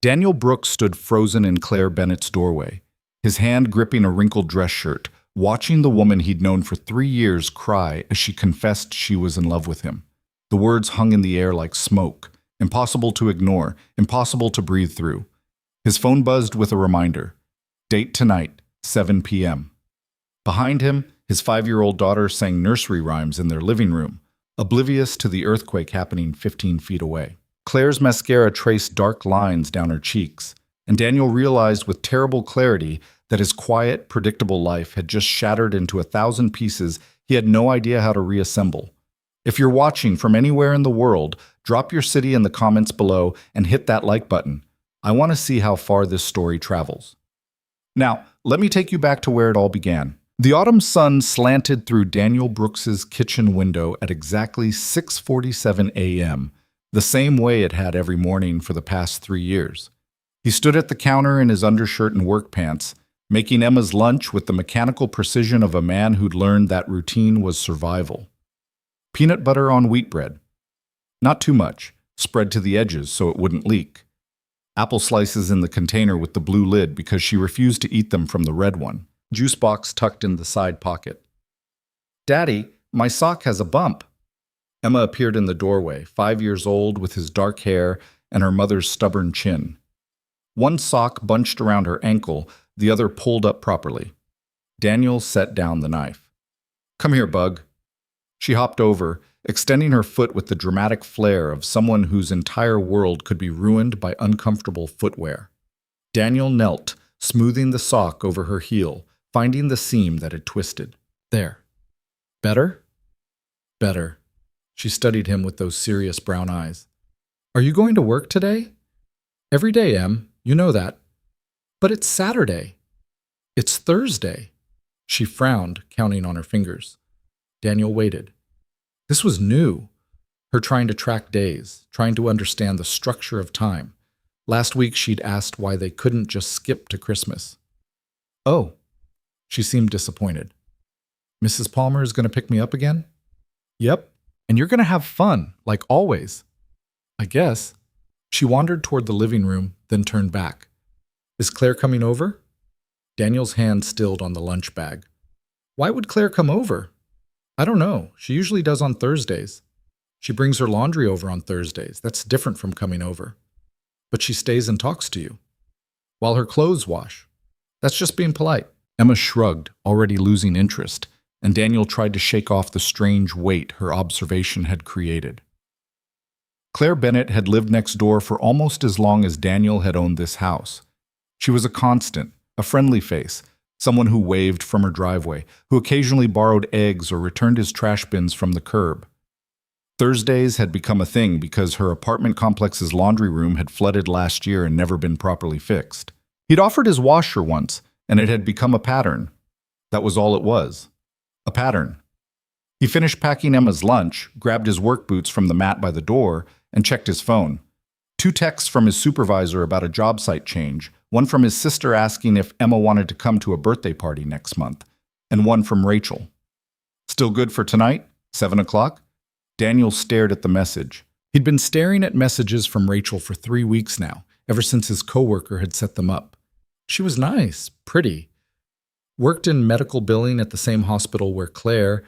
Daniel Brooks stood frozen in Claire Bennett's doorway, his hand gripping a wrinkled dress shirt, watching the woman he'd known for 3 years cry as she confessed she was in love with him. The words hung in the air like smoke, impossible to ignore, impossible to breathe through. His phone buzzed with a reminder. Date tonight, 7 p.m. Behind him, his 5-year-old daughter sang nursery rhymes in their living room, oblivious to the earthquake happening 15 feet away. Claire's mascara traced dark lines down her cheeks, and Daniel realized with terrible clarity that his quiet, predictable life had just shattered into 1,000 pieces he had no idea how to reassemble. If you're watching from anywhere in the world, drop your city in the comments below and hit that like button. I want to see how far this story travels. Now, let me take you back to where it all began. The autumn sun slanted through Daniel Brooks's kitchen window at exactly 6:47 a.m., the same way it had every morning for the past 3 years. He stood at the counter in his undershirt and work pants, making Emma's lunch with the mechanical precision of a man who'd learned that routine was survival. Peanut butter on wheat bread. Not too much, spread to the edges so it wouldn't leak. Apple slices in the container with the blue lid because she refused to eat them from the red one. Juice box tucked in the side pocket. Daddy, my sock has a bump. Emma appeared in the doorway, 5 years old with his dark hair and her mother's stubborn chin. One sock bunched around her ankle, the other pulled up properly. Daniel set down the knife. Come here, Bug. She hopped over, extending her foot with the dramatic flair of someone whose entire world could be ruined by uncomfortable footwear. Daniel knelt, smoothing the sock over her heel, finding the seam that had twisted. There. Better? Better. She studied him with those serious brown eyes. Are you going to work today? Every day, Em. You know that. But it's Saturday. It's Thursday. She frowned, counting on her fingers. Daniel waited. This was new. Her trying to track days, trying to understand the structure of time. Last week she'd asked why they couldn't just skip to Christmas. Oh. She seemed disappointed. Mrs. Palmer is going to pick me up again? Yep. And you're going to have fun, like always. I guess. She wandered toward the living room, then turned back. Is Claire coming over? Daniel's hand stilled on the lunch bag. Why would Claire come over? I don't know. She usually does on Thursdays. She brings her laundry over on Thursdays. That's different from coming over. But she stays and talks to you. While her clothes wash. That's just being polite. Emma shrugged, already losing interest, and Daniel tried to shake off the strange weight her observation had created. Claire Bennett had lived next door for almost as long as Daniel had owned this house. She was a constant, a friendly face, someone who waved from her driveway, who occasionally borrowed eggs or returned his trash bins from the curb. Thursdays had become a thing because her apartment complex's laundry room had flooded last year and never been properly fixed. He'd offered his washer once, and it had become a pattern. That was all it was. A pattern. He finished packing Emma's lunch, grabbed his work boots from the mat by the door, and checked his phone. 2 texts from his supervisor about a job site change, one from his sister asking if Emma wanted to come to a birthday party next month, and one from Rachel. Still good for tonight? 7 o'clock? Daniel stared at the message. He'd been staring at messages from Rachel for 3 weeks now, ever since his coworker had set them up. She was nice, pretty. Worked in medical billing at the same hospital where Claire...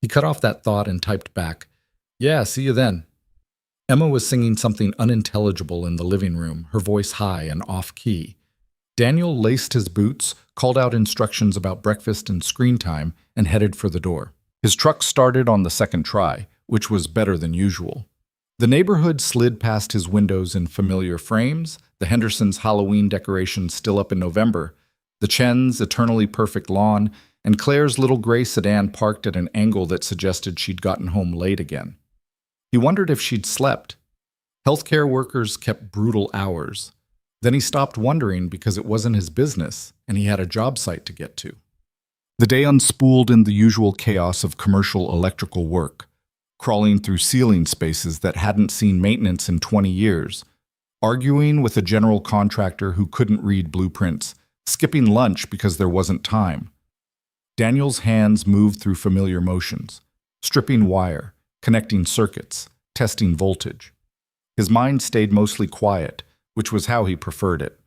He cut off that thought and typed back, Yeah, see you then. Emma was singing something unintelligible in the living room, her voice high and off-key. Daniel laced his boots, called out instructions about breakfast and screen time, and headed for the door. His truck started on the second try, which was better than usual. The neighborhood slid past his windows in familiar frames, the Hendersons' Halloween decorations still up in November, the Chen's eternally perfect lawn, and Claire's little gray sedan parked at an angle that suggested she'd gotten home late again. He wondered if she'd slept. Healthcare workers kept brutal hours. Then he stopped wondering because it wasn't his business, and he had a job site to get to. The day unspooled in the usual chaos of commercial electrical work, crawling through ceiling spaces that hadn't seen maintenance in 20 years, arguing with a general contractor who couldn't read blueprints, skipping lunch because there wasn't time. Daniel's hands moved through familiar motions, stripping wire, connecting circuits, testing voltage. His mind stayed mostly quiet, which was how he preferred it.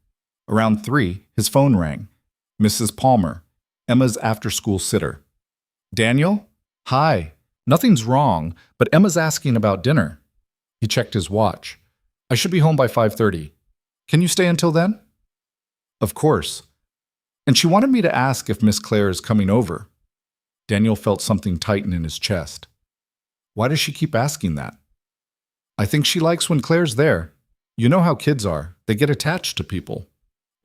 Around 3, his phone rang. Mrs. Palmer, Emma's after-school sitter. Daniel? Hi. Nothing's wrong, but Emma's asking about dinner. He checked his watch. I should be home by 5:30. Can you stay until then? Of course. And she wanted me to ask if Miss Claire is coming over. Daniel felt something tighten in his chest. Why does she keep asking that? I think she likes when Claire's there. You know how kids are. They get attached to people.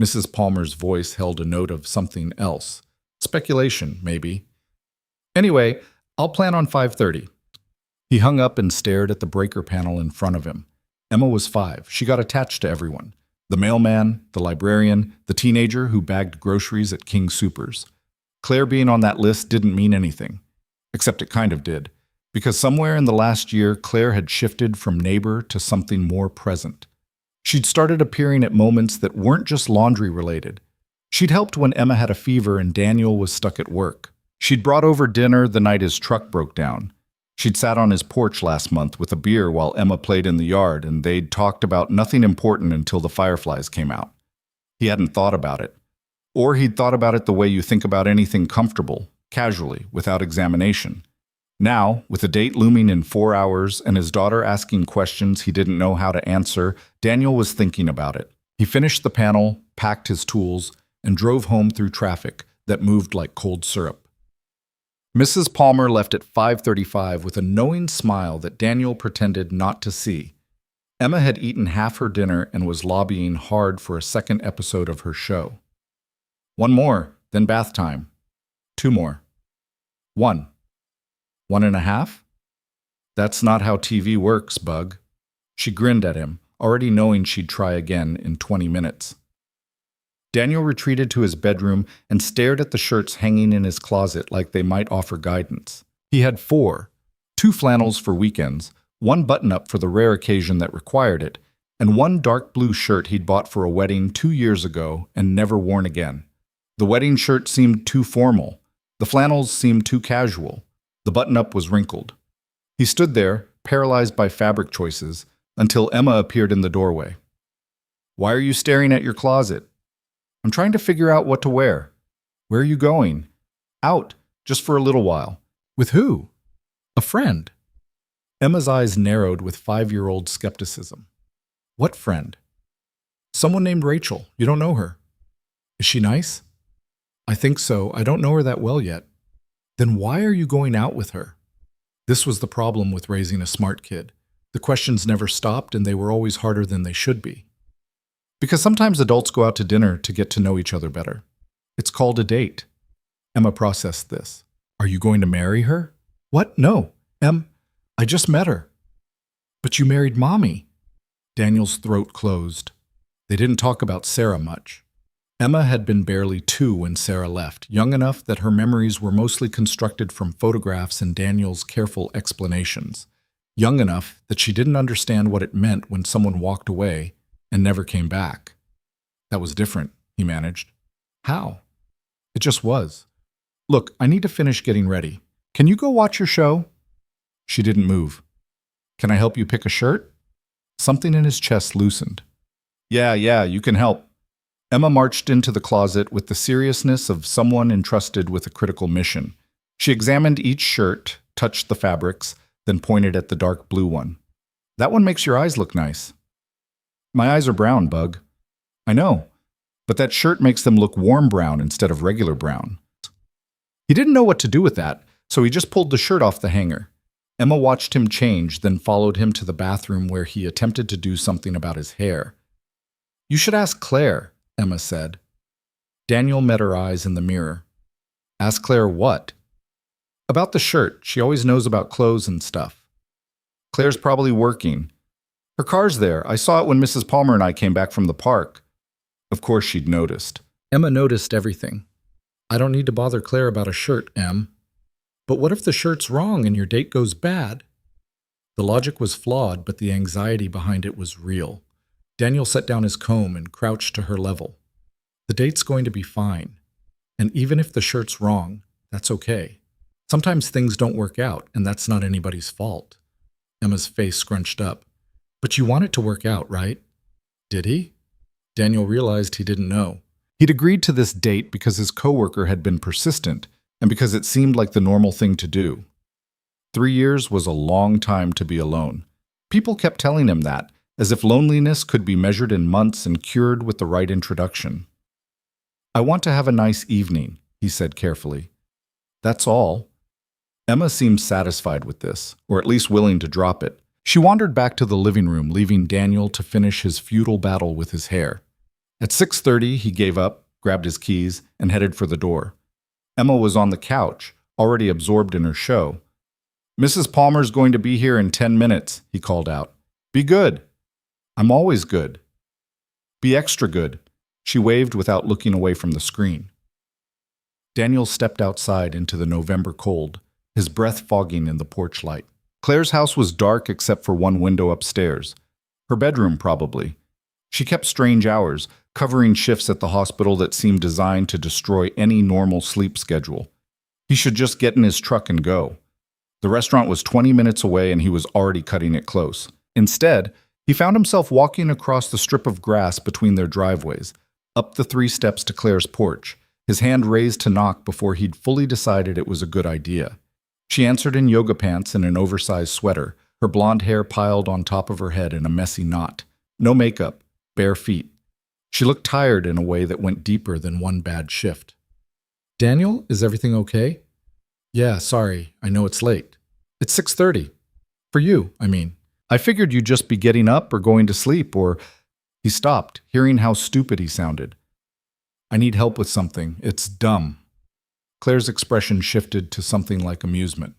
Mrs. Palmer's voice held a note of something else. Speculation, maybe. Anyway, I'll plan on 5:30. He hung up and stared at the breaker panel in front of him. Emma was 5. She got attached to everyone. The mailman, the librarian, the teenager who bagged groceries at King Soopers. Claire being on that list didn't mean anything. Except it kind of did. Because somewhere in the last year, Claire had shifted from neighbor to something more present. She'd started appearing at moments that weren't just laundry-related. She'd helped when Emma had a fever and Daniel was stuck at work. She'd brought over dinner the night his truck broke down. She'd sat on his porch last month with a beer while Emma played in the yard, and they'd talked about nothing important until the fireflies came out. He hadn't thought about it. Or he'd thought about it the way you think about anything comfortable, casually, without examination. Now, with a date looming in 4 hours and his daughter asking questions he didn't know how to answer, Daniel was thinking about it. He finished the panel, packed his tools, and drove home through traffic that moved like cold syrup. Mrs. Palmer left at 5:35 with a knowing smile that Daniel pretended not to see. Emma had eaten half her dinner and was lobbying hard for a second episode of her show. 1 more, then bath time. 2 more. 1. 1.5? That's not how TV works, Bug. She grinned at him, already knowing she'd try again in 20 minutes. Daniel retreated to his bedroom and stared at the shirts hanging in his closet like they might offer guidance. He had 4, 2 flannels for weekends, 1 button-up for the rare occasion that required it, and 1 dark blue shirt he'd bought for a wedding 2 years ago and never worn again. The wedding shirt seemed too formal. The flannels seemed too casual. The button-up was wrinkled. He stood there, paralyzed by fabric choices, until Emma appeared in the doorway. Why are you staring at your closet? I'm trying to figure out what to wear. Where are you going? Out, just for a little while. With who? A friend. Emma's eyes narrowed with 5-year-old skepticism. What friend? Someone named Rachel. You don't know her. Is she nice? I think so. I don't know her that well yet. Then why are you going out with her? This was the problem with raising a smart kid. The questions never stopped and they were always harder than they should be. Because sometimes adults go out to dinner to get to know each other better. It's called a date. Emma processed this. Are you going to marry her? What? No. I just met her. But you married Mommy. Daniel's throat closed. They didn't talk about Sarah much. Emma had been barely 2 when Sarah left, young enough that her memories were mostly constructed from photographs and Daniel's careful explanations. Young enough that she didn't understand what it meant when someone walked away and never came back. That was different, he managed. How? It just was. Look, I need to finish getting ready. Can you go watch your show? She didn't move. Can I help you pick a shirt? Something in his chest loosened. Yeah, you can help. Emma marched into the closet with the seriousness of someone entrusted with a critical mission. She examined each shirt, touched the fabrics, then pointed at the dark blue one. That one makes your eyes look nice. My eyes are brown, Bug. I know, but that shirt makes them look warm brown instead of regular brown. He didn't know what to do with that, so he just pulled the shirt off the hanger. Emma watched him change, then followed him to the bathroom where he attempted to do something about his hair. You should ask Claire, Emma said. Daniel met her eyes in the mirror. Ask Claire what? About the shirt. She always knows about clothes and stuff. Claire's probably working. Her car's there. I saw it when Mrs. Palmer and I came back from the park. Of course she'd noticed. Emma noticed everything. I don't need to bother Claire about a shirt, Em. But what if the shirt's wrong and your date goes bad? The logic was flawed, but the anxiety behind it was real. Daniel set down his comb and crouched to her level. The date's going to be fine. And even if the shirt's wrong, that's okay. Sometimes things don't work out, and that's not anybody's fault. Emma's face scrunched up. But you want it to work out, right? Did he? Daniel realized he didn't know. He'd agreed to this date because his coworker had been persistent and because it seemed like the normal thing to do. 3 years was a long time to be alone. People kept telling him that, as if loneliness could be measured in months and cured with the right introduction. "I want to have a nice evening," he said carefully. "That's all." Emma seemed satisfied with this, or at least willing to drop it. She wandered back to the living room, leaving Daniel to finish his futile battle with his hair. At 6:30, he gave up, grabbed his keys, and headed for the door. Emma was on the couch, already absorbed in her show. "Mrs. Palmer's going to be here in 10 minutes, he called out. "Be good." "I'm always good." "Be extra good." She waved without looking away from the screen. Daniel stepped outside into the November cold, his breath fogging in the porch light. Claire's house was dark except for one window upstairs. Her bedroom, probably. She kept strange hours, covering shifts at the hospital that seemed designed to destroy any normal sleep schedule. He should just get in his truck and go. The restaurant was 20 minutes away and he was already cutting it close. Instead, he found himself walking across the strip of grass between their driveways, up the 3 steps to Claire's porch, his hand raised to knock before he'd fully decided it was a good idea. She answered in yoga pants and an oversized sweater, her blonde hair piled on top of her head in a messy knot. No makeup, bare feet. She looked tired in a way that went deeper than one bad shift. "Daniel, is everything okay?" "Yeah, sorry, I know it's late." "It's 6:30. For you, I mean." "I figured you'd just be getting up or going to sleep or—" He stopped, hearing how stupid he sounded. "I need help with something. It's dumb." Claire's expression shifted to something like amusement.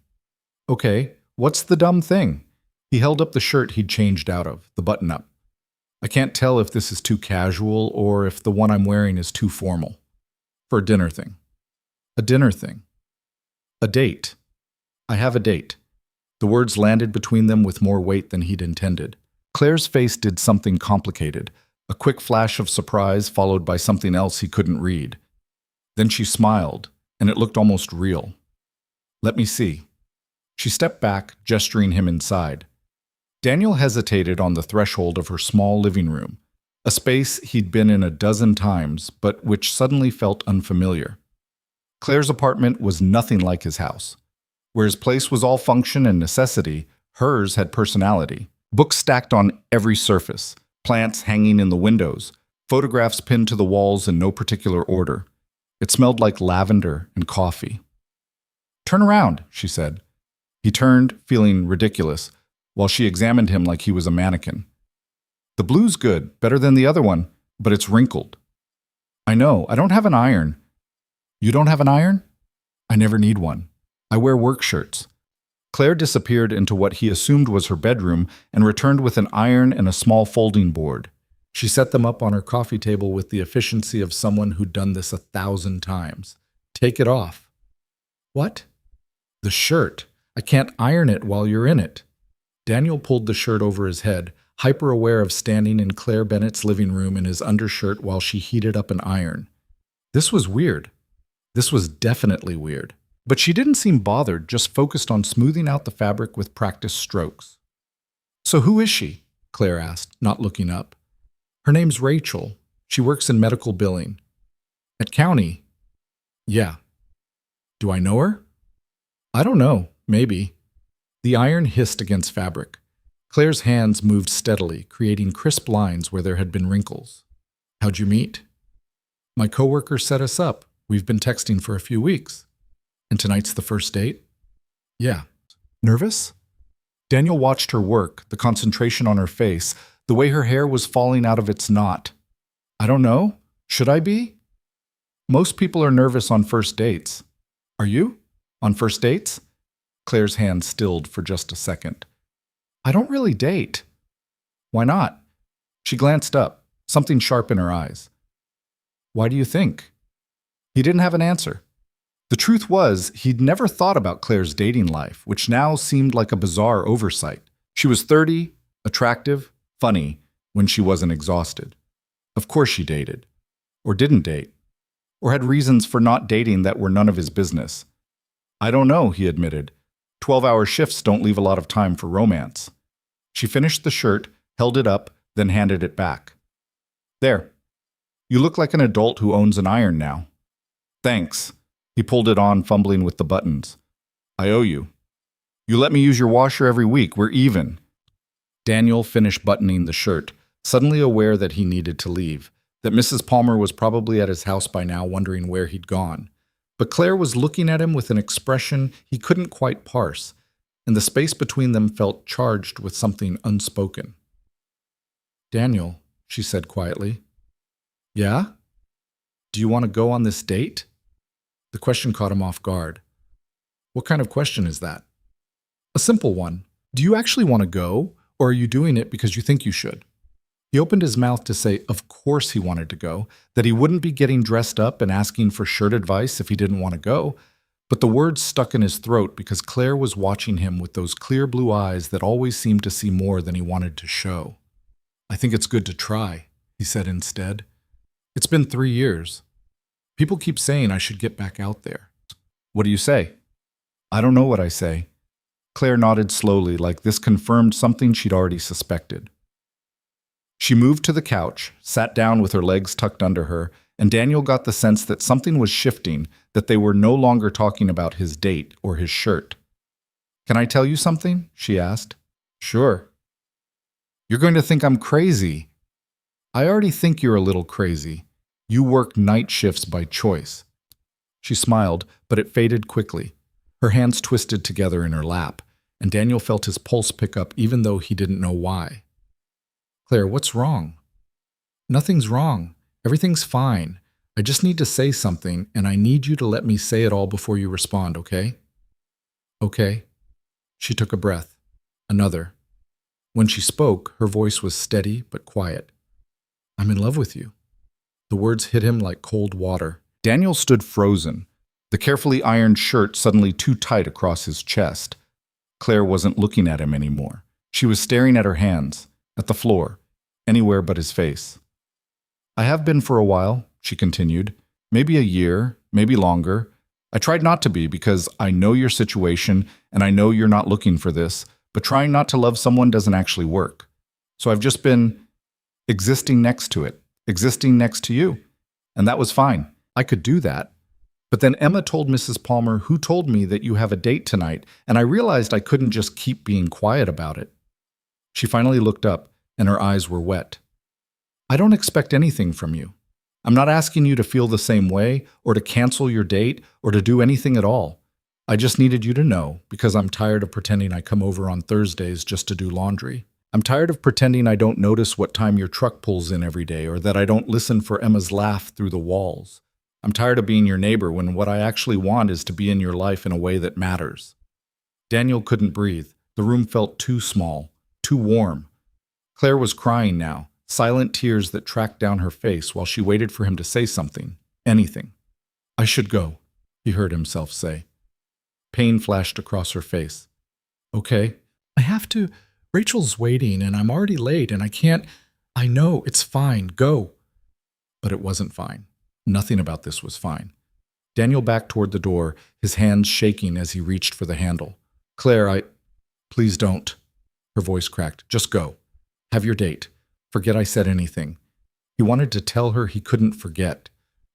"Okay, what's the dumb thing?" He held up the shirt he'd changed out of, the button-up. "I can't tell if this is too casual or if the one I'm wearing is too formal. For a dinner thing." "A dinner thing?" "A date. I have a date." The words landed between them with more weight than he'd intended. Claire's face did something complicated, a quick flash of surprise followed by something else he couldn't read. Then she smiled, and it looked almost real. "Let me see." She stepped back, gesturing him inside. Daniel hesitated on the threshold of her small living room, a space he'd been in a dozen times, but which suddenly felt unfamiliar. Claire's apartment was nothing like his house. Where his place was all function and necessity, hers had personality. Books stacked on every surface, plants hanging in the windows, photographs pinned to the walls in no particular order. It smelled like lavender and coffee. "Turn around," she said. He turned, feeling ridiculous, while she examined him like he was a mannequin. "The blue's good, better than the other one, but it's wrinkled." "I know, I don't have an iron." "You don't have an iron?" "I never need one. I wear work shirts." Claire disappeared into what he assumed was her bedroom and returned with an iron and a small folding board. She set them up on her coffee table with the efficiency of someone who'd done this 1,000 times. "Take it off." "What?" "The shirt. I can't iron it while you're in it." Daniel pulled the shirt over his head, hyper-aware of standing in Claire Bennett's living room in his undershirt while she heated up an iron. This was weird. This was definitely weird. But she didn't seem bothered, just focused on smoothing out the fabric with practiced strokes. "So who is she?" Claire asked, not looking up. "Her name's Rachel. She works in medical billing." "At County?" "Yeah." "Do I know her?" "I don't know. Maybe." The iron hissed against fabric. Claire's hands moved steadily, creating crisp lines where there had been wrinkles. "How'd you meet?" "My coworker set us up. We've been texting for a few weeks." "And tonight's the first date?" "Yeah." "Nervous?" Daniel watched her work, the concentration on her face, the way her hair was falling out of its knot. "I don't know. Should I be?" "Most people are nervous on first dates." "Are you? On first dates?" Claire's hand stilled for just a second. "I don't really date." "Why not?" She glanced up, something sharp in her eyes. "Why do you think?" He didn't have an answer. The truth was, he'd never thought about Claire's dating life, which now seemed like a bizarre oversight. She was 30, attractive, funny, when she wasn't exhausted. Of course she dated. Or didn't date. Or had reasons for not dating that were none of his business. "I don't know," he admitted. 12-hour shifts don't leave a lot of time for romance. She finished the shirt, held it up, then handed it back. "There, You look like an adult who owns an iron now. Thanks. He pulled it on, fumbling with the buttons. I owe you. You let me use your washer every week. We're even. Daniel finished buttoning the shirt, suddenly aware that he needed to leave, that Mrs. Palmer was probably at his house by now, wondering where he'd gone. But Claire was looking at him with an expression he couldn't quite parse, and the space between them felt charged with something unspoken. Daniel, she said quietly. Yeah? Do you want to go on this date? The question caught him off guard. What kind of question is that? A simple one. Do you actually want to go, or are you doing it because you think you should? He opened his mouth to say of course he wanted to go, that he wouldn't be getting dressed up and asking for shirt advice if he didn't want to go, but the words stuck in his throat because Claire was watching him with those clear blue eyes that always seemed to see more than he wanted to show. I think it's good to try, he said instead. It's been 3 years. People keep saying I should get back out there. What do you say? I don't know what I say. Claire nodded slowly, like this confirmed something she'd already suspected. She moved to the couch, sat down with her legs tucked under her, and Daniel got the sense that something was shifting, that they were no longer talking about his date or his shirt. Can I tell you something? She asked. Sure. You're going to think I'm crazy. I already think you're a little crazy. You work night shifts by choice. She smiled, but it faded quickly. Her hands twisted together in her lap, and Daniel felt his pulse pick up even though he didn't know why. Claire, what's wrong? Nothing's wrong. Everything's fine. I just need to say something, and I need you to let me say it all before you respond, okay? Okay. She took a breath. Another. When she spoke, her voice was steady but quiet. I'm in love with you. The words hit him like cold water. Daniel stood frozen, the carefully ironed shirt suddenly too tight across his chest. Claire wasn't looking at him anymore. She was staring at her hands, at the floor, anywhere but his face. I have been for a while, she continued. Maybe a year, maybe longer. I tried not to be because I know your situation and I know you're not looking for this, but trying not to love someone doesn't actually work. So I've just been existing next to it, existing next to you. And that was fine. I could do that. But then Emma told Mrs. Palmer, who told me that you have a date tonight, and I realized I couldn't just keep being quiet about it. She finally looked up, and her eyes were wet. I don't expect anything from you. I'm not asking you to feel the same way, or to cancel your date, or to do anything at all. I just needed you to know, because I'm tired of pretending I come over on Thursdays just to do laundry. I'm tired of pretending I don't notice what time your truck pulls in every day, or that I don't listen for Emma's laugh through the walls. I'm tired of being your neighbor when what I actually want is to be in your life in a way that matters. Daniel couldn't breathe. The room felt too small, too warm. Claire was crying now, silent tears that tracked down her face while she waited for him to say something, anything. I should go, he heard himself say. Pain flashed across her face. Okay. I have to. Rachel's waiting and I'm already late and I can't. I know, it's fine. Go. But it wasn't fine. Nothing about this was fine. Daniel backed toward the door, his hands shaking as he reached for the handle. Claire, Please don't. Her voice cracked. Just go. Have your date. Forget I said anything. He wanted to tell her he couldn't forget,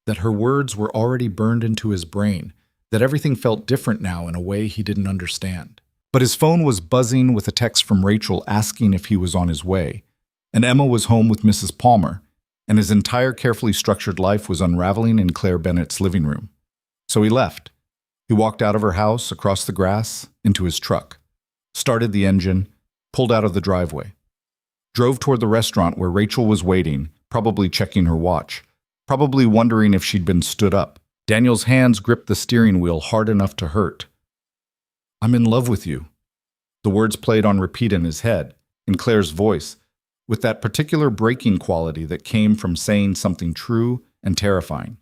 that her words were already burned into his brain, that everything felt different now in a way he didn't understand. But his phone was buzzing with a text from Rachel asking if he was on his way, and Emma was home with Mrs. Palmer, and his entire carefully structured life was unraveling in Claire Bennett's living room. So he left. He walked out of her house, across the grass, into his truck, started the engine, pulled out of the driveway, drove toward the restaurant where Rachel was waiting, probably checking her watch, probably wondering if she'd been stood up. Daniel's hands gripped the steering wheel hard enough to hurt. I'm in love with you. The words played on repeat in his head, in Claire's voice, with that particular breaking quality that came from saying something true and terrifying.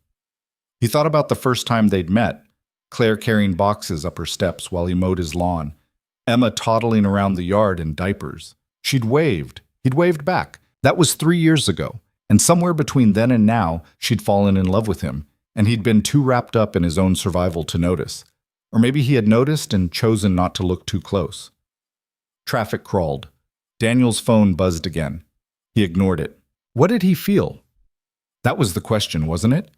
He thought about the first time they'd met, Claire carrying boxes up her steps while he mowed his lawn, Emma toddling around the yard in diapers. She'd waved. He'd waved back. That was 3 years ago, and somewhere between then and now, she'd fallen in love with him, and he'd been too wrapped up in his own survival to notice. Or maybe he had noticed and chosen not to look too close. Traffic crawled. Daniel's phone buzzed again. He ignored it. What did he feel? That was the question, wasn't it?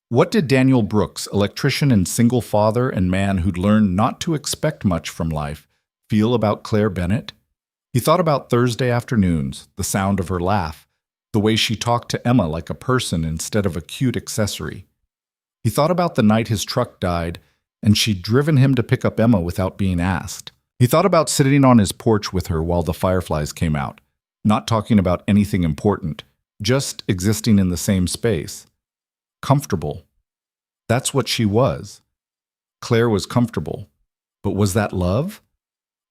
What did Daniel Brooks, electrician and single father and man who'd learned not to expect much from life, feel about Claire Bennett? He thought about Thursday afternoons, the sound of her laugh, the way she talked to Emma like a person instead of a cute accessory. He thought about the night his truck died and she'd driven him to pick up Emma without being asked. He thought about sitting on his porch with her while the fireflies came out, not talking about anything important, just existing in the same space. Comfortable. That's what she was. Claire was comfortable. But was that love?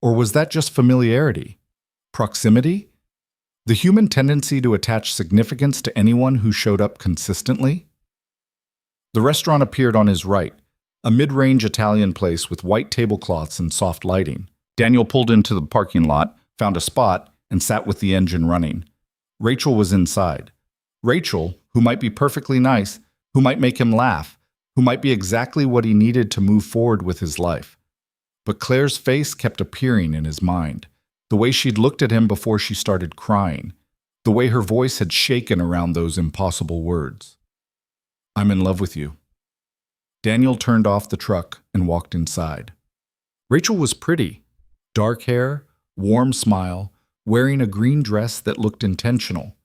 Or was that just familiarity? Proximity? The human tendency to attach significance to anyone who showed up consistently? The restaurant appeared on his right, a mid-range Italian place with white tablecloths and soft lighting. Daniel pulled into the parking lot, found a spot, and sat with the engine running. Rachel was inside. Rachel, who might be perfectly nice, who might make him laugh, who might be exactly what he needed to move forward with his life. But Claire's face kept appearing in his mind, the way she'd looked at him before she started crying, the way her voice had shaken around those impossible words. "I'm in love with you." Daniel turned off the truck and walked inside. Rachel was pretty. Dark hair, warm smile, wearing a green dress that looked intentional.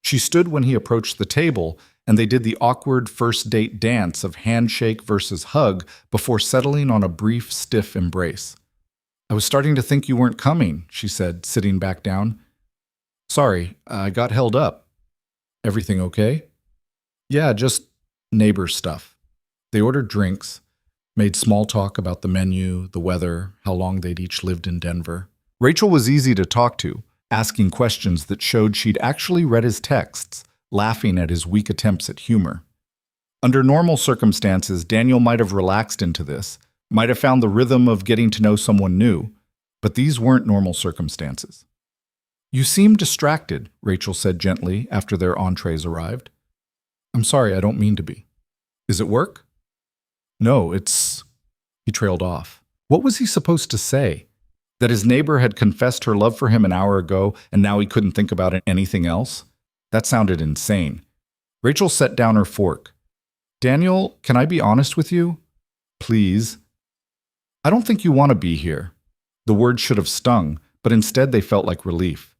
She stood when he approached the table, and they did the awkward first date dance of handshake versus hug before settling on a brief, stiff embrace. "I was starting to think you weren't coming," she said, sitting back down. "Sorry, I got held up." "Everything okay?" "Yeah, just neighbor stuff." They ordered drinks, made small talk about the menu, the weather, how long they'd each lived in Denver. Rachel was easy to talk to, asking questions that showed she'd actually read his texts, laughing at his weak attempts at humor. Under normal circumstances, Daniel might have relaxed into this, might have found the rhythm of getting to know someone new, but these weren't normal circumstances. "You seem distracted," Rachel said gently after their entrees arrived. "I'm sorry, I don't mean to be." "Is it work?" "No, it's—" He trailed off. What was he supposed to say? That his neighbor had confessed her love for him an hour ago and now he couldn't think about anything else? That sounded insane. Rachel set down her fork. "Daniel, can I be honest with you?" "Please." "I don't think you want to be here." The words should have stung, but instead they felt like relief.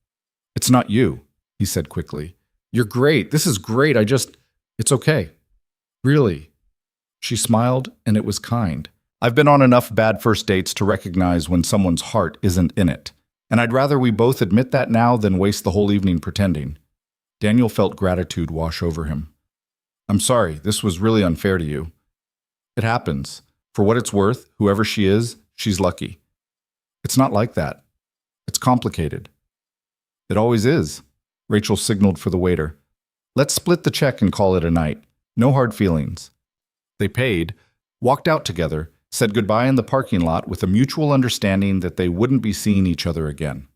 "It's not you," he said quickly. "You're great. This is great. It's okay." "Really?" She smiled, and it was kind. "I've been on enough bad first dates to recognize when someone's heart isn't in it, and I'd rather we both admit that now than waste the whole evening pretending." Daniel felt gratitude wash over him. "I'm sorry, this was really unfair to you." "It happens. For what it's worth, whoever she is, she's lucky." "It's not like that. It's complicated." "It always is." Rachel signaled for the waiter. "Let's split the check and call it a night. No hard feelings." They paid, walked out together, said goodbye in the parking lot with a mutual understanding that they wouldn't be seeing each other again.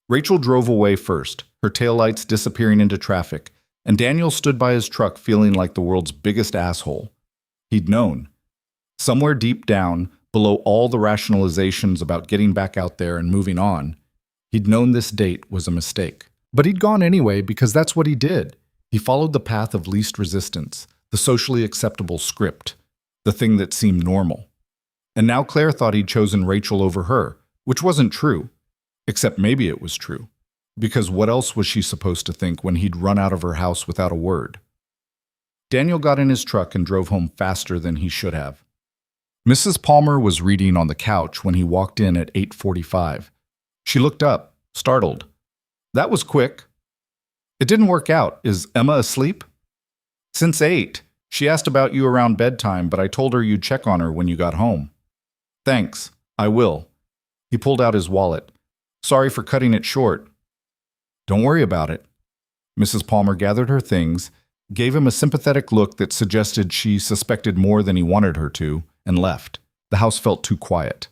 Rachel drove away first, her taillights disappearing into traffic, and Daniel stood by his truck feeling like the world's biggest asshole. He'd known. Somewhere deep down, below all the rationalizations about getting back out there and moving on, he'd known this date was a mistake. But he'd gone anyway because that's what he did. He followed the path of least resistance, the socially acceptable script, the thing that seemed normal. And now Claire thought he'd chosen Rachel over her, which wasn't true. Except maybe it was true. Because what else was she supposed to think when he'd run out of her house without a word? Daniel got in his truck and drove home faster than he should have. Mrs. Palmer was reading on the couch when he walked in at 8:45. She looked up, startled. "That was quick." "It didn't work out. Is Emma asleep?" "Since 8. She asked about you around bedtime, but I told her you'd check on her when you got home." "Thanks. I will." He pulled out his wallet. "Sorry for cutting it short." "Don't worry about it." Mrs. Palmer gathered her things, gave him a sympathetic look that suggested she suspected more than he wanted her to, and left. The house felt too quiet.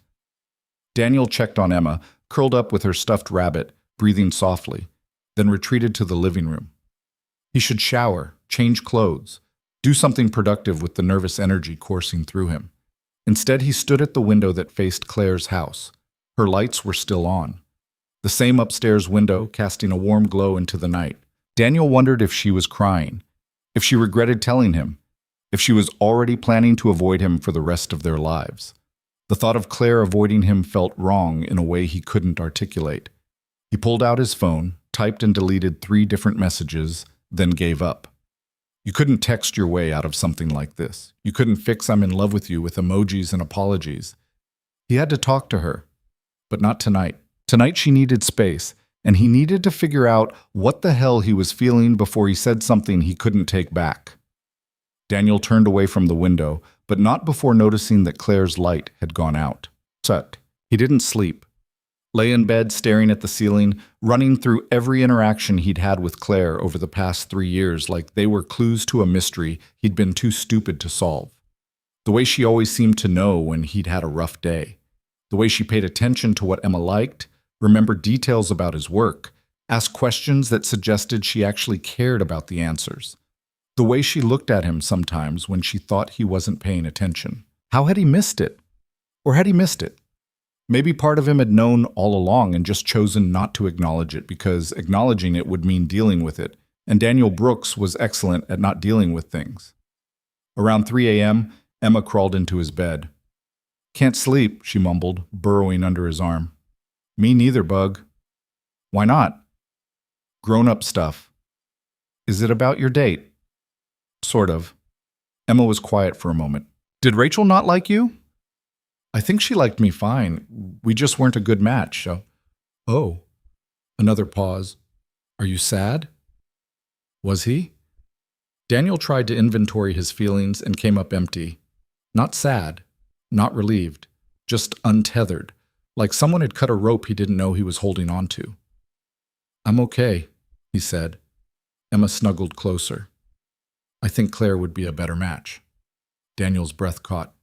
Daniel checked on Emma, curled up with her stuffed rabbit, breathing softly, then retreated to the living room. He should shower, change clothes, do something productive with the nervous energy coursing through him. Instead, he stood at the window that faced Claire's house. Her lights were still on. The same upstairs window casting a warm glow into the night. Daniel wondered if she was crying, if she regretted telling him, if she was already planning to avoid him for the rest of their lives. The thought of Claire avoiding him felt wrong in a way he couldn't articulate. He pulled out his phone, typed and deleted 3 different messages, then gave up. You couldn't text your way out of something like this. You couldn't fix "I'm in love with you" with emojis and apologies. He had to talk to her, but not tonight. Tonight she needed space, and he needed to figure out what the hell he was feeling before he said something he couldn't take back. Daniel turned away from the window, but not before noticing that Claire's light had gone out. He didn't sleep. Lay in bed staring at the ceiling, running through every interaction he'd had with Claire over the past 3 years like they were clues to a mystery he'd been too stupid to solve. The way she always seemed to know when he'd had a rough day. The way she paid attention to what Emma liked, remembered details about his work, asked questions that suggested she actually cared about the answers. The way she looked at him sometimes when she thought he wasn't paying attention. How had he missed it? Or had he missed it? Maybe part of him had known all along and just chosen not to acknowledge it because acknowledging it would mean dealing with it, and Daniel Brooks was excellent at not dealing with things. Around 3 a.m., Emma crawled into his bed. "Can't sleep," she mumbled, burrowing under his arm. "Me neither, Bug." "Why not?" "Grown-up stuff." "Is it about your date?" "Sort of." Emma was quiet for a moment. "Did Rachel not like you?" "I think she liked me fine. We just weren't a good match." "Oh." Another pause. "Are you sad?" Was he? Daniel tried to inventory his feelings and came up empty. Not sad, not relieved, just untethered, like someone had cut a rope he didn't know he was holding on to. "I'm okay," he said. Emma snuggled closer. "I think Claire would be a better match." Daniel's breath caught.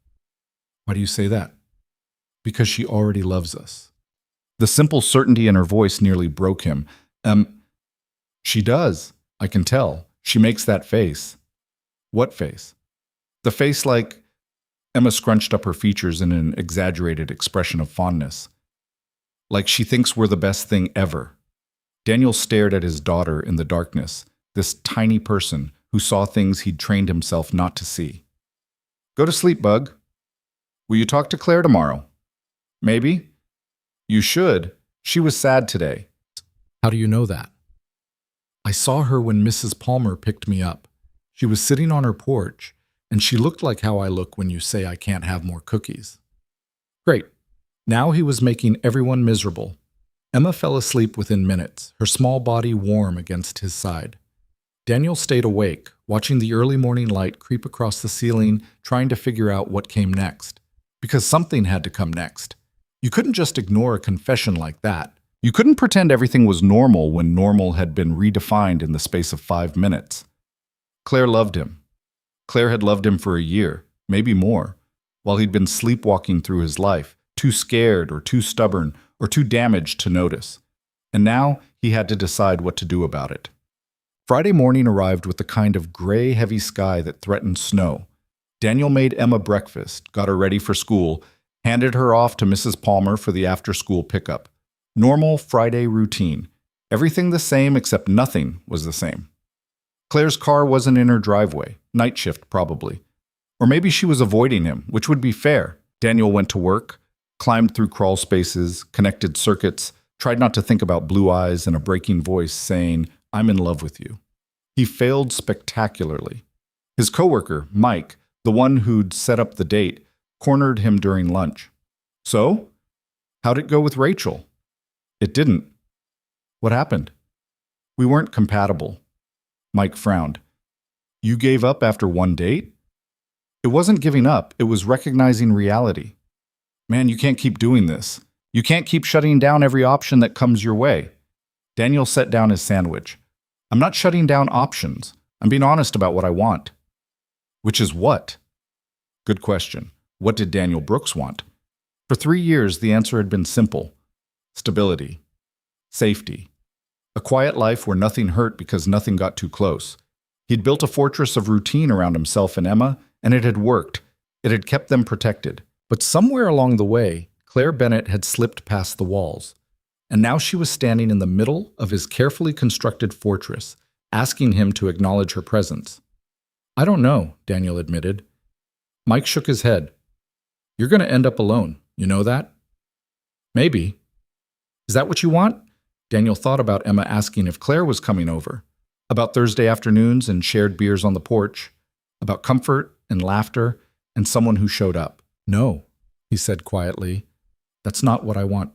"Why do you say that?" "Because she already loves us." The simple certainty in her voice nearly broke him. She does. I can tell. She makes that face." "What face?" "The face like—" Emma scrunched up her features in an exaggerated expression of fondness. "Like she thinks we're the best thing ever." Daniel stared at his daughter in the darkness, this tiny person who saw things he'd trained himself not to see. "Go to sleep, Bug. Will you talk to Claire tomorrow?" "Maybe." "You should. She was sad today." "How do you know that?" "I saw her when Mrs. Palmer picked me up. She was sitting on her porch, and she looked like how I look when you say I can't have more cookies." Great. Now he was making everyone miserable. Emma fell asleep within minutes, her small body warm against his side. Daniel stayed awake, watching the early morning light creep across the ceiling, trying to figure out what came next. Because something had to come next. You couldn't just ignore a confession like that. You couldn't pretend everything was normal when normal had been redefined in the space of 5 minutes. Claire loved him. Claire had loved him for a year, maybe more, while he'd been sleepwalking through his life, too scared or too stubborn or too damaged to notice. And now he had to decide what to do about it. Friday morning arrived with the kind of gray, heavy sky that threatened snow. Daniel made Emma breakfast, got her ready for school, handed her off to Mrs. Palmer for the after-school pickup. Normal Friday routine. Everything the same except nothing was the same. Claire's car wasn't in her driveway. Night shift, probably. Or maybe she was avoiding him, which would be fair. Daniel went to work, climbed through crawl spaces, connected circuits, tried not to think about blue eyes and a breaking voice saying, "I'm in love with you." He failed spectacularly. His coworker, Mike, the one who'd set up the date, cornered him during lunch. "So? How'd it go with Rachel?" "It didn't." "What happened?" "We weren't compatible." Mike frowned. "You gave up after one date?" "It wasn't giving up, it was recognizing reality." "Man, you can't keep doing this. You can't keep shutting down every option that comes your way." Daniel set down his sandwich. "I'm not shutting down options. I'm being honest about what I want." "Which is what?" Good question. What did Daniel Brooks want? For 3 years, the answer had been simple. Stability. Safety. A quiet life where nothing hurt because nothing got too close. He'd built a fortress of routine around himself and Emma, and it had worked. It had kept them protected. But somewhere along the way, Claire Bennett had slipped past the walls. And now she was standing in the middle of his carefully constructed fortress, asking him to acknowledge her presence. I don't know, Daniel admitted. Mike shook his head. You're going to end up alone. You know that? Maybe. Is that what you want? Daniel thought about Emma asking if Claire was coming over, about Thursday afternoons and shared beers on the porch, about comfort and laughter and someone who showed up. No, he said quietly. That's not what I want.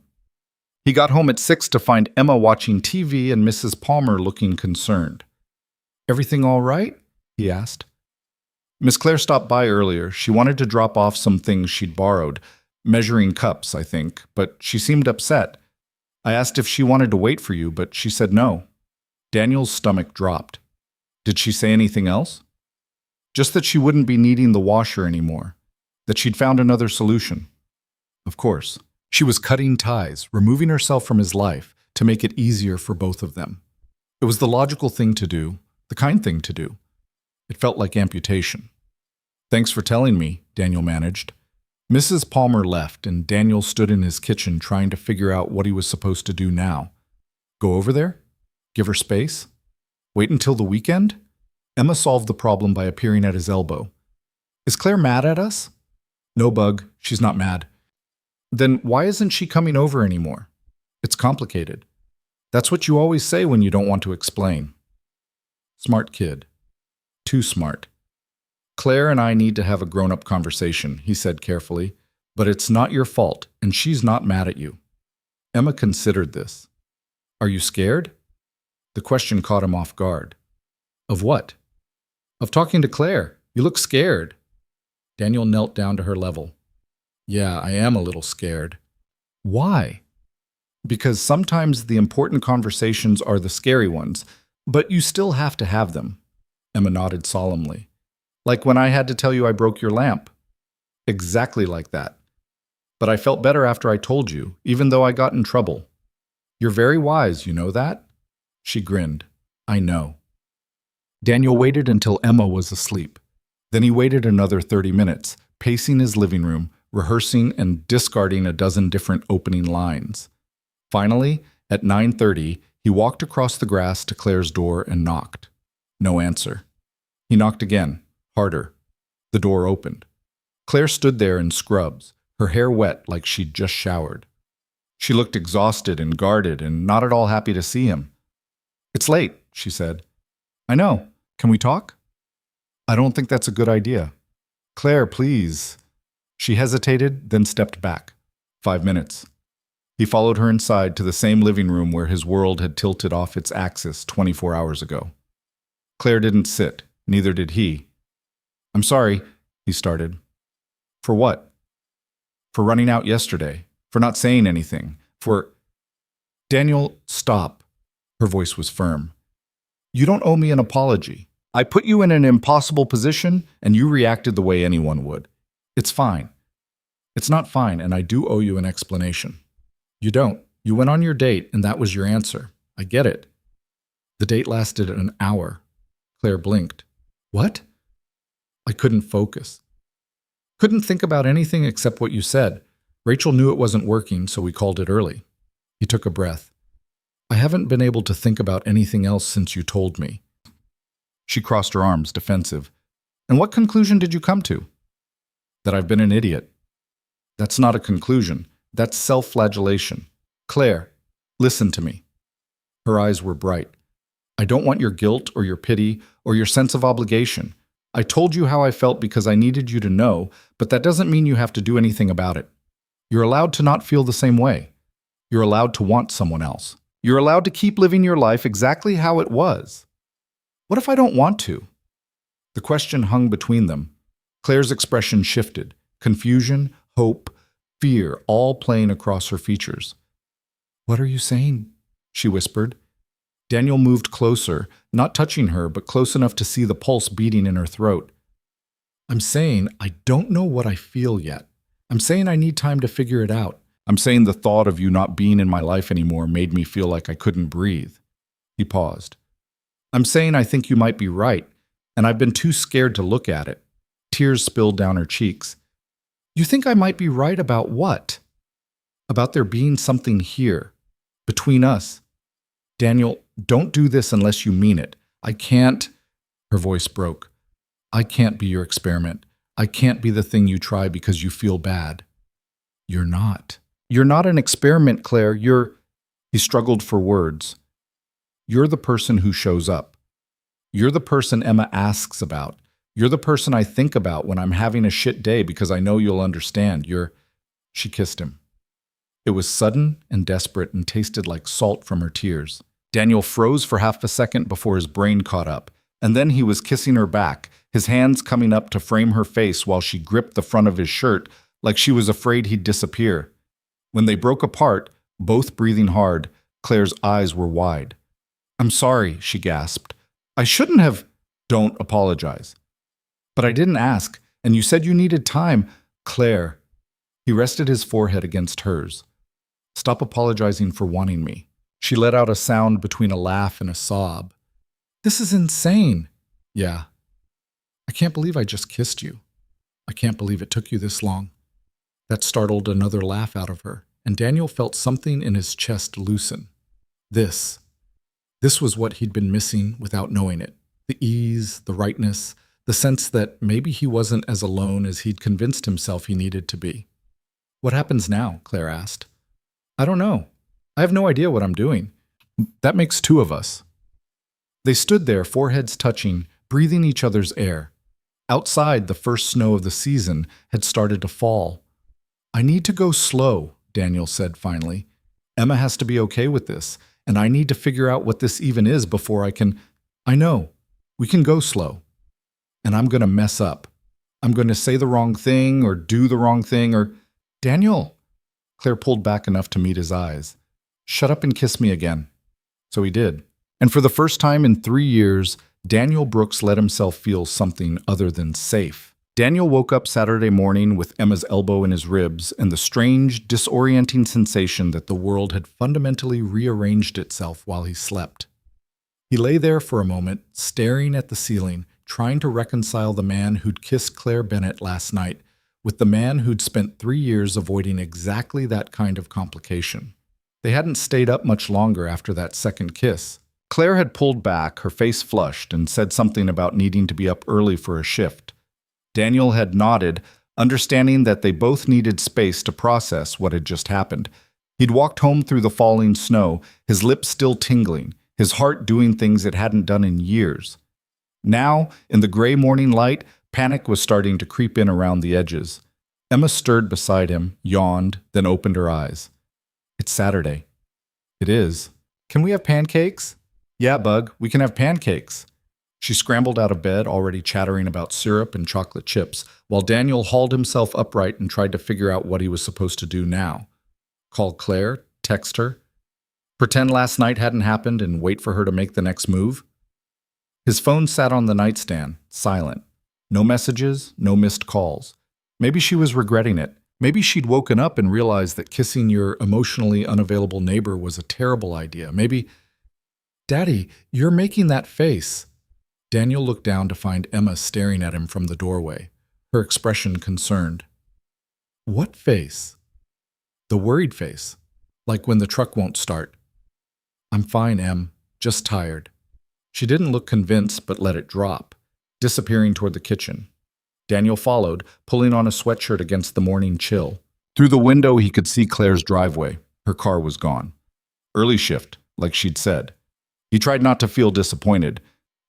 He got home at 6 to find Emma watching TV and Mrs. Palmer looking concerned. Everything all right? He asked. Miss Claire stopped by earlier. She wanted to drop off some things she'd borrowed, measuring cups, I think, but she seemed upset. I asked if she wanted to wait for you, but she said no. Daniel's stomach dropped. Did she say anything else? Just that she wouldn't be needing the washer anymore, that she'd found another solution. Of course. She was cutting ties, removing herself from his life to make it easier for both of them. It was the logical thing to do, the kind thing to do. It felt like amputation. Thanks for telling me, Daniel managed. Mrs. Palmer left, and Daniel stood in his kitchen trying to figure out what he was supposed to do now. Go over there? Give her space? Wait until the weekend? Emma solved the problem by appearing at his elbow. Is Claire mad at us? No, Bug, she's not mad. Then why isn't she coming over anymore? It's complicated. That's what you always say when you don't want to explain. Smart kid. Too smart. Claire and I need to have a grown-up conversation, he said carefully, but it's not your fault, and she's not mad at you. Emma considered this. Are you scared? The question caught him off guard. Of what? Of talking to Claire. You look scared. Daniel knelt down to her level. Yeah, I am a little scared. Why? Because sometimes the important conversations are the scary ones, but you still have to have them. Emma nodded solemnly. Like when I had to tell you I broke your lamp. Exactly like that. But I felt better after I told you, even though I got in trouble. You're very wise, you know that? She grinned. I know. Daniel waited until Emma was asleep. Then he waited another 30 minutes, pacing his living room, rehearsing and discarding a dozen different opening lines. Finally, at 9:30, he walked across the grass to Claire's door and knocked. No answer. He knocked again, harder. The door opened. Claire stood there in scrubs, her hair wet like she'd just showered. She looked exhausted and guarded and not at all happy to see him. It's late, she said. I know. Can we talk? I don't think that's a good idea. Claire, please. She hesitated, then stepped back. 5 minutes. He followed her inside to the same living room where his world had tilted off its axis 24 hours ago. Claire didn't sit, neither did he. I'm sorry, he started. For what? For running out yesterday, for not saying anything, for... Daniel, stop. Her voice was firm. You don't owe me an apology. I put you in an impossible position, and you reacted the way anyone would. It's fine. It's not fine, and I do owe you an explanation. You don't. You went on your date, and that was your answer. I get it. The date lasted an hour. Claire blinked. What? I couldn't focus. Couldn't think about anything except what you said. Rachel knew it wasn't working, so we called it early. He took a breath. I haven't been able to think about anything else since you told me. She crossed her arms, defensive. And what conclusion did you come to? That I've been an idiot. That's not a conclusion. That's self-flagellation. Claire, listen to me. Her eyes were bright. I don't want your guilt or your pity or your sense of obligation. I told you how I felt because I needed you to know, but that doesn't mean you have to do anything about it. You're allowed to not feel the same way. You're allowed to want someone else. You're allowed to keep living your life exactly how it was. What if I don't want to? The question hung between them. Claire's expression shifted. Confusion, hope, fear, all playing across her features. What are you saying? She whispered. Daniel moved closer, not touching her, but close enough to see the pulse beating in her throat. I'm saying I don't know what I feel yet. I'm saying I need time to figure it out. I'm saying the thought of you not being in my life anymore made me feel like I couldn't breathe. He paused. I'm saying I think you might be right, and I've been too scared to look at it. Tears spilled down her cheeks. You think I might be right about what? About there being something here, between us. Daniel, don't do this unless you mean it. I can't. Her voice broke. I can't be your experiment. I can't be the thing you try because you feel bad. You're not. You're not an experiment, Claire. He struggled for words. You're the person who shows up. You're the person Emma asks about. You're the person I think about when I'm having a shit day because I know you'll understand. She kissed him. It was sudden and desperate and tasted like salt from her tears. Daniel froze for half a second before his brain caught up, and then he was kissing her back, his hands coming up to frame her face while she gripped the front of his shirt like she was afraid he'd disappear. When they broke apart, both breathing hard, Claire's eyes were wide. "I'm sorry," she gasped. "I shouldn't have—" "Don't apologize." "But I didn't ask, and you said you needed time." "Claire." He rested his forehead against hers. "Stop apologizing for wanting me." She let out a sound between a laugh and a sob. "This is insane." "Yeah. I can't believe I just kissed you. I can't believe it took you this long." That startled another laugh out of her, and Daniel felt something in his chest loosen. This was what he'd been missing without knowing it. The ease, the rightness, the sense that maybe he wasn't as alone as he'd convinced himself he needed to be. "What happens now?" Claire asked. "I don't know. I have no idea what I'm doing. That makes two of us." They stood there, foreheads touching, breathing each other's air. Outside, the first snow of the season had started to fall. "I need to go slow," Daniel said finally. "Emma has to be okay with this, and I need to figure out what this even is before I can—" "I know. We can go slow. And I'm going to mess up. I'm going to say the wrong thing or do the wrong thing or—" "Daniel!" Claire pulled back enough to meet his eyes. "Shut up and kiss me again." So he did. And for the first time in 3 years, Daniel Brooks let himself feel something other than safe. Daniel woke up Saturday morning with Emma's elbow in his ribs and the strange, disorienting sensation that the world had fundamentally rearranged itself while he slept. He lay there for a moment, staring at the ceiling, trying to reconcile the man who'd kissed Claire Bennett last night with the man who'd spent 3 years avoiding exactly that kind of complication. They hadn't stayed up much longer after that second kiss. Claire had pulled back, her face flushed, and said something about needing to be up early for a shift. Daniel had nodded, understanding that they both needed space to process what had just happened. He'd walked home through the falling snow, his lips still tingling, his heart doing things it hadn't done in years. Now, in the gray morning light, panic was starting to creep in around the edges. Emma stirred beside him, yawned, then opened her eyes. "It's Saturday." "It is. Can we have pancakes?" "Yeah, Bug, we can have pancakes." She scrambled out of bed, already chattering about syrup and chocolate chips, while Daniel hauled himself upright and tried to figure out what he was supposed to do now. Call Claire? Text her? Pretend last night hadn't happened and wait for her to make the next move? His phone sat on the nightstand, silent. No messages, no missed calls. Maybe she was regretting it. Maybe she'd woken up and realized that kissing your emotionally unavailable neighbor was a terrible idea. Maybe— "Daddy, you're making that face." Daniel looked down to find Emma staring at him from the doorway, her expression concerned. "What face?" "The worried face, like when the truck won't start." "I'm fine, Em, just tired." She didn't look convinced but let it drop, disappearing toward the kitchen. Daniel followed, pulling on a sweatshirt against the morning chill. Through the window he could see Claire's driveway. Her car was gone. Early shift, like she'd said. He tried not to feel disappointed.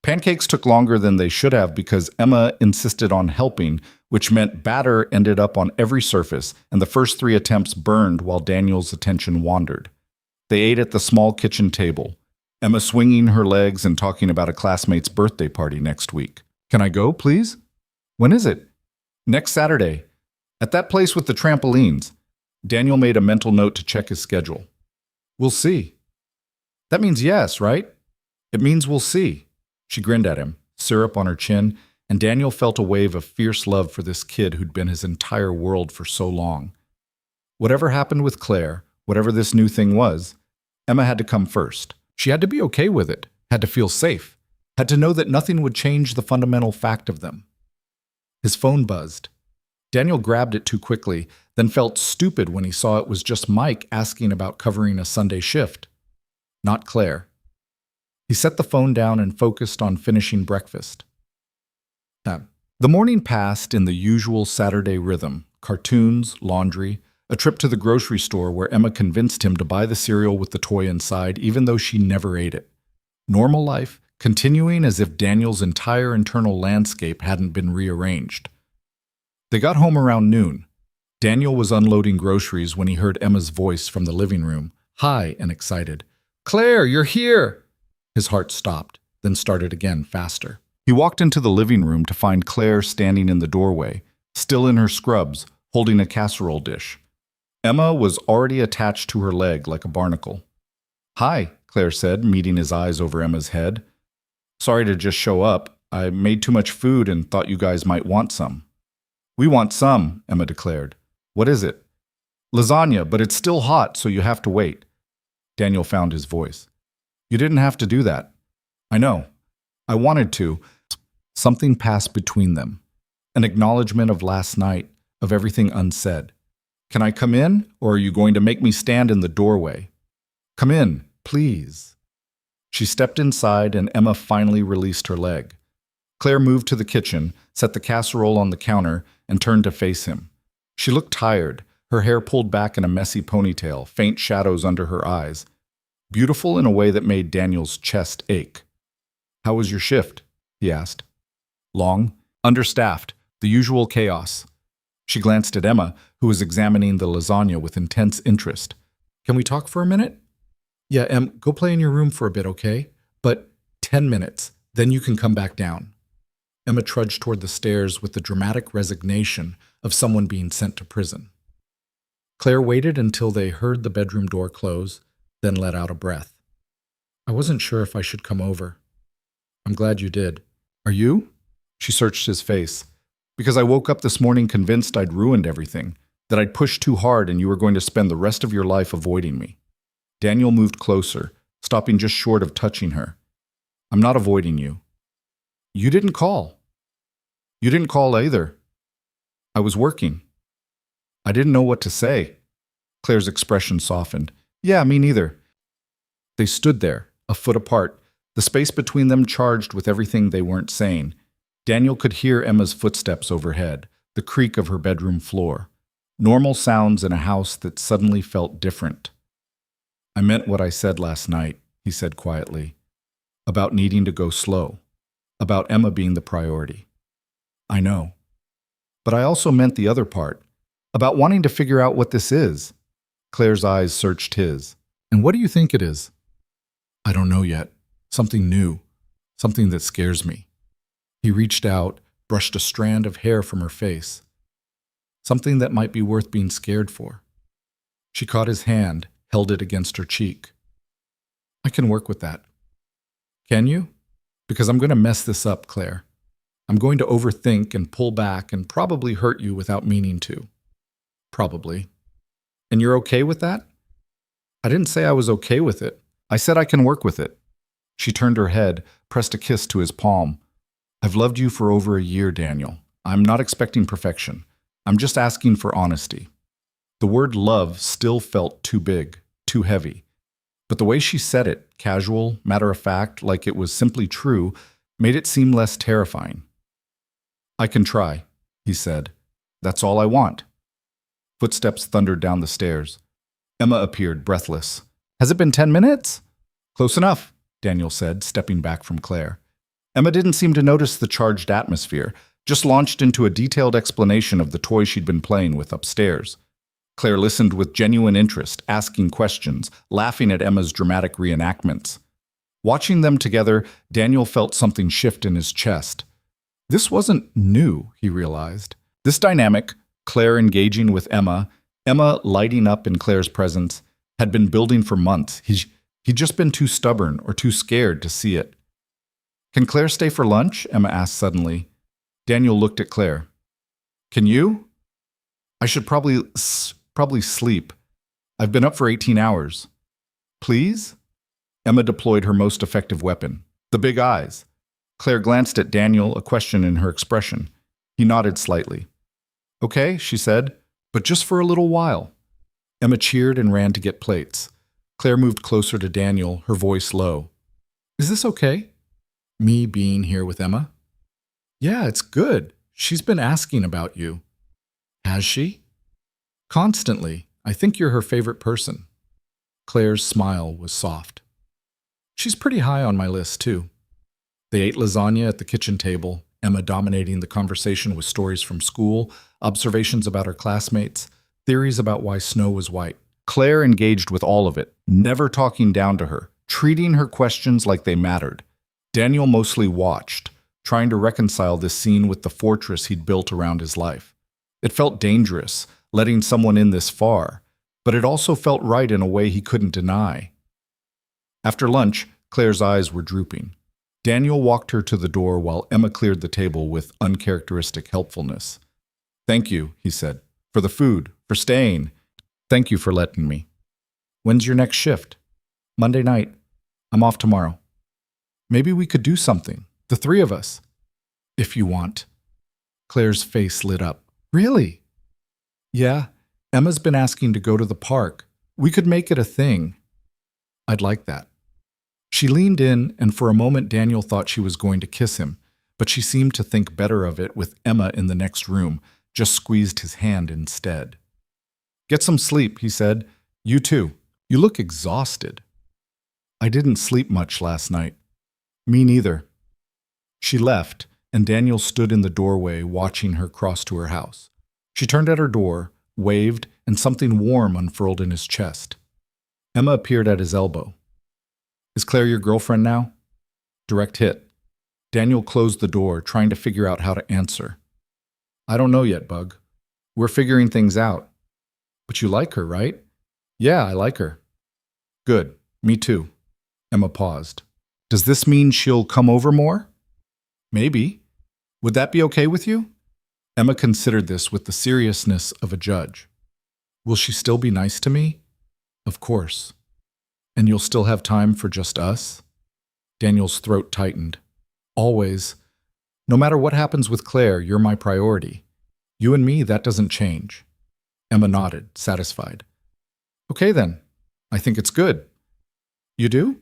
Pancakes took longer than they should have because Emma insisted on helping, which meant batter ended up on every surface, and the first 3 attempts burned while Daniel's attention wandered. They ate at the small kitchen table, Emma swinging her legs and talking about a classmate's birthday party next week. "Can I go, please?" "When is it?" "Next Saturday. At that place with the trampolines." Daniel made a mental note to check his schedule. "We'll see." "That means yes, right?" "It means we'll see." She grinned at him, syrup on her chin, and Daniel felt a wave of fierce love for this kid who'd been his entire world for so long. Whatever happened with Claire, whatever this new thing was, Emma had to come first. She had to be okay with it, had to feel safe, had to know that nothing would change the fundamental fact of them. His phone buzzed. Daniel grabbed it too quickly, then felt stupid when he saw it was just Mike asking about covering a Sunday shift. Not Claire. He set the phone down and focused on finishing breakfast. The morning passed in the usual Saturday rhythm: cartoons, laundry, a trip to the grocery store where Emma convinced him to buy the cereal with the toy inside, even though she never ate it. Normal life, continuing as if Daniel's entire internal landscape hadn't been rearranged. They got home around noon. Daniel was unloading groceries when he heard Emma's voice from the living room, high and excited. "Claire, you're here!" His heart stopped, then started again, faster. He walked into the living room to find Claire standing in the doorway, still in her scrubs, holding a casserole dish. Emma was already attached to her leg like a barnacle. "Hi," Claire said, meeting his eyes over Emma's head. "Sorry to just show up. I made too much food and thought you guys might want some." "We want some," Emma declared. "What is it?" "Lasagna, but it's still hot, so you have to wait." Daniel found his voice. "You didn't have to do that." "I know. I wanted to." Something passed between them. An acknowledgement of last night, of everything unsaid. "Can I come in, or are you going to make me stand in the doorway?" "Come in, please." She stepped inside, and Emma finally released her leg. Claire moved to the kitchen, set the casserole on the counter, and turned to face him. She looked tired, her hair pulled back in a messy ponytail, faint shadows under her eyes. Beautiful in a way that made Daniel's chest ache. "How was your shift?" he asked. "Long, understaffed, the usual chaos." She glanced at Emma, who was examining the lasagna with intense interest. "Can we talk for a minute?" "Yeah, Em, go play in your room for a bit, okay? But 10 minutes, then you can come back down." Emma trudged toward the stairs with the dramatic resignation of someone being sent to prison. Claire waited until they heard the bedroom door close, then let out a breath. "I wasn't sure if I should come over." "I'm glad you did." "Are you?" She searched his face. "Because I woke up this morning convinced I'd ruined everything, that I'd pushed too hard and you were going to spend the rest of your life avoiding me." Daniel moved closer, stopping just short of touching her. "I'm not avoiding you." "You didn't call." "You didn't call either." "I was working." "I didn't know what to say." Claire's expression softened. "Yeah, me neither." They stood there, a foot apart, the space between them charged with everything they weren't saying. Daniel could hear Emma's footsteps overhead, the creak of her bedroom floor. Normal sounds in a house that suddenly felt different. "I meant what I said last night," he said quietly. "About needing to go slow. About Emma being the priority." "I know. But I also meant the other part. About wanting to figure out what this is." Claire's eyes searched his. "And what do you think it is?" "I don't know yet. Something new. Something that scares me." He reached out, brushed a strand of hair from her face. "Something that might be worth being scared for." She caught his hand, held it against her cheek. "I can work with that." "Can you?" "Because I'm going to mess this up, Claire. I'm going to overthink and pull back and probably hurt you without meaning to." "Probably." "And you're okay with that?" "I didn't say I was okay with it. I said I can work with it." She turned her head, pressed a kiss to his palm. "I've loved you for over a year, Daniel. I'm not expecting perfection. I'm just asking for honesty." The word love still felt too big, too heavy. But the way she said it, casual, matter-of-fact, like it was simply true, made it seem less terrifying. "I can try," he said. "That's all I want." Footsteps thundered down the stairs. Emma appeared, breathless. "Has it been 10 minutes?" "Close enough," Daniel said, stepping back from Claire. Emma didn't seem to notice the charged atmosphere, just launched into a detailed explanation of the toy she'd been playing with upstairs. Claire listened with genuine interest, asking questions, laughing at Emma's dramatic reenactments. Watching them together, Daniel felt something shift in his chest. This wasn't new, he realized. This dynamic, Claire engaging with Emma, Emma lighting up in Claire's presence, had been building for months. He'd just been too stubborn or too scared to see it. "Can Claire stay for lunch?" Emma asked suddenly. Daniel looked at Claire. "Can you?" "I should probably sleep. I've been up for 18 hours. "Please?" Emma deployed her most effective weapon, the big eyes. Claire glanced at Daniel, a question in her expression. He nodded slightly. "Okay," she said, "but just for a little while." Emma cheered and ran to get plates. Claire moved closer to Daniel, her voice low. "Is this okay? Me being here with Emma?" Yeah, it's good. She's been asking about you. Has she? Constantly. I think you're her favorite person. Claire's smile was soft. She's pretty high on my list, too. They ate lasagna at the kitchen table, Emma dominating the conversation with stories from school, observations about her classmates, theories about why snow was white. Claire engaged with all of it, never talking down to her, treating her questions like they mattered. Daniel mostly watched, trying to reconcile this scene with the fortress he'd built around his life. It felt dangerous, letting someone in this far, but it also felt right in a way he couldn't deny. After lunch, Claire's eyes were drooping. Daniel walked her to the door while Emma cleared the table with uncharacteristic helpfulness. "Thank you," he said, "for the food, for staying. Thank you for letting me." "When's your next shift?" "Monday night. I'm off tomorrow." "Maybe we could do something, the three of us." "If you want." Claire's face lit up. "Really?" "Yeah, Emma's been asking to go to the park. We could make it a thing." "I'd like that." She leaned in, and for a moment Daniel thought she was going to kiss him, but she seemed to think better of it with Emma in the next room, just squeezed his hand instead. "Get some sleep," he said. "You too. You look exhausted." "I didn't sleep much last night." "Me neither." She left, and Daniel stood in the doorway watching her cross to her house. She turned at her door, waved, and something warm unfurled in his chest. Emma appeared at his elbow. "Is Claire your girlfriend now?" Direct hit. Daniel closed the door, trying to figure out how to answer. "I don't know yet, Bug. We're figuring things out." "But you like her, right?" "Yeah, I like her." "Good. Me too." Emma paused. "Does this mean she'll come over more?" "Maybe. Would that be okay with you?" Emma considered this with the seriousness of a judge. "Will she still be nice to me?" "Of course." "And you'll still have time for just us?" Daniel's throat tightened. "Always. No matter what happens with Claire, you're my priority. You and me, that doesn't change." Emma nodded, satisfied. "Okay then. I think it's good." "You do?"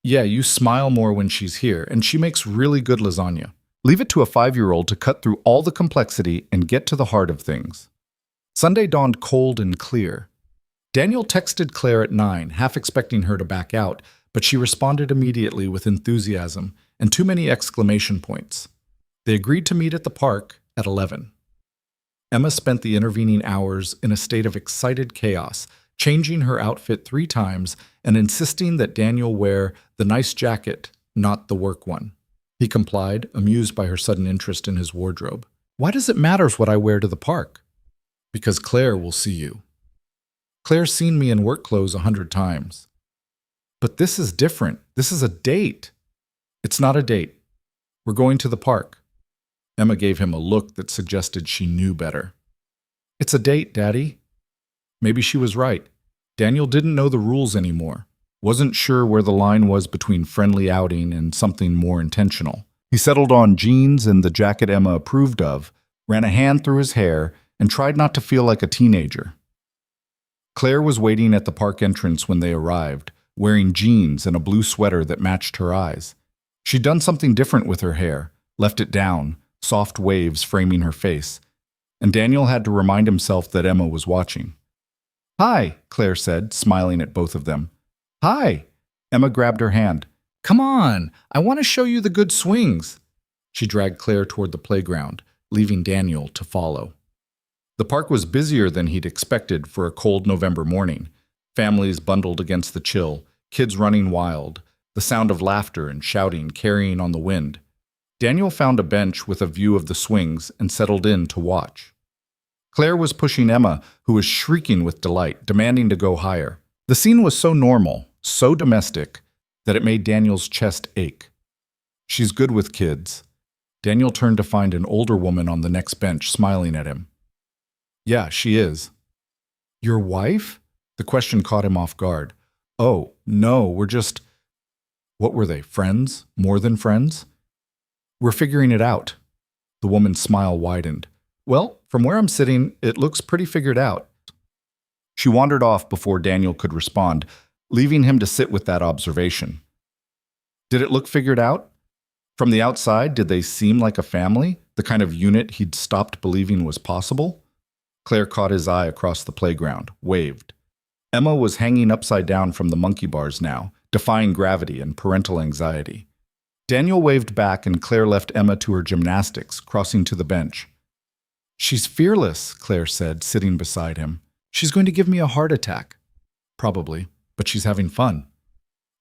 "Yeah, you smile more when she's here, and she makes really good lasagna." Leave it to a 5-year-old to cut through all the complexity and get to the heart of things. Sunday dawned cold and clear. Daniel texted Claire at 9, half expecting her to back out, but she responded immediately with enthusiasm and too many exclamation points. They agreed to meet at the park at 11. Emma spent the intervening hours in a state of excited chaos, changing her outfit 3 times and insisting that Daniel wear the nice jacket, not the work one. He complied, amused by her sudden interest in his wardrobe. "Why does it matter what I wear to the park?" "Because Claire will see you." "Claire's seen me in work clothes 100 times. "But this is different. This is a date." "It's not a date. We're going to the park." Emma gave him a look that suggested she knew better. "It's a date, Daddy." Maybe she was right. Daniel didn't know the rules anymore. Wasn't sure where the line was between friendly outing and something more intentional. He settled on jeans and the jacket Emma approved of, ran a hand through his hair, and tried not to feel like a teenager. Claire was waiting at the park entrance when they arrived, wearing jeans and a blue sweater that matched her eyes. She'd done something different with her hair, left it down, soft waves framing her face, and Daniel had to remind himself that Emma was watching. "Hi," Claire said, smiling at both of them. "Hi." Emma grabbed her hand. "Come on, I want to show you the good swings." She dragged Claire toward the playground, leaving Daniel to follow. The park was busier than he'd expected for a cold November morning. Families bundled against the chill, kids running wild, the sound of laughter and shouting carrying on the wind. Daniel found a bench with a view of the swings and settled in to watch. Claire was pushing Emma, who was shrieking with delight, demanding to go higher. The scene was so normal, so domestic, that it made Daniel's chest ache. "She's good with kids." Daniel turned to find an older woman on the next bench smiling at him. "Yeah, she is." "Your wife?" The question caught him off guard. "Oh, no, we're just—" What were they, friends? More than friends? "We're figuring it out." The woman's smile widened. "Well, from where I'm sitting, it looks pretty figured out." She wandered off before Daniel could respond, leaving him to sit with that observation. "Did it look figured out?" From the outside, did they seem like a family? The kind of unit he'd stopped believing was possible? Claire caught his eye across the playground, waved. Emma was hanging upside down from the monkey bars now, defying gravity and parental anxiety. Daniel waved back and Claire left Emma to her gymnastics, crossing to the bench. "She's fearless," Claire said, sitting beside him. "She's going to give me a heart attack." "Probably, but she's having fun."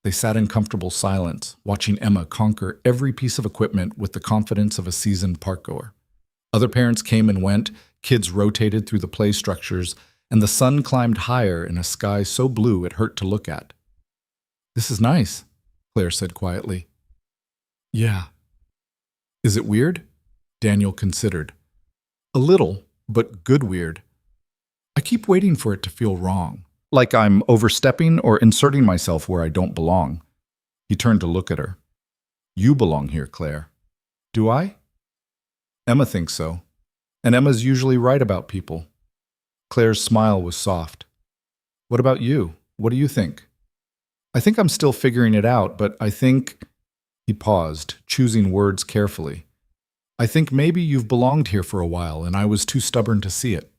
They sat in comfortable silence, watching Emma conquer every piece of equipment with the confidence of a seasoned parkgoer. Other parents came and went, kids rotated through the play structures, and the sun climbed higher in a sky so blue it hurt to look at. "This is nice," Claire said quietly. "Yeah." "Is it weird?" Daniel considered. "A little, but good weird. I keep waiting for it to feel wrong. Like I'm overstepping or inserting myself where I don't belong." He turned to look at her. "You belong here, Claire." "Do I?" "Emma thinks so. And Emma's usually right about people." Claire's smile was soft. "What about you? What do you think?" "I think I'm still figuring it out, but I think—" He paused, choosing words carefully. "I think maybe you've belonged here for a while and I was too stubborn to see it."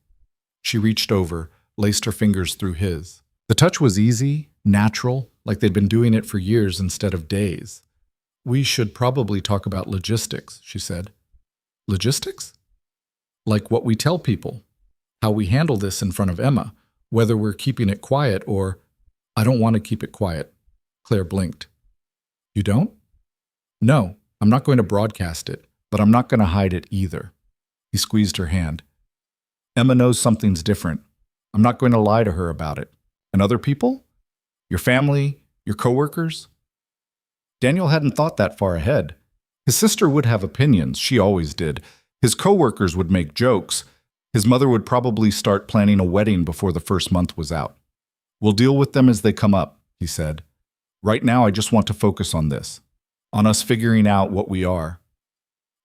She reached over, laced her fingers through his. The touch was easy, natural, like they'd been doing it for years instead of days. "We should probably talk about logistics," she said. "Logistics?" "Like what we tell people. How we handle this in front of Emma. Whether we're keeping it quiet or—" "I don't want to keep it quiet." Claire blinked. "You don't?" "No, I'm not going to broadcast it, but I'm not going to hide it either." He squeezed her hand. "Emma knows something's different. I'm not going to lie to her about it. And other people? Your family? Your coworkers?" Daniel hadn't thought that far ahead. His sister would have opinions, she always did. His coworkers would make jokes. His mother would probably start planning a wedding before the first month was out. "We'll deal with them as they come up," he said. "Right now I just want to focus on this. On us figuring out what we are."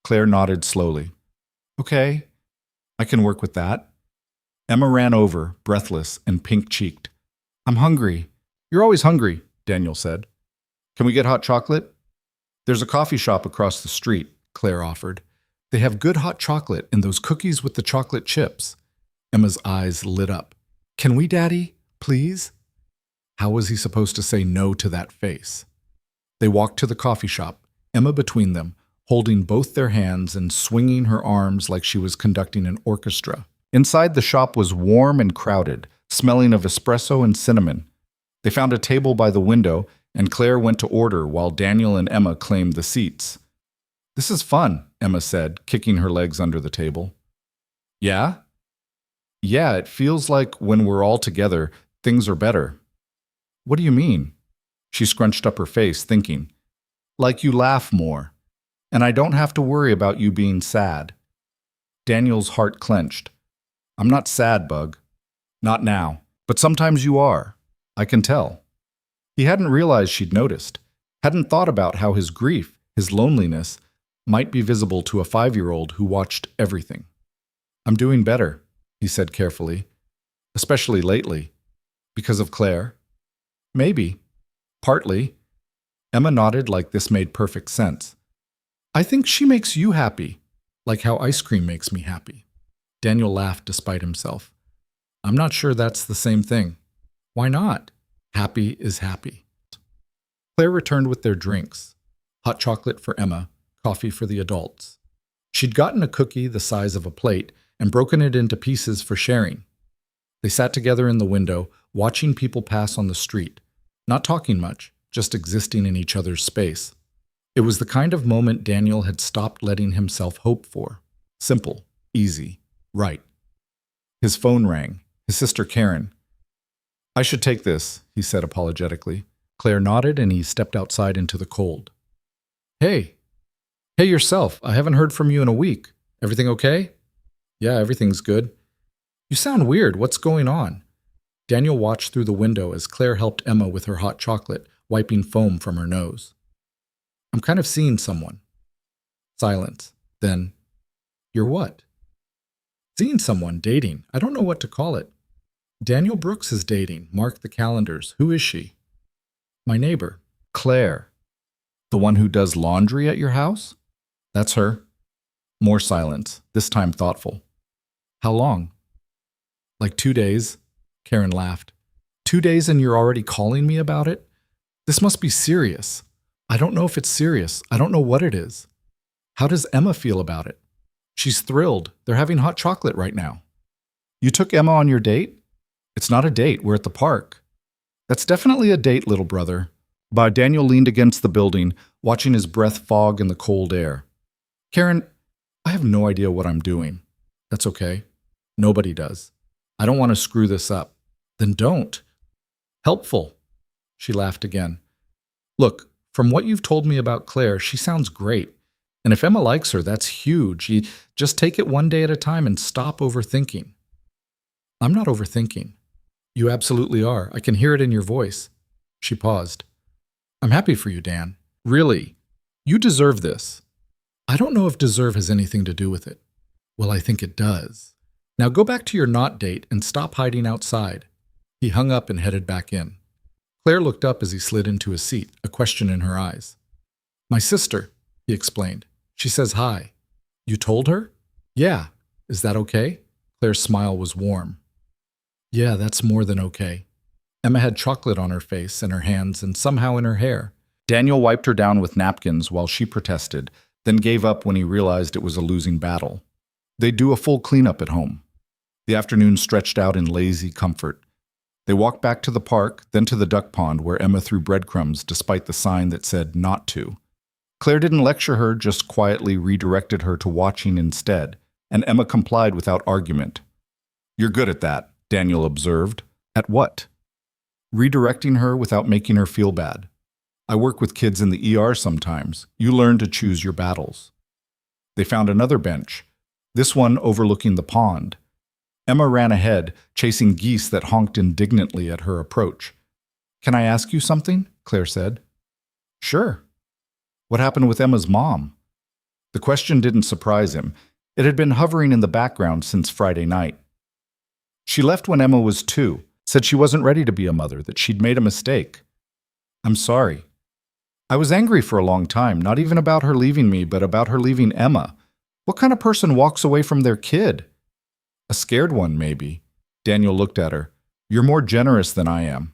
Claire nodded slowly. "Okay, I can work with that." Emma ran over, breathless and pink-cheeked. "I'm hungry." "You're always hungry," Daniel said. "Can we get hot chocolate?" "There's a coffee shop across the street," Claire offered. "They have good hot chocolate and those cookies with the chocolate chips." Emma's eyes lit up. "Can we, Daddy? Please?" How was he supposed to say no to that face? They walked to the coffee shop, Emma between them, holding both their hands and swinging her arms like she was conducting an orchestra. Inside the shop was warm and crowded, smelling of espresso and cinnamon. They found a table by the window, and Claire went to order while Daniel and Emma claimed the seats. "This is fun," Emma said, kicking her legs under the table. "Yeah?" "Yeah, it feels like when we're all together, things are better." "What do you mean?" She scrunched up her face, thinking. "Like you laugh more. And I don't have to worry about you being sad." Daniel's heart clenched. "I'm not sad, Bug. Not now. But sometimes you are. I can tell." He hadn't realized she'd noticed. Hadn't thought about how his grief, his loneliness, might be visible to a 5-year-old who watched everything. "I'm doing better," he said carefully. "Especially lately." "Because of Claire?" "Maybe. Partly." Emma nodded like this made perfect sense. "I think she makes you happy, like how ice cream makes me happy." Daniel laughed despite himself. "I'm not sure that's the same thing." "Why not? Happy is happy." Claire returned with their drinks. Hot chocolate for Emma, coffee for the adults. She'd gotten a cookie the size of a plate and broken it into pieces for sharing. They sat together in the window, watching people pass on the street, not talking much, just existing in each other's space. It was the kind of moment Daniel had stopped letting himself hope for. Simple, easy, right. His phone rang. His sister Karen. "I should take this," he said apologetically. Claire nodded and he stepped outside into the cold. "Hey. Hey yourself. I haven't heard from you in a week. Everything okay?" "Yeah, everything's good." "You sound weird. What's going on?" Daniel watched through the window as Claire helped Emma with her hot chocolate, wiping foam from her nose. "I'm kind of seeing someone." Silence. Then, "You're what?" "Seeing someone, dating. I don't know what to call it." "Daniel Brooks is dating. Mark the calendars. Who is she?" "My neighbor." "Claire." The one who does laundry at your house? That's her. More silence, this time thoughtful. How long? Like 2 days. Karen laughed. 2 days and you're already calling me about it? This must be serious. I don't know if it's serious. I don't know what it is. How does Emma feel about it? She's thrilled. They're having hot chocolate right now. You took Emma on your date? It's not a date. We're at the park. That's definitely a date, little brother. Daniel leaned against the building, watching his breath fog in the cold air. Karen, I have no idea what I'm doing. That's okay. Nobody does. I don't want to screw this up. Then don't. Helpful. She laughed again. Look, from what you've told me about Claire, she sounds great. And if Emma likes her, that's huge. You just take it one day at a time and stop overthinking. I'm not overthinking. You absolutely are. I can hear it in your voice. She paused. I'm happy for you, Dan. Really. You deserve this. I don't know if deserve has anything to do with it. Well, I think it does. Now go back to your not date and stop hiding outside. He hung up and headed back in. Claire looked up as he slid into his seat, a question in her eyes. My sister, he explained. She says hi. You told her? Yeah. Is that okay? Claire's smile was warm. Yeah, that's more than okay. Emma had chocolate on her face and her hands and somehow in her hair. Daniel wiped her down with napkins while she protested, then gave up when he realized it was a losing battle. They'd do a full cleanup at home. The afternoon stretched out in lazy comfort. They walked back to the park, then to the duck pond where Emma threw breadcrumbs despite the sign that said not to. Claire didn't lecture her, just quietly redirected her to watching instead, and Emma complied without argument. You're good at that, Daniel observed. At what? Redirecting her without making her feel bad. I work with kids in the ER sometimes. You learn to choose your battles. They found another bench, this one overlooking the pond. Emma ran ahead, chasing geese that honked indignantly at her approach. Can I ask you something? Claire said. Sure. What happened with Emma's mom? The question didn't surprise him. It had been hovering in the background since Friday night. She left when Emma was 2, said she wasn't ready to be a mother, that she'd made a mistake. I'm sorry. I was angry for a long time, not even about her leaving me, but about her leaving Emma. What kind of person walks away from their kid? A scared one, maybe. Daniel looked at her. You're more generous than I am.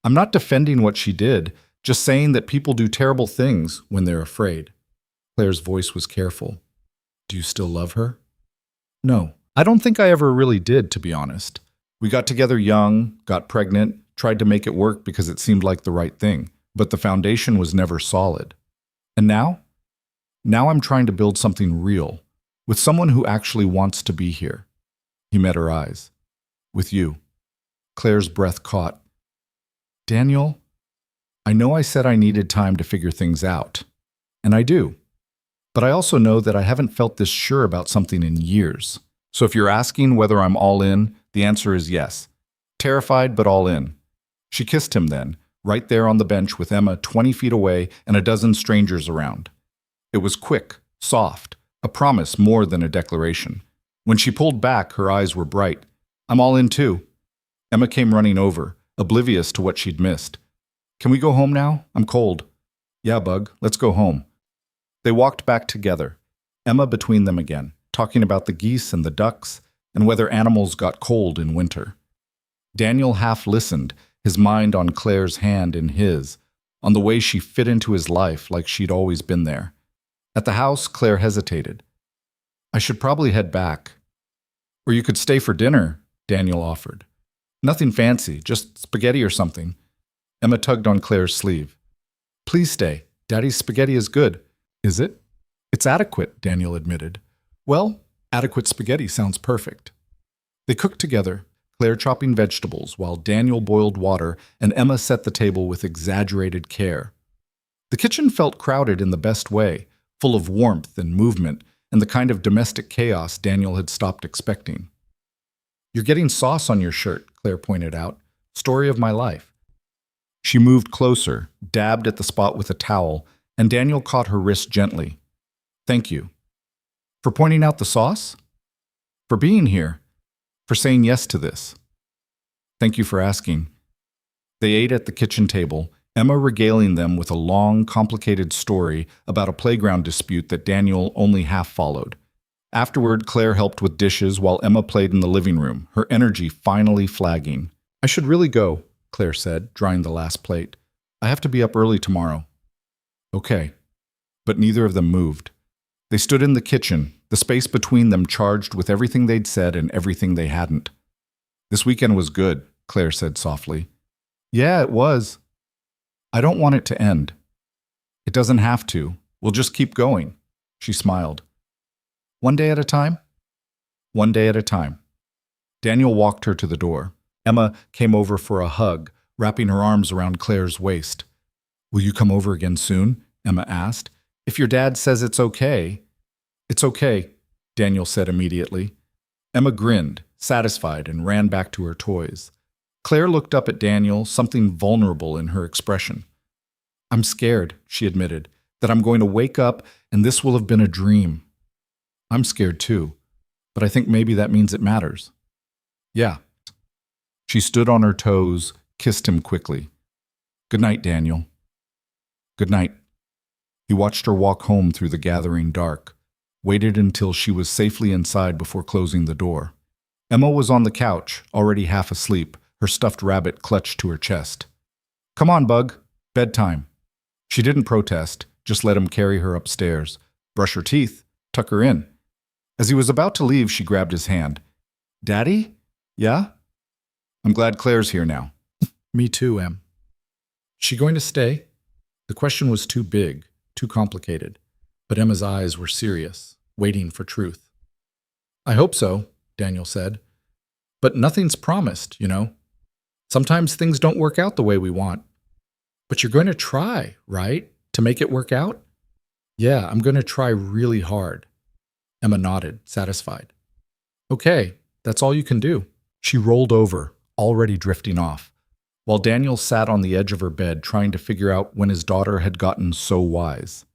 I'm not defending what she did, just saying that people do terrible things when they're afraid. Claire's voice was careful. Do you still love her? No, I don't think I ever really did, to be honest. We got together young, got pregnant, tried to make it work because it seemed like the right thing, but the foundation was never solid. And now? Now I'm trying to build something real, with someone who actually wants to be here. He met her eyes. With you. Claire's breath caught. Daniel, I know I said I needed time to figure things out, and I do. But I also know that I haven't felt this sure about something in years. So if you're asking whether I'm all in, the answer is yes. Terrified, but all in. She kissed him then, right there on the bench with Emma 20 feet away and a dozen strangers around. It was quick, soft, a promise more than a declaration. When she pulled back, her eyes were bright. I'm all in too. Emma came running over, oblivious to what she'd missed. Can we go home now? I'm cold. Yeah, Bug, let's go home. They walked back together, Emma between them again, talking about the geese and the ducks and whether animals got cold in winter. Daniel half listened, his mind on Claire's hand in his, on the way she fit into his life like she'd always been there. At the house, Claire hesitated. I should probably head back. Or you could stay for dinner, Daniel offered. Nothing fancy, just spaghetti or something. Emma tugged on Claire's sleeve. Please stay. Daddy's spaghetti is good. Is it? It's adequate, Daniel admitted. Well, adequate spaghetti sounds perfect. They cooked together, Claire chopping vegetables while Daniel boiled water and Emma set the table with exaggerated care. The kitchen felt crowded in the best way, full of warmth and movement and the kind of domestic chaos Daniel had stopped expecting. You're getting sauce on your shirt, Claire pointed out. Story of my life. She moved closer, dabbed at the spot with a towel, and Daniel caught her wrist gently. Thank you. For pointing out the sauce? For being here. For saying yes to this. Thank you for asking. They ate at the kitchen table, Emma regaling them with a long, complicated story about a playground dispute that Daniel only half followed. Afterward, Claire helped with dishes while Emma played in the living room, her energy finally flagging. "I should really go," Claire said, drying the last plate. "I have to be up early tomorrow." "Okay." But neither of them moved. They stood in the kitchen, the space between them charged with everything they'd said and everything they hadn't. "This weekend was good," Claire said softly. "Yeah, it was." "I don't want it to end." "It doesn't have to. We'll just keep going." She smiled. "One day at a time?" "One day at a time." Daniel walked her to the door. Emma came over for a hug, wrapping her arms around Claire's waist. "Will you come over again soon?" Emma asked. "If your dad says it's okay." "It's okay," Daniel said immediately. Emma grinned, satisfied, and ran back to her toys. Claire looked up at Daniel, something vulnerable in her expression. "I'm scared," she admitted, "that I'm going to wake up and this will have been a dream." "I'm scared too, but I think maybe that means it matters." "Yeah." She stood on her toes, kissed him quickly. "Good night, Daniel." "Good night." He watched her walk home through the gathering dark, waited until she was safely inside before closing the door. Emma was on the couch, already half asleep, her stuffed rabbit clutched to her chest. "Come on, Bug. Bedtime." She didn't protest, just let him carry her upstairs, brush her teeth, tuck her in. As he was about to leave, she grabbed his hand. "Daddy? Yeah?" "I'm glad Claire's here now." "Me too, Em." She going to stay? The question was too big, too complicated, but Emma's eyes were serious, waiting for truth. "I hope so," Daniel said. "But nothing's promised, you know. Sometimes things don't work out the way we want. But you're going to try, right, to make it work out?" "Yeah, I'm going to try really hard." Emma nodded, satisfied. "Okay, that's all you can do." She rolled over, already drifting off, while Daniel sat on the edge of her bed trying to figure out when his daughter had gotten so wise.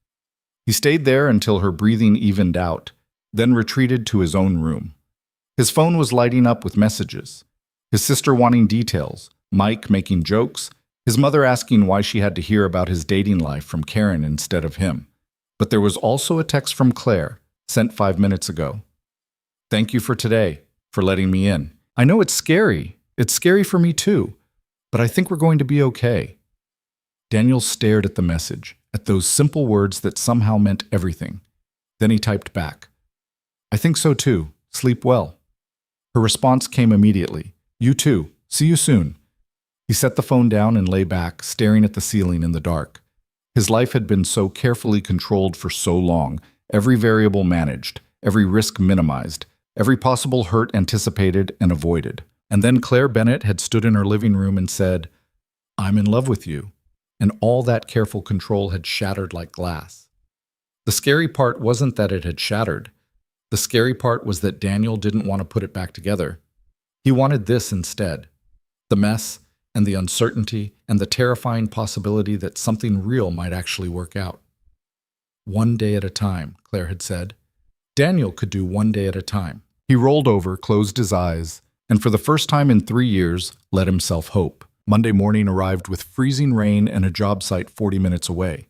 He stayed there until her breathing evened out, then retreated to his own room. His phone was lighting up with messages. His sister wanting details, Mike making jokes, his mother asking why she had to hear about his dating life from Karen instead of him. But there was also a text from Claire, sent 5 minutes ago. "Thank you for today, for letting me in. I know it's scary. It's scary for me too. But I think we're going to be okay." Daniel stared at the message, at those simple words that somehow meant everything. Then he typed back, "I think so too. Sleep well." Her response came immediately. "You too. See you soon." He set the phone down and lay back, staring at the ceiling in the dark. His life had been so carefully controlled for so long, every variable managed, every risk minimized, every possible hurt anticipated and avoided. And then Claire Bennett had stood in her living room and said, "I'm in love with you." And all that careful control had shattered like glass. The scary part wasn't that it had shattered. The scary part was that Daniel didn't want to put it back together. He wanted this instead. The mess and the uncertainty and the terrifying possibility that something real might actually work out. "One day at a time," Claire had said. Daniel could do one day at a time. He rolled over, closed his eyes, and for the first time in 3 years, let himself hope. Monday morning arrived with freezing rain and a job site 40 minutes away.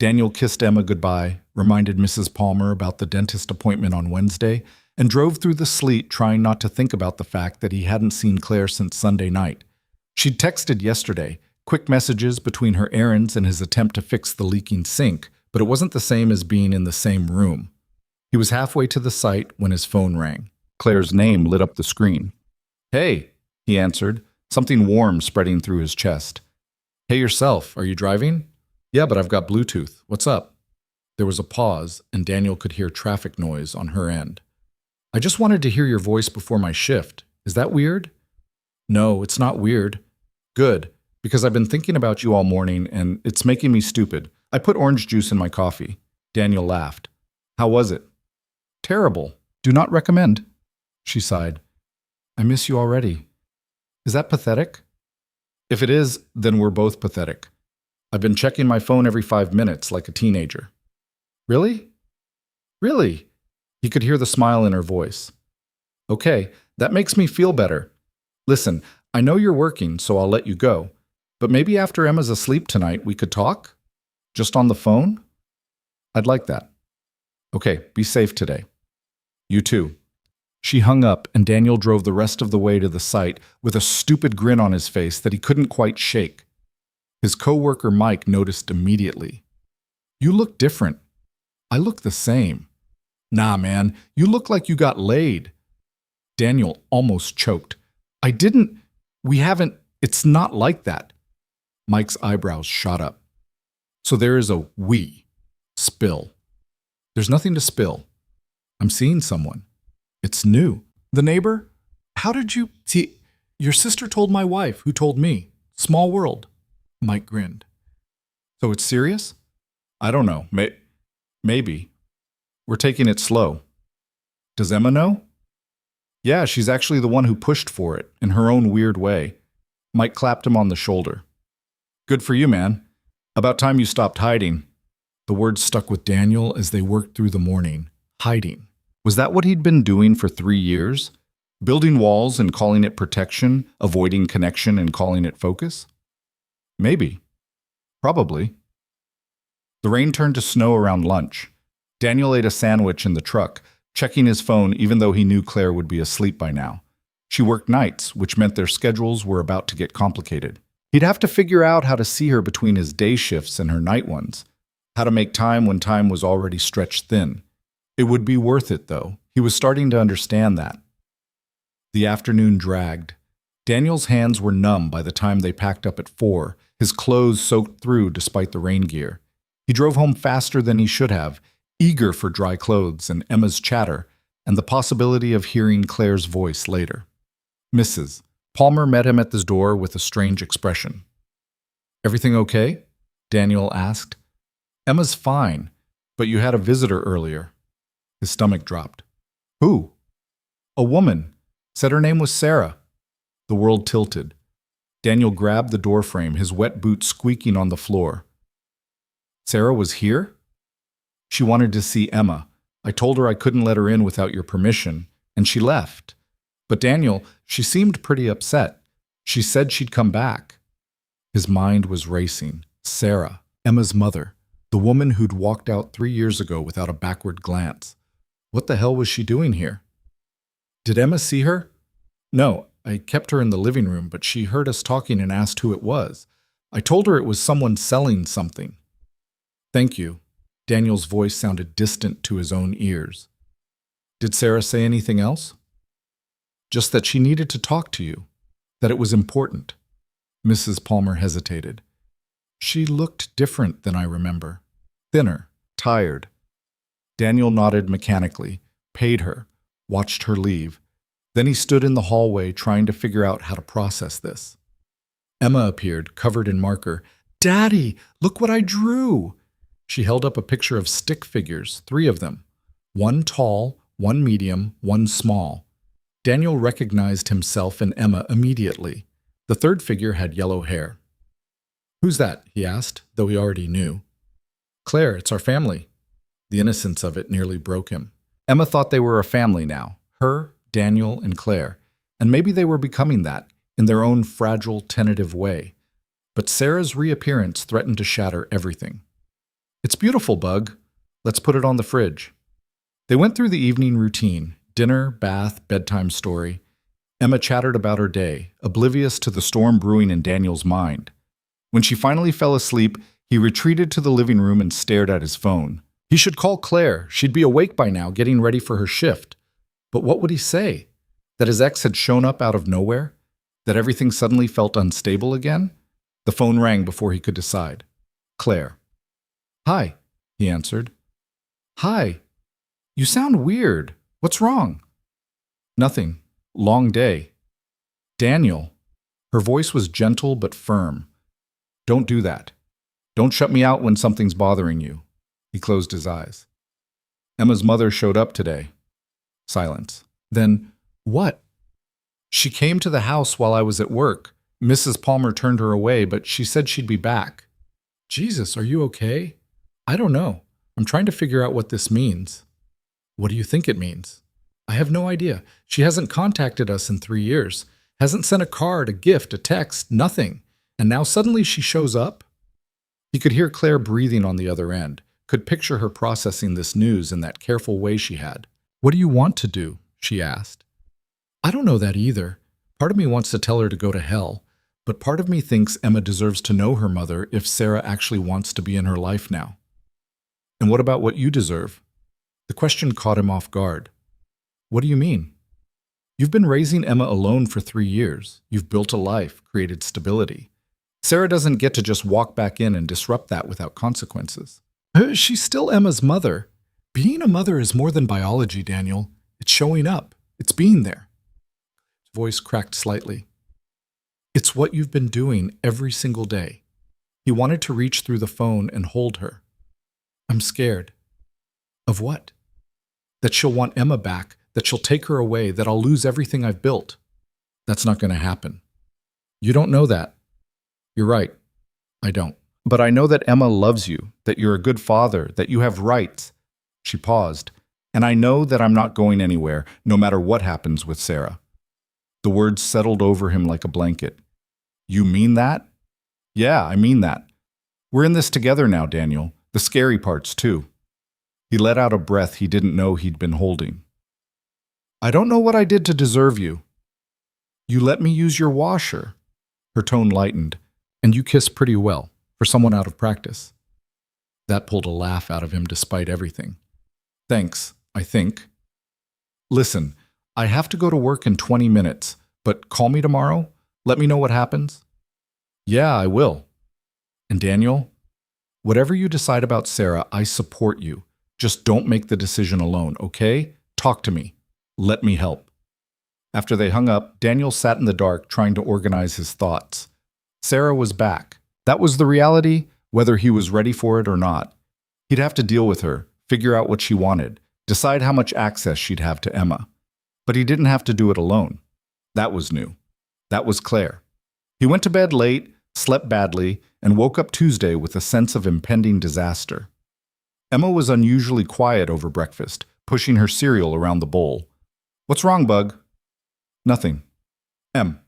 Daniel kissed Emma goodbye, reminded Mrs. Palmer about the dentist appointment on Wednesday, and drove through the sleet trying not to think about the fact that he hadn't seen Claire since Sunday night. She'd texted yesterday, quick messages between her errands and his attempt to fix the leaking sink, but it wasn't the same as being in the same room. He was halfway to the site when his phone rang. Claire's name lit up the screen. "Hey," he answered, something warm spreading through his chest. "Hey yourself, are you driving?" "Yeah, but I've got Bluetooth. What's up?" There was a pause, and Daniel could hear traffic noise on her end. "I just wanted to hear your voice before my shift. Is that weird?" "No, it's not weird." "Good, because I've been thinking about you all morning, and it's making me stupid. I put orange juice in my coffee." Daniel laughed. "How was it?" "Terrible. Do not recommend." She sighed. "I miss you already." "Is that pathetic?" "If it is, then we're both pathetic. I've been checking my phone every 5 minutes like a teenager." "Really? Really?" He could hear the smile in her voice. "Okay, that makes me feel better. Listen, I know you're working, so I'll let you go. But maybe after Emma's asleep tonight, we could talk? Just on the phone? I'd like that. Okay, be safe today. You too. She hung up, and Daniel drove the rest of the way to the site with a stupid grin on his face that he couldn't quite shake. His co-worker Mike noticed immediately. You look different. I look the same. Nah, man, you look like you got laid. Daniel almost choked. I didn't. We haven't. It's not like that. Mike's eyebrows shot up. So there is a spill. There's nothing to spill. I'm seeing someone. It's new. The neighbor? How did you see? Your sister told my wife, who told me. Small world. Mike grinned. So it's serious? I don't know. Maybe. We're taking it slow. Does Emma know? Yeah, she's actually the one who pushed for it, in her own weird way. Mike clapped him on the shoulder. Good for you, man. About time you stopped hiding. The words stuck with Daniel as they worked through the morning. Hiding. Was that what he'd been doing for 3 years? Building walls and calling it protection, avoiding connection and calling it focus? Maybe. Probably. The rain turned to snow around lunch. Daniel ate a sandwich in the truck, checking his phone even though he knew Claire would be asleep by now. She worked nights, which meant their schedules were about to get complicated. He'd have to figure out how to see her between his day shifts and her night ones, how to make time when time was already stretched thin. It would be worth it, though. He was starting to understand that. The afternoon dragged. Daniel's hands were numb by the time they packed up at 4, his clothes soaked through despite the rain gear. He drove home faster than he should have, eager for dry clothes and Emma's chatter, and the possibility of hearing Claire's voice later. Mrs. Palmer met him at the door with a strange expression. Everything okay? Daniel asked. Emma's fine, but you had a visitor earlier. His stomach dropped. Who? A woman. Said her name was Sarah. The world tilted. Daniel grabbed the doorframe, his wet boots squeaking on the floor. Sarah was here? She wanted to see Emma. I told her I couldn't let her in without your permission, and she left. But Daniel, she seemed pretty upset. She said she'd come back. His mind was racing. Sarah, Emma's mother, the woman who'd walked out 3 years ago without a backward glance. What the hell was she doing here? Did Emma see her? No, I kept her in the living room, but she heard us talking and asked who it was. I told her it was someone selling something. Thank you. Daniel's voice sounded distant to his own ears. Did Sarah say anything else? Just that she needed to talk to you, that it was important. Mrs. Palmer hesitated. She looked different than I remember. Thinner, tired. Daniel nodded mechanically, paid her, watched her leave. Then he stood in the hallway trying to figure out how to process this. Emma appeared, covered in marker. Daddy, look what I drew! She held up a picture of stick figures, 3 of them. 1 tall, 1 medium, 1 small. Daniel recognized himself and Emma immediately. The 3rd figure had yellow hair. Who's that? He asked, though he already knew. Claire, it's our family. The innocence of it nearly broke him. Emma thought they were a family now, her, Daniel, and Claire, and maybe they were becoming that, in their own fragile, tentative way. But Sarah's reappearance threatened to shatter everything. It's beautiful, Bug. Let's put it on the fridge. They went through the evening routine, dinner, bath, bedtime story. Emma chattered about her day, oblivious to the storm brewing in Daniel's mind. When she finally fell asleep, he retreated to the living room and stared at his phone. He should call Claire. She'd be awake by now, getting ready for her shift. But what would he say? That his ex had shown up out of nowhere? That everything suddenly felt unstable again? The phone rang before he could decide. Claire. Hi, he answered. Hi. You sound weird. What's wrong? Nothing. Long day. Daniel. Her voice was gentle but firm. Don't do that. Don't shut me out when something's bothering you. He closed his eyes. Emma's mother showed up today. Silence. Then, what? She came to the house while I was at work. Mrs. Palmer turned her away, but she said she'd be back. Jesus, are you okay? I don't know. I'm trying to figure out what this means. What do you think it means? I have no idea. She hasn't contacted us in 3 years. Hasn't sent a card, a gift, a text, nothing. And now suddenly she shows up? He could hear Claire breathing on the other end, could picture her processing this news in that careful way she had. "What do you want to do?" she asked. "I don't know that either. Part of me wants to tell her to go to hell, but part of me thinks Emma deserves to know her mother if Sarah actually wants to be in her life now." "And what about what you deserve?" The question caught him off guard. "What do you mean?" "You've been raising Emma alone for 3 years. You've built a life, created stability. Sarah doesn't get to just walk back in and disrupt that without consequences. She's still Emma's mother. Being a mother is more than biology, Daniel. It's showing up. It's being there." His voice cracked slightly. "It's what you've been doing every single day." He wanted to reach through the phone and hold her. "I'm scared." "Of what?" "That she'll want Emma back, that she'll take her away, that I'll lose everything I've built." "That's not going to happen." "You don't know that." "You're right. I don't. But I know that Emma loves you, that you're a good father, that you have rights." She paused. "And I know that I'm not going anywhere, no matter what happens with Sarah." The words settled over him like a blanket. "You mean that?" "Yeah, I mean that. We're in this together now, Daniel. The scary parts, too." He let out a breath he didn't know he'd been holding. "I don't know what I did to deserve you." "You let me use your washer." Her tone lightened. "And you kiss pretty well, for someone out of practice." That pulled a laugh out of him despite everything. "Thanks, I think." "Listen, I have to go to work in 20 minutes, but call me tomorrow. Let me know what happens." "Yeah, I will." "And Daniel, whatever you decide about Sarah, I support you. Just don't make the decision alone, okay? Talk to me. Let me help." After they hung up, Daniel sat in the dark trying to organize his thoughts. Sarah was back. That was the reality, whether he was ready for it or not. He'd have to deal with her, figure out what she wanted, decide how much access she'd have to Emma. But he didn't have to do it alone. That was new. That was Claire. He went to bed late, slept badly, and woke up Tuesday with a sense of impending disaster. Emma was unusually quiet over breakfast, pushing her cereal around the bowl. "What's wrong, Bug?" "Nothing." "Em."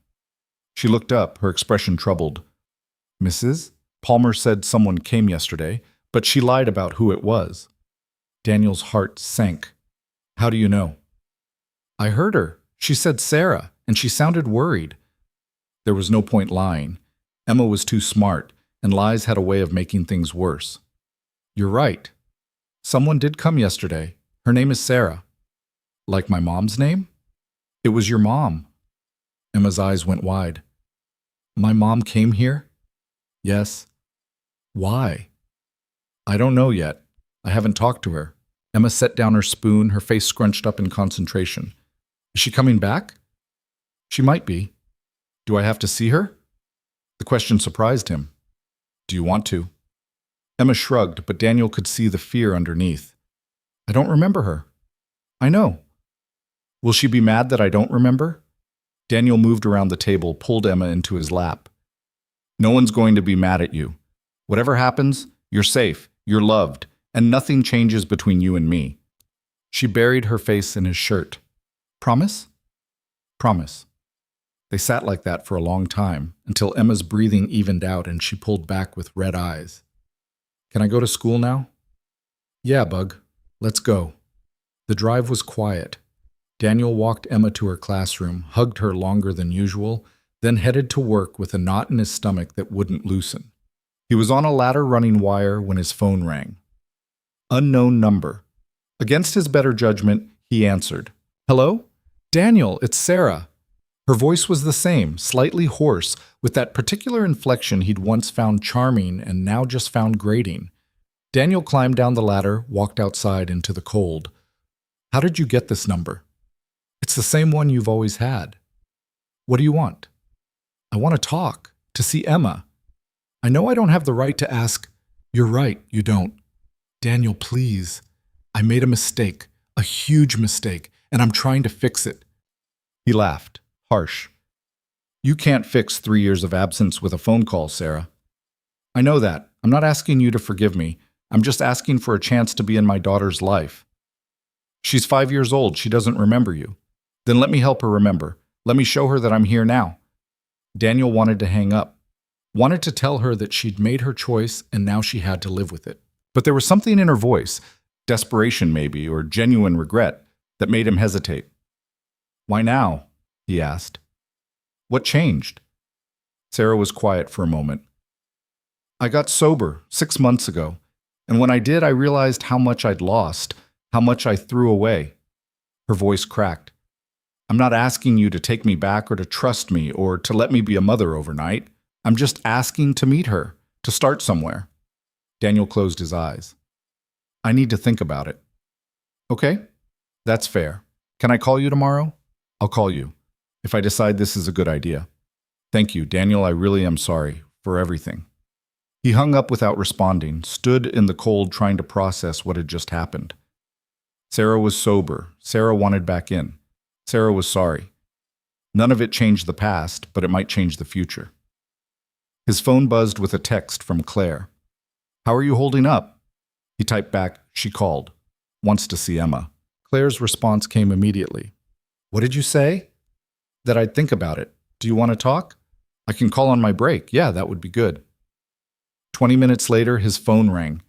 She looked up, her expression troubled. "Mrs.? Palmer said someone came yesterday, but she lied about who it was." Daniel's heart sank. "How do you know?" "I heard her. She said Sarah, and she sounded worried." There was no point lying. Emma was too smart, and lies had a way of making things worse. "You're right. Someone did come yesterday. Her name is Sarah." "Like my mom's name?" "It was your mom." Emma's eyes went wide. "My mom came here?" "Yes." "Why?" "I don't know yet. I haven't talked to her." Emma set down her spoon, her face scrunched up in concentration. "Is she coming back?" "She might be." "Do I have to see her?" The question surprised him. "Do you want to?" Emma shrugged, but Daniel could see the fear underneath. "I don't remember her." "I know." "Will she be mad that I don't remember?" Daniel moved around the table, pulled Emma into his lap. "No one's going to be mad at you. Whatever happens, you're safe, you're loved, and nothing changes between you and me." She buried her face in his shirt. "Promise?" "Promise." They sat like that for a long time, until Emma's breathing evened out and she pulled back with red eyes. "Can I go to school now?" "Yeah, Bug. Let's go." The drive was quiet. Daniel walked Emma to her classroom, hugged her longer than usual, then headed to work with a knot in his stomach that wouldn't loosen. He was on a ladder-running wire when his phone rang. Unknown number. Against his better judgment, he answered. "Hello? Daniel, it's Sarah." Her voice was the same, slightly hoarse, with that particular inflection he'd once found charming and now just found grating. Daniel climbed down the ladder, walked outside into the cold. "How did you get this number?" "It's the same one you've always had." "What do you want?" "I want to talk, to see Emma." "I know I don't have the right to ask." "You're right, you don't." "Daniel, please. I made a mistake, a huge mistake, and I'm trying to fix it." He laughed, harsh. "You can't fix 3 years of absence with a phone call, Sarah." "I know that. I'm not asking you to forgive me. I'm just asking for a chance to be in my daughter's life." "She's 5 years old. She doesn't remember you." "Then let me help her remember. Let me show her that I'm here now." Daniel wanted to hang up. wanted to tell her that she'd made her choice and now she had to live with it. But there was something in her voice, desperation maybe, or genuine regret, that made him hesitate. "Why now?" he asked. "What changed?" Sarah was quiet for a moment. "I got sober 6 months ago, and when I did, I realized how much I'd lost, how much I threw away." Her voice cracked. "I'm not asking you to take me back or to trust me or to let me be a mother overnight. I'm just asking to meet her, to start somewhere." Daniel closed his eyes. "I need to think about it." "Okay, that's fair. Can I call you tomorrow?" "I'll call you, if I decide this is a good idea." "Thank you, Daniel. I really am sorry for everything." He hung up without responding, stood in the cold trying to process what had just happened. Sarah was sober. Sarah wanted back in. Sarah was sorry. None of it changed the past, but it might change the future. His phone buzzed with a text from Claire. "How are you holding up?" He typed back, "She called. Wants to see Emma." Claire's response came immediately. "What did you say?" "That I'd think about it. Do you want to talk?" "I can call on my break. Yeah, that would be good." 20 minutes later, his phone rang.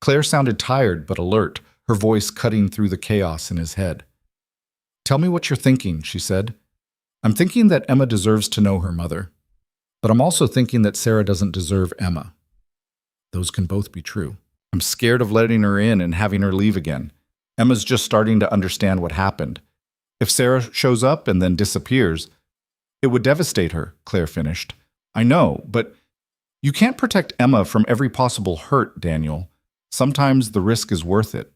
Claire sounded tired but alert, her voice cutting through the chaos in his head. "Tell me what you're thinking," she said. "I'm thinking that Emma deserves to know her mother. But I'm also thinking that Sarah doesn't deserve Emma. Those can both be true. I'm scared of letting her in and having her leave again. Emma's just starting to understand what happened. If Sarah shows up and then disappears, it would devastate her," Claire finished. "I know, but you can't protect Emma from every possible hurt, Daniel. Sometimes the risk is worth it.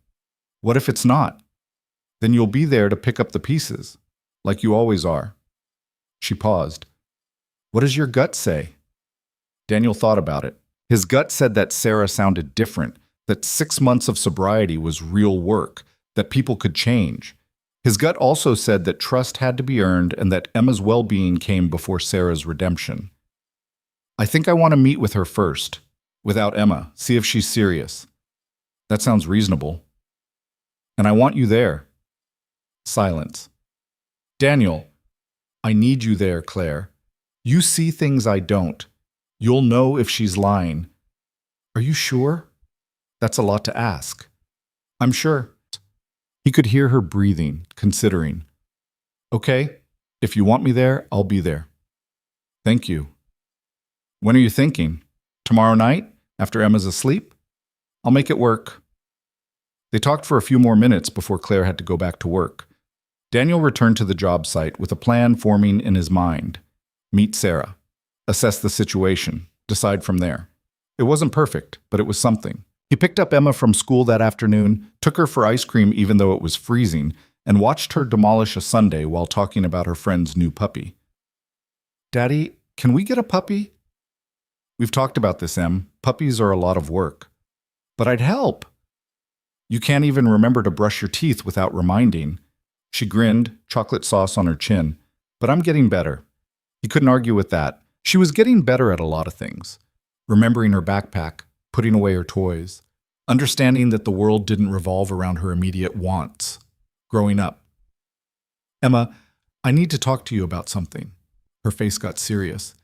What if it's not? Then you'll be there to pick up the pieces, like you always are." She paused. "What does your gut say?" Daniel thought about it. His gut said that Sarah sounded different, that 6 months of sobriety was real work, that people could change. His gut also said that trust had to be earned and that Emma's well-being came before Sarah's redemption. "I think I want to meet with her first, without Emma, see if she's serious." "That sounds reasonable." "And I want you there." Silence. "Daniel, I need you there, Claire. You see things I don't. You'll know if she's lying." "Are you sure?" "That's a lot to ask." "I'm sure." He could hear her breathing, considering. "Okay, if you want me there, I'll be there." "Thank you." "When are you thinking? Tomorrow night, after Emma's asleep?" "I'll make it work." They talked for a few more minutes before Claire had to go back to work. Daniel returned to the job site with a plan forming in his mind. Meet Sarah. Assess the situation. Decide from there. It wasn't perfect, but it was something. He picked up Emma from school that afternoon, took her for ice cream even though it was freezing, and watched her demolish a sundae while talking about her friend's new puppy. "Daddy, can we get a puppy?" "We've talked about this, Em. Puppies are a lot of work." "But I'd help." "You can't even remember to brush your teeth without reminding." She grinned, chocolate sauce on her chin. "But I'm getting better." He couldn't argue with that. She was getting better at a lot of things. Remembering her backpack, putting away her toys, understanding that the world didn't revolve around her immediate wants. Growing up. "Emma, I need to talk to you about something." Her face got serious.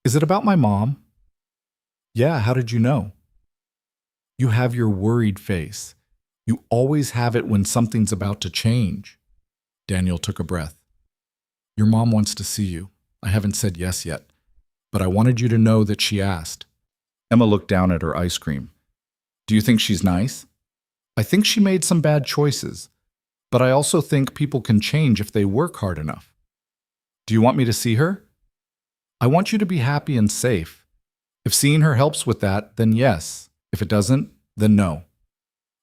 "Is it about my mom?" "Yeah, how did you know?" "You have your worried face. You always have it when something's about to change." Daniel took a breath. "Your mom wants to see you. I haven't said yes yet, but I wanted you to know that she asked." Emma looked down at her ice cream. "Do you think she's nice?" "I think she made some bad choices, but I also think people can change if they work hard enough." "Do you want me to see her?" "I want you to be happy and safe. If seeing her helps with that, then yes. If it doesn't, then no."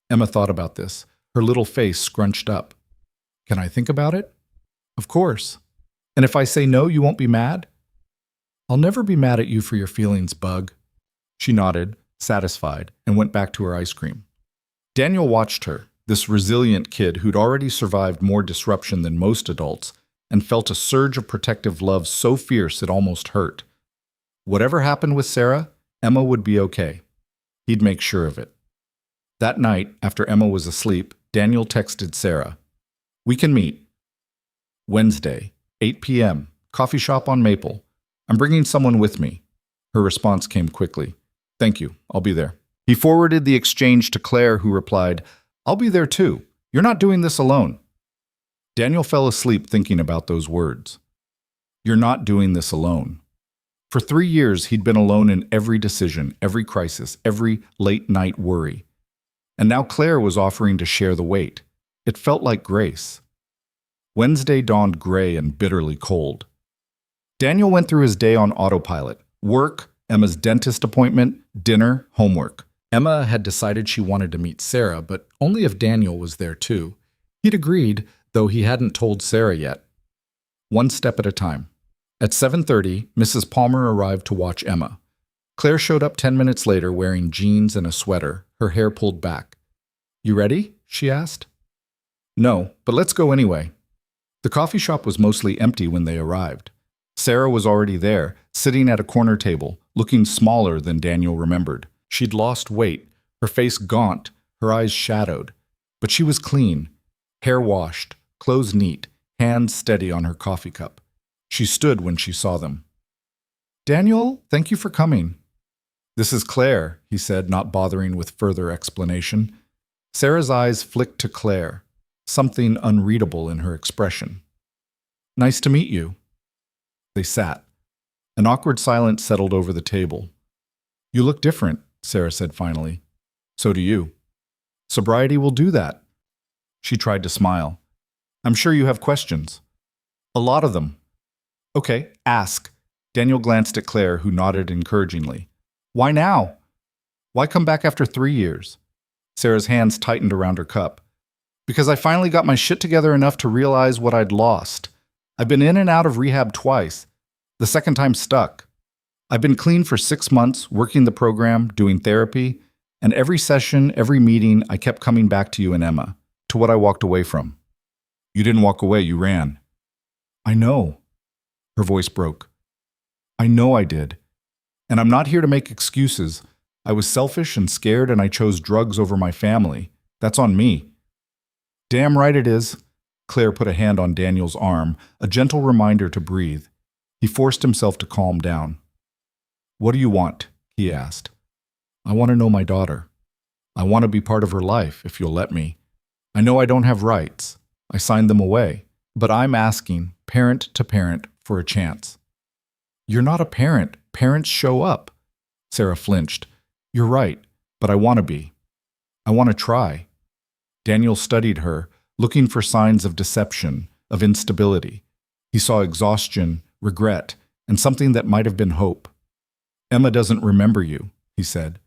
Emma thought about this, her little face scrunched up. "Can I think about it?" "Of course. And if I say no, you won't be mad?" "I'll never be mad at you for your feelings, Bug." She nodded, satisfied, and went back to her ice cream. Daniel watched her, this resilient kid who'd already survived more disruption than most adults, and felt a surge of protective love so fierce it almost hurt. Whatever happened with Sarah, Emma would be okay. He'd make sure of it. That night, after Emma was asleep, Daniel texted Sarah. "We can meet. Wednesday, 8 p.m., coffee shop on Maple. I'm bringing someone with me. Her response came quickly. Thank you, I'll be there. He forwarded the exchange to Claire, who replied, I'll be there too. You're not doing this alone. Daniel fell asleep thinking about those words. You're not doing this alone. For 3 years, he'd been alone in every decision, every crisis, every late-night worry. And now Claire was offering to share the weight. It felt like grace. Wednesday dawned gray and bitterly cold. Daniel went through his day on autopilot. Work, Emma's dentist appointment, dinner, homework. Emma had decided she wanted to meet Sarah, but only if Daniel was there too. He'd agreed, though he hadn't told Sarah yet. One step at a time. At 7:30, Mrs. Palmer arrived to watch Emma. Claire showed up 10 minutes later wearing jeans and a sweater, her hair pulled back. You ready? She asked. No, but let's go anyway. The coffee shop was mostly empty when they arrived. Sarah was already there, sitting at a corner table, looking smaller than Daniel remembered. She'd lost weight, her face gaunt, her eyes shadowed. But she was clean, hair washed, clothes neat, hands steady on her coffee cup. She stood when she saw them. Daniel, thank you for coming. This is Claire, he said, not bothering with further explanation. Sarah's eyes flicked to Claire, something unreadable in her expression. Nice to meet you. They sat. An awkward silence settled over the table. You look different, Sarah said finally. So do you. Sobriety will do that. She tried to smile. I'm sure you have questions. A lot of them. Okay, ask. Daniel glanced at Claire, who nodded encouragingly. Why now? Why come back after 3 years? Sarah's hands tightened around her cup. Because I finally got my shit together enough to realize what I'd lost. I've been in and out of rehab twice. The second time stuck. I've been clean for 6 months, working the program, doing therapy, and every session, every meeting, I kept coming back to you and Emma, to what I walked away from. You didn't walk away, you ran. I know. Her voice broke. I know I did. And I'm not here to make excuses. I was selfish and scared and I chose drugs over my family. That's on me. Damn right it is. Claire put a hand on Daniel's arm, a gentle reminder to breathe. He forced himself to calm down. What do you want? He asked. I want to know my daughter. I want to be part of her life, if you'll let me. I know I don't have rights. I signed them away. But I'm asking, parent to parent, for a chance. You're not a parent. Parents show up. Sarah flinched. You're right, but I want to be. I want to try. Daniel studied her, looking for signs of deception, of instability. He saw exhaustion, regret, and something that might have been hope. Emma doesn't remember you, he said.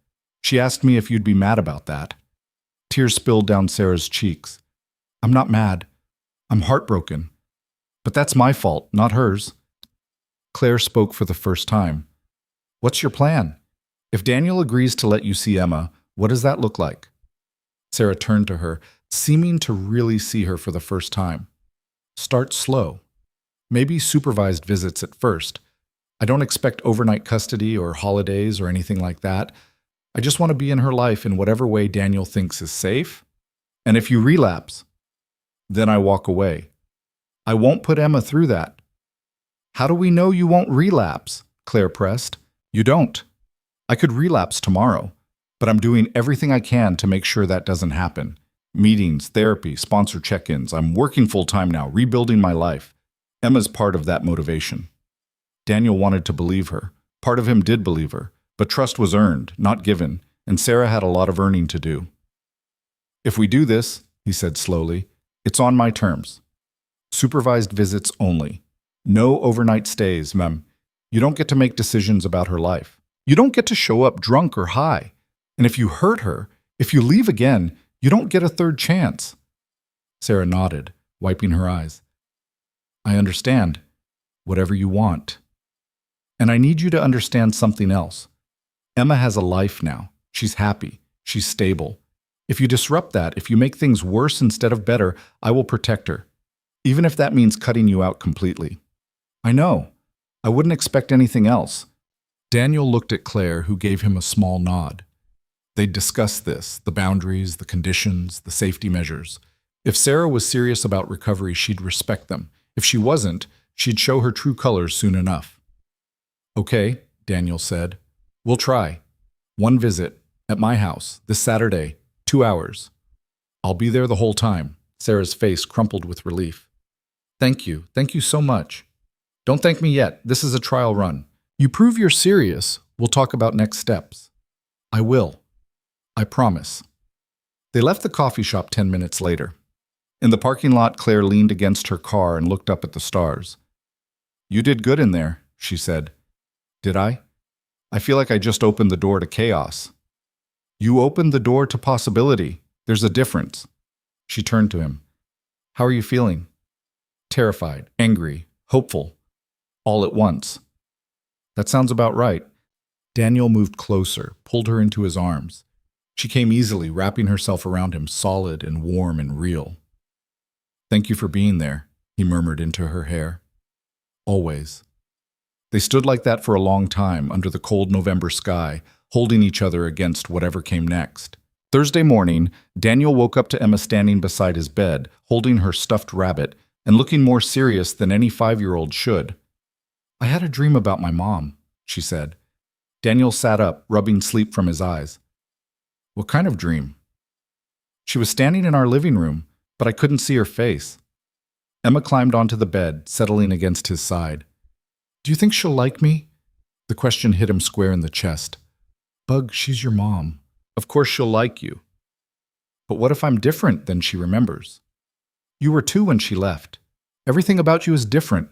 She asked me if you'd be mad about that. Tears spilled down Sarah's cheeks. I'm not mad. I'm heartbroken. But that's my fault, not hers. Claire spoke for the first time. What's your plan? If Daniel agrees to let you see Emma, what does that look like? Sarah turned to her, seeming to really see her for the first time. Start slow. Maybe supervised visits at first. I don't expect overnight custody or holidays or anything like that. I just want to be in her life in whatever way Daniel thinks is safe. And if you relapse, then I walk away. I won't put Emma through that. How do we know you won't relapse? Claire pressed. You don't. I could relapse tomorrow, but I'm doing everything I can to make sure that doesn't happen. Meetings, therapy, sponsor check-ins. I'm working full-time now, rebuilding my life. Emma's part of that motivation. Daniel wanted to believe her. Part of him did believe her, but trust was earned, not given, and Sarah had a lot of earning to do. If we do this, he said slowly, it's on my terms. Supervised visits only. No overnight stays, ma'am. You don't get to make decisions about her life. You don't get to show up drunk or high. And if you hurt her, if you leave again, you don't get a third chance. Sarah nodded, wiping her eyes. I understand. Whatever you want. And I need you to understand something else. Emma has a life now. She's happy. She's stable. If you disrupt that, if you make things worse instead of better, I will protect her. Even if that means cutting you out completely. I know. I wouldn't expect anything else. Daniel looked at Claire, who gave him a small nod. They'd discussed this, the boundaries, the conditions, the safety measures. If Sarah was serious about recovery, she'd respect them. If she wasn't, she'd show her true colors soon enough. Okay, Daniel said. We'll try. One visit, at my house, this Saturday, 2 hours. I'll be there the whole time. Sarah's face crumpled with relief. Thank you. Thank you so much. Don't thank me yet. This is a trial run. You prove you're serious. We'll talk about next steps. I will. I promise. They left the coffee shop 10 minutes later. In the parking lot, Claire leaned against her car and looked up at the stars. You did good in there, she said. Did I? I feel like I just opened the door to chaos. You opened the door to possibility. There's a difference. She turned to him. How are you feeling? Terrified, angry, hopeful, all at once. That sounds about right. Daniel moved closer, pulled her into his arms. She came easily, wrapping herself around him, solid and warm and real. Thank you for being there, he murmured into her hair. Always. They stood like that for a long time under the cold November sky, holding each other against whatever came next. Thursday morning, Daniel woke up to Emma standing beside his bed, holding her stuffed rabbit, and looking more serious than any 5-year-old should. I had a dream about my mom, she said. Daniel sat up, rubbing sleep from his eyes. What kind of dream? She was standing in our living room, but I couldn't see her face. Emma climbed onto the bed, settling against his side. Do you think she'll like me? The question hit him square in the chest. Bug, she's your mom. Of course she'll like you. But what if I'm different than she remembers? You were 2 when she left. Everything about you is different.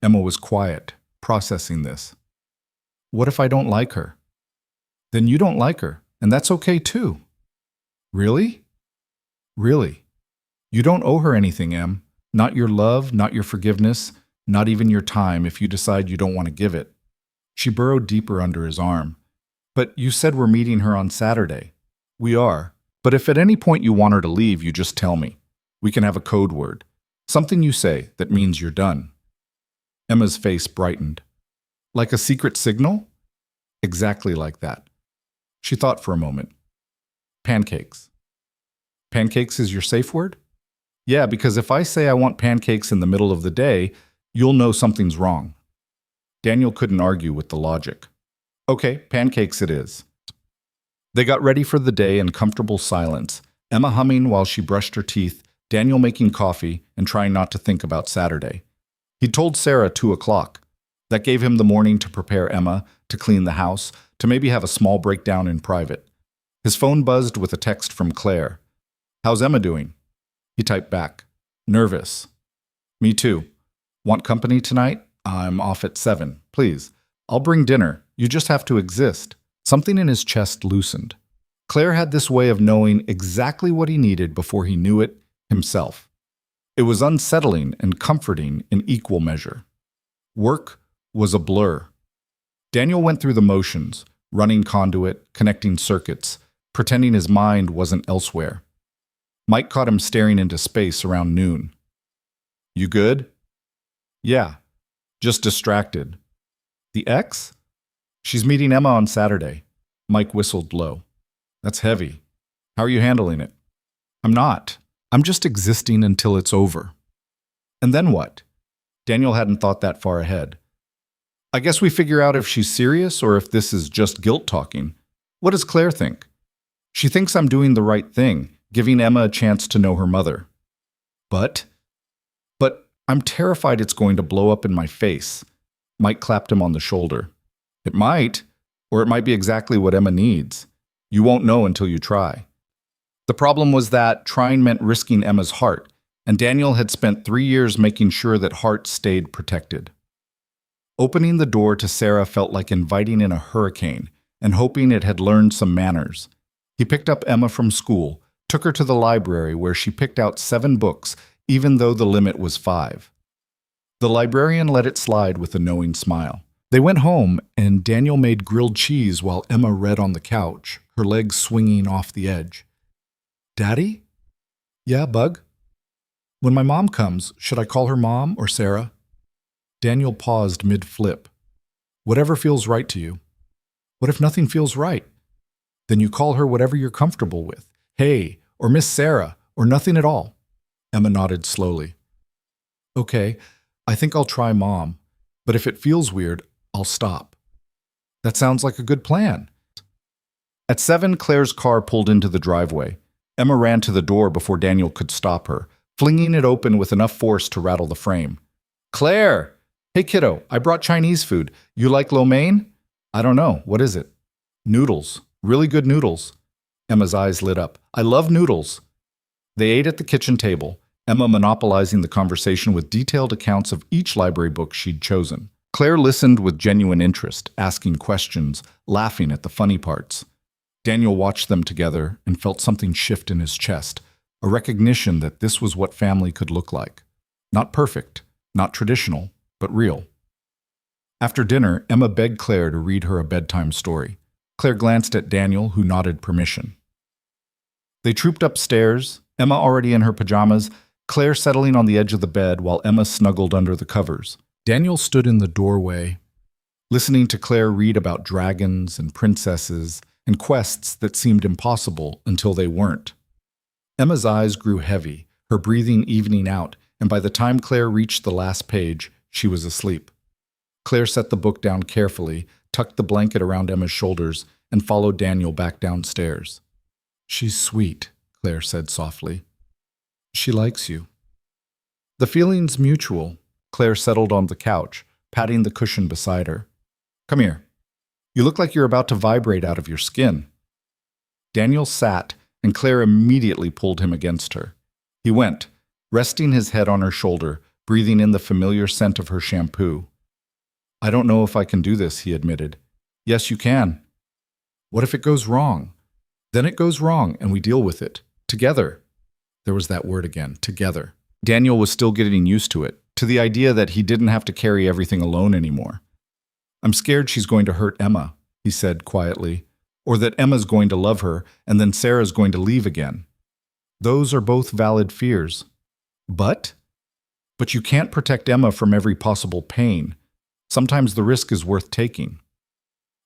Emma was quiet, processing this. What if I don't like her? Then you don't like her, and that's okay too. Really? Really. You don't owe her anything, Em. Not your love, not your forgiveness, not even your time if you decide you don't want to give it. She burrowed deeper under his arm. But you said we're meeting her on Saturday. We are. But if at any point you want her to leave, you just tell me. We can have a code word. Something you say that means you're done. Emma's face brightened. Like a secret signal? Exactly like that. She thought for a moment. Pancakes. Pancakes is your safe word? Yeah, because if I say I want pancakes in the middle of the day, you'll know something's wrong. Daniel couldn't argue with the logic. Okay, pancakes it is. They got ready for the day in comfortable silence, Emma humming while she brushed her teeth, Daniel making coffee and trying not to think about Saturday. He'd told Sarah 2 o'clock. That gave him the morning to prepare Emma, to clean the house, to maybe have a small breakdown in private. His phone buzzed with a text from Claire. How's Emma doing? He typed back. Nervous. Me too. Want company tonight? I'm off at 7. Please. I'll bring dinner. You just have to exist. Something in his chest loosened. Claire had this way of knowing exactly what he needed before he knew it himself. It was unsettling and comforting in equal measure. Work was a blur. Daniel went through the motions, running conduit, connecting circuits, pretending his mind wasn't elsewhere. Mike caught him staring into space around noon. You good? Yeah, just distracted. The ex? She's meeting Emma on Saturday. Mike whistled low. That's heavy. How are you handling it? I'm not. I'm just existing until it's over. And then what? Daniel hadn't thought that far ahead. I guess we figure out if she's serious or if this is just guilt talking. What does Claire think? She thinks I'm doing the right thing, giving Emma a chance to know her mother. But I'm terrified it's going to blow up in my face. Mike clapped him on the shoulder. It might, or it might be exactly what Emma needs. You won't know until you try. The problem was that trying meant risking Emma's heart, and Daniel had spent 3 years making sure that heart stayed protected. Opening the door to Sarah felt like inviting in a hurricane and hoping it had learned some manners. He picked up Emma from school, took her to the library where she picked out 7 books, even though the limit was 5. The librarian let it slide with a knowing smile. They went home, and Daniel made grilled cheese while Emma read on the couch, her legs swinging off the edge. Daddy? Yeah, Bug? When my mom comes, should I call her Mom or Sarah? Daniel paused mid-flip. Whatever feels right to you. What if nothing feels right? Then you call her whatever you're comfortable with. Hey, or Miss Sarah, or nothing at all. Emma nodded slowly. Okay, I think I'll try Mom, but if it feels weird, I'll stop. That sounds like a good plan. At 7, Claire's car pulled into the driveway. Emma ran to the door before Daniel could stop her, flinging it open with enough force to rattle the frame. Claire! Hey kiddo, I brought Chinese food. You like lo mein? I don't know. What is it? Noodles. Really good noodles. Emma's eyes lit up. I love noodles. They ate at the kitchen table, Emma monopolizing the conversation with detailed accounts of each library book she'd chosen. Claire listened with genuine interest, asking questions, laughing at the funny parts. Daniel watched them together and felt something shift in his chest, a recognition that this was what family could look like. Not perfect, not traditional, but real. After dinner, Emma begged Claire to read her a bedtime story. Claire glanced at Daniel, who nodded permission. They trooped upstairs, Emma already in her pajamas, Claire settling on the edge of the bed while Emma snuggled under the covers. Daniel stood in the doorway, listening to Claire read about dragons and princesses and quests that seemed impossible until they weren't. Emma's eyes grew heavy, her breathing evening out, and by the time Claire reached the last page, she was asleep. Claire set the book down carefully, tucked the blanket around Emma's shoulders, and followed Daniel back downstairs. She's sweet, Claire said softly. She likes you. The feeling's mutual. Claire settled on the couch, patting the cushion beside her. Come here. You look like you're about to vibrate out of your skin. Daniel sat, and Claire immediately pulled him against her. He went, resting his head on her shoulder, breathing in the familiar scent of her shampoo. I don't know if I can do this, he admitted. Yes, you can. What if it goes wrong? Then it goes wrong, and we deal with it. Together. There was that word again, together. Daniel was still getting used to it, to the idea that he didn't have to carry everything alone anymore. I'm scared she's going to hurt Emma, he said quietly, or that Emma's going to love her, and then Sarah's going to leave again. Those are both valid fears. But you can't protect Emma from every possible pain. Sometimes the risk is worth taking.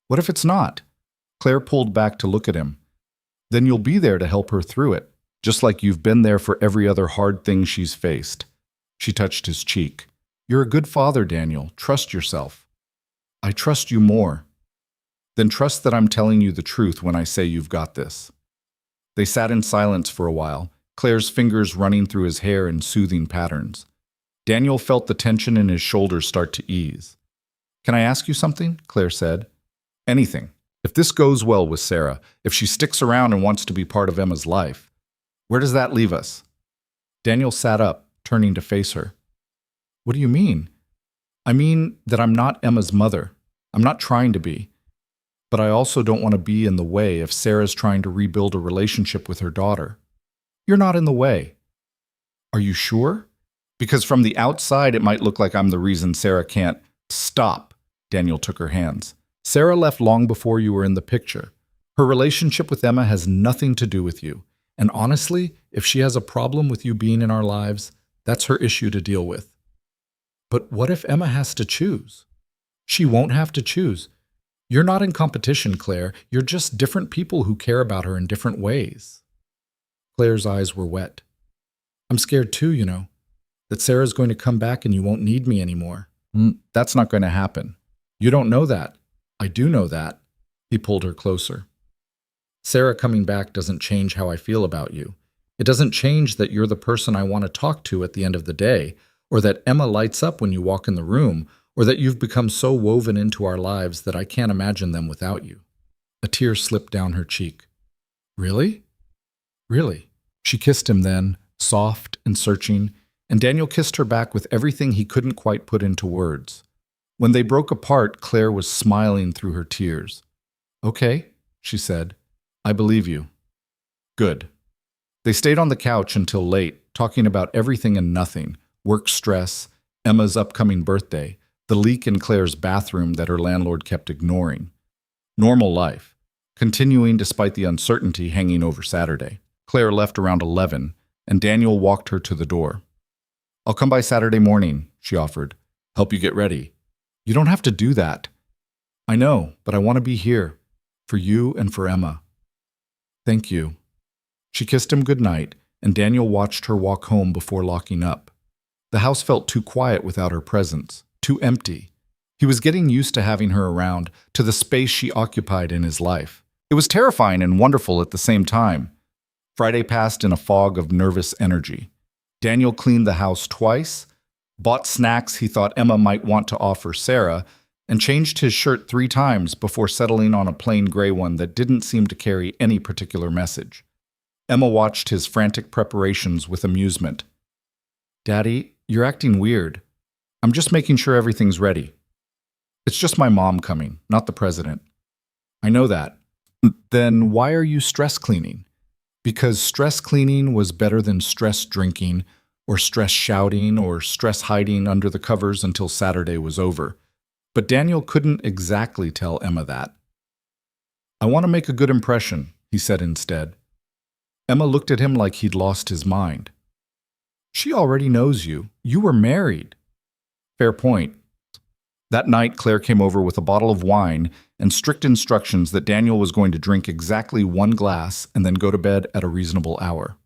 What if it's not? Claire pulled back to look at him. Then you'll be there to help her through it, just like you've been there for every other hard thing she's faced. She touched his cheek. You're a good father, Daniel. Trust yourself. I trust you more. Then trust that I'm telling you the truth when I say you've got this. They sat in silence for a while, Claire's fingers running through his hair in soothing patterns. Daniel felt the tension in his shoulders start to ease. Can I ask you something? Claire said. Anything. If this goes well with Sarah, if she sticks around and wants to be part of Emma's life, where does that leave us? Daniel sat up, turning to face her. What do you mean? I mean that I'm not Emma's mother. I'm not trying to be. But I also don't want to be in the way if Sarah's trying to rebuild a relationship with her daughter. You're not in the way. Are you sure? Because from the outside, it might look like I'm the reason Sarah can't. Stop. Daniel took her hands. Sarah left long before you were in the picture. Her relationship with Emma has nothing to do with you. And honestly, if she has a problem with you being in our lives, that's her issue to deal with. But what if Emma has to choose? She won't have to choose. You're not in competition, Claire. You're just different people who care about her in different ways. Claire's eyes were wet. I'm scared too, that Sarah's going to come back and you won't need me anymore. That's not going to happen. You don't know that. I do know that. He pulled her closer. Sarah coming back doesn't change how I feel about you. It doesn't change that you're the person I want to talk to at the end of the day, or that Emma lights up when you walk in the room, or that you've become so woven into our lives that I can't imagine them without you. A tear slipped down her cheek. Really? Really? She kissed him then, soft and searching, and Daniel kissed her back with everything he couldn't quite put into words. When they broke apart, Claire was smiling through her tears. Okay, she said. I believe you. Good. They stayed on the couch until late, talking about everything and nothing, work stress, Emma's upcoming birthday, the leak in Claire's bathroom that her landlord kept ignoring. Normal life, continuing despite the uncertainty hanging over Saturday. Claire left around 11, and Daniel walked her to the door. I'll come by Saturday morning, she offered. Help you get ready. You don't have to do that. I know, but I want to be here, for you and for Emma. Thank you. She kissed him goodnight, and Daniel watched her walk home before locking up. The house felt too quiet without her presence, too empty. He was getting used to having her around, to the space she occupied in his life. It was terrifying and wonderful at the same time. Friday passed in a fog of nervous energy. Daniel cleaned the house twice, bought snacks he thought Emma might want to offer Sarah, and changed his shirt 3 times before settling on a plain gray one that didn't seem to carry any particular message. Emma watched his frantic preparations with amusement. "Daddy, you're acting weird. I'm just making sure everything's ready." "It's just my mom coming, not the president." "I know that." "Then why are you stress cleaning?" "Because stress cleaning was better than stress drinking, or stress shouting, or stress hiding under the covers until Saturday was over." But Daniel couldn't exactly tell Emma that. "I want to make a good impression," he said instead. Emma looked at him like he'd lost his mind. "She already knows you. You were married." "Fair point." That night, Claire came over with a bottle of wine and strict instructions that Daniel was going to drink exactly 1 glass and then go to bed at a reasonable hour.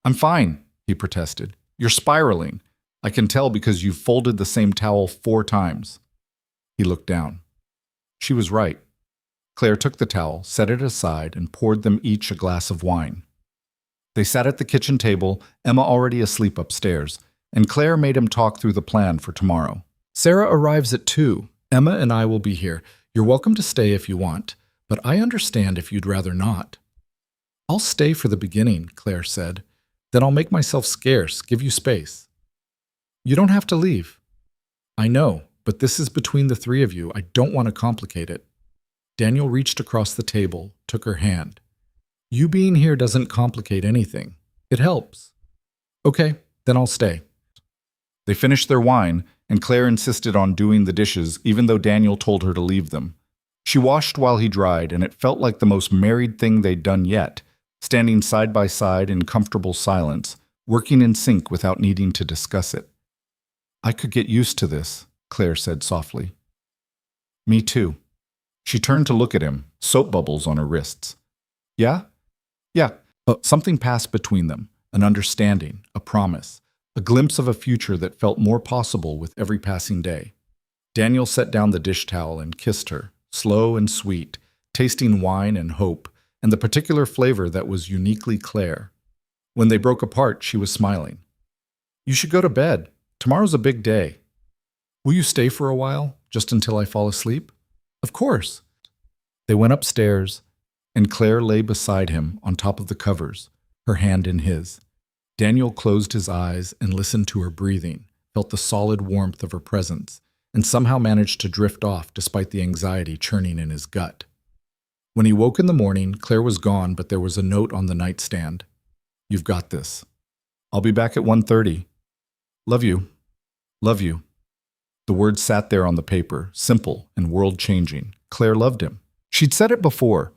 "I'm fine," he protested. "You're spiraling. I can tell because you've folded the same towel 4 times. He looked down. She was right. Claire took the towel, set it aside, and poured them each a glass of wine. They sat at the kitchen table, Emma already asleep upstairs, and Claire made him talk through the plan for tomorrow. "Sarah arrives at 2. Emma and I will be here. You're welcome to stay if you want, but I understand if you'd rather not." "I'll stay for the beginning," Claire said. "Then I'll make myself scarce, give you space." "You don't have to leave." "I know, but this is between the 3 of you. I don't want to complicate it." Daniel reached across the table, took her hand. "You being here doesn't complicate anything. It helps." "Okay, then I'll stay." They finished their wine, and Claire insisted on doing the dishes even though Daniel told her to leave them. She washed while he dried, and it felt like the most married thing they'd done yet, standing side by side in comfortable silence, working in sync without needing to discuss it. "I could get used to this," Claire said softly. "Me too." She turned to look at him, soap bubbles on her wrists. "Yeah? Yeah." Something passed between them, an understanding, a promise, a glimpse of a future that felt more possible with every passing day. Daniel set down the dish towel and kissed her, slow and sweet, tasting wine and hope, and the particular flavor that was uniquely Claire. When they broke apart, she was smiling. "You should go to bed. Tomorrow's a big day." "Will you stay for a while, just until I fall asleep?" "Of course." They went upstairs, and Claire lay beside him on top of the covers, her hand in his. Daniel closed his eyes and listened to her breathing, felt the solid warmth of her presence, and somehow managed to drift off despite the anxiety churning in his gut. When he woke in the morning, Claire was gone, but there was a note on the nightstand. "You've got this. I'll be back at 1:30. Love you. Love you." The words sat there on the paper, simple and world-changing. Claire loved him. She'd said it before,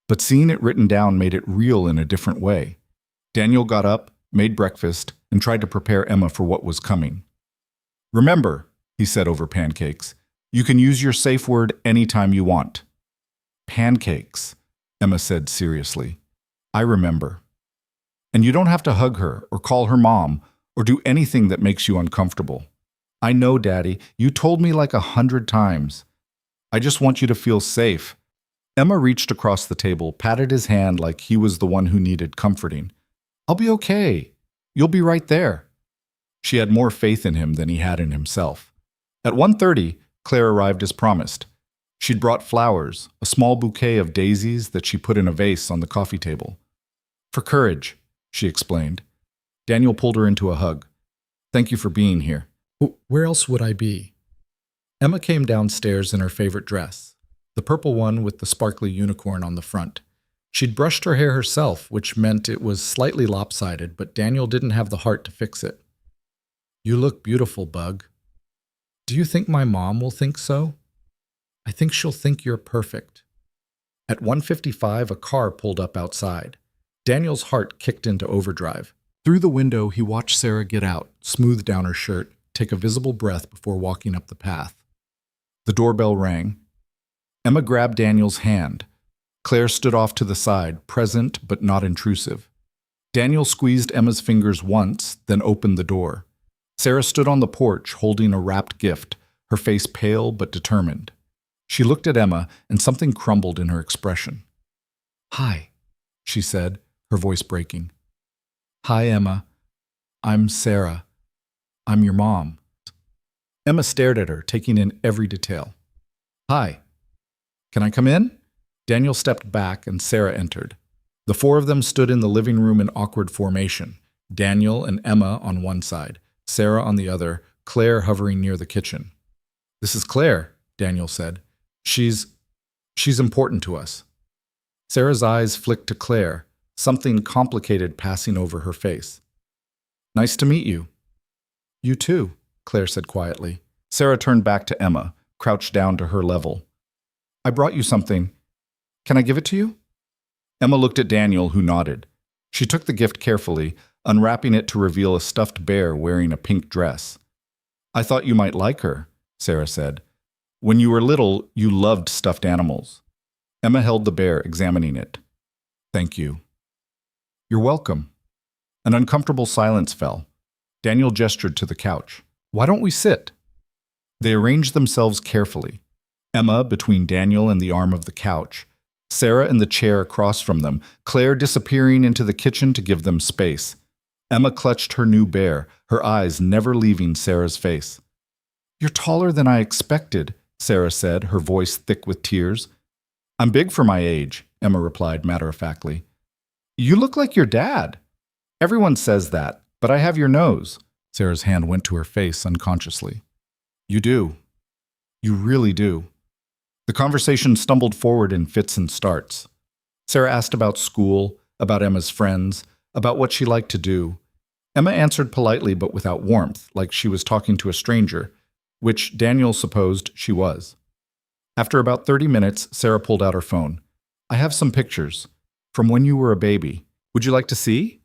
but seeing it written down made it real in a different way. Daniel got up, made breakfast, and tried to prepare Emma for what was coming. "Remember," he said over pancakes, "you can use your safe word anytime you want." "Pancakes," Emma said seriously. "I remember." "And you don't have to hug her or call her mom or do anything that makes you uncomfortable. I know, Daddy, you told me like 100 times. I just want you to feel safe." Emma reached across the table, patted his hand like he was the one who needed comforting. "I'll be okay. You'll be right there." She had more faith in him than he had in himself. At 1:30, Claire arrived as promised. She'd brought flowers, a small bouquet of daisies that she put in a vase on the coffee table. "For courage," she explained. Daniel pulled her into a hug. "Thank you for being here." "Where else would I be?" Emma came downstairs in her favorite dress, the purple one with the sparkly unicorn on the front. She'd brushed her hair herself, which meant it was slightly lopsided, but Daniel didn't have the heart to fix it. "You look beautiful, Bug." "Do you think my mom will think so?" "I think she'll think you're perfect." At 1:55, a car pulled up outside. Daniel's heart kicked into overdrive. Through the window, he watched Sarah get out, smooth down her shirt, take a visible breath before walking up the path. The doorbell rang. Emma grabbed Daniel's hand. Claire stood off to the side, present but not intrusive. Daniel squeezed Emma's fingers once, then opened the door. Sarah stood on the porch, holding a wrapped gift, her face pale but determined. She looked at Emma, and something crumbled in her expression. "Hi," she said, her voice breaking. "Hi, Emma. I'm Sarah. I'm your mom." Emma stared at her, taking in every detail. "Hi. Can I come in?" Daniel stepped back, and Sarah entered. The four of them stood in the living room in awkward formation, Daniel and Emma on one side, Sarah on the other, Claire hovering near the kitchen. "This is Claire," Daniel said. She's important to us." Sarah's eyes flicked to Claire, something complicated passing over her face. "Nice to meet you." "You too," Claire said quietly. Sarah turned back to Emma, crouched down to her level. "I brought you something. Can I give it to you?" Emma looked at Daniel, who nodded. She took the gift carefully, unwrapping it to reveal a stuffed bear wearing a pink dress. "I thought you might like her," Sarah said. "When you were little, you loved stuffed animals." Emma held the bear, examining it. "Thank you." "You're welcome." An uncomfortable silence fell. Daniel gestured to the couch. "Why don't we sit?" They arranged themselves carefully. Emma between Daniel and the arm of the couch, Sarah in the chair across from them, Claire disappearing into the kitchen to give them space. Emma clutched her new bear, her eyes never leaving Sarah's face. "You're taller than I expected," Sarah said, her voice thick with tears. "I'm big for my age," Emma replied matter-of-factly. "You look like your dad." "Everyone says that, but I have your nose." Sarah's hand went to her face unconsciously. "You do. You really do." The conversation stumbled forward in fits and starts. Sarah asked about school, about Emma's friends, about what she liked to do. Emma answered politely but without warmth, like she was talking to a stranger, which Daniel supposed she was. After about 30 minutes, Sarah pulled out her phone. "I have some pictures. From when you were a baby. Would you like to see?"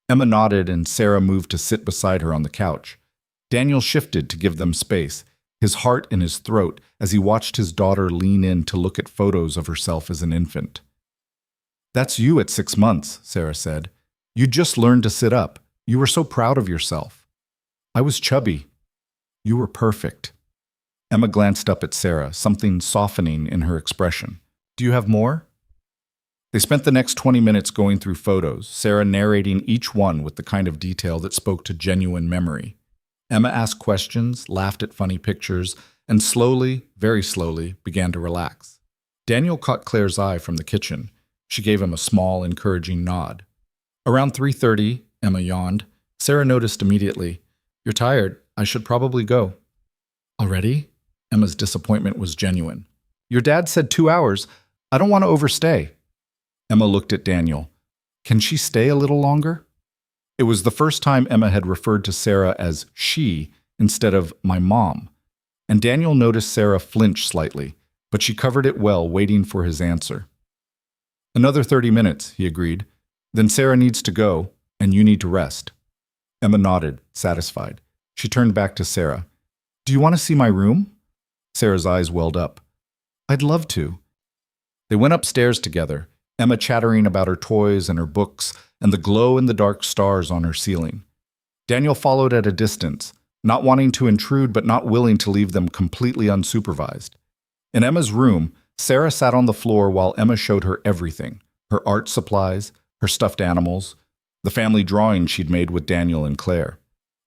Emma nodded, and Sarah moved to sit beside her on the couch. Daniel shifted to give them space, his heart in his throat as he watched his daughter lean in to look at photos of herself as an infant. "That's you at 6 months," Sarah said. "You just learned to sit up. You were so proud of yourself." "I was chubby." "You were perfect." Emma glanced up at Sarah, something softening in her expression. "Do you have more?" They spent the next 20 minutes going through photos, Sarah narrating each one with the kind of detail that spoke to genuine memory. Emma asked questions, laughed at funny pictures, and slowly, very slowly, began to relax. Daniel caught Claire's eye from the kitchen. She gave him a small, encouraging nod. Around 3:30, Emma yawned. Sarah noticed immediately. "You're tired. I should probably go." "Already?" Emma's disappointment was genuine. "Your dad said 2 hours. I don't want to overstay." Emma looked at Daniel. "Can she stay a little longer?" It was the first time Emma had referred to Sarah as she instead of my mom, and Daniel noticed Sarah flinch slightly, but she covered it well, waiting for his answer. "Another 30 minutes, he agreed. "Then Sarah needs to go, and you need to rest." Emma nodded, satisfied. She turned back to Sarah. "Do you want to see my room?" Sarah's eyes welled up. "I'd love to." They went upstairs together, Emma chattering about her toys and her books and the glow-in-the-dark stars on her ceiling. Daniel followed at a distance, not wanting to intrude but not willing to leave them completely unsupervised. In Emma's room, Sarah sat on the floor while Emma showed her everything, her art supplies, her stuffed animals, the family drawing she'd made with Daniel and Claire.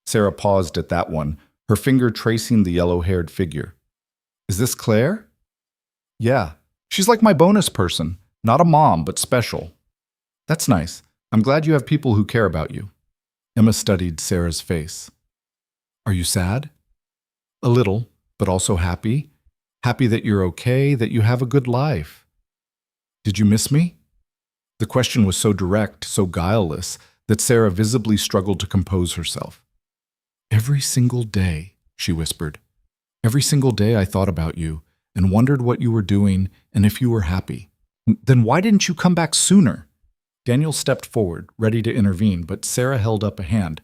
Sarah paused at that one, her finger tracing the yellow-haired figure. "Is this Claire?" "Yeah. She's like my bonus person. Not a mom, but special." "That's nice. I'm glad you have people who care about you." Emma studied Sarah's face. "Are you sad?" "A little, but also happy. Happy that you're okay, that you have a good life." "Did you miss me?" The question was so direct, so guileless, that Sarah visibly struggled to compose herself. "Every single day," she whispered. "Every single day I thought about you and wondered what you were doing and if you were happy. Then why didn't you come back sooner?" Daniel stepped forward, ready to intervene, but Sarah held up a hand.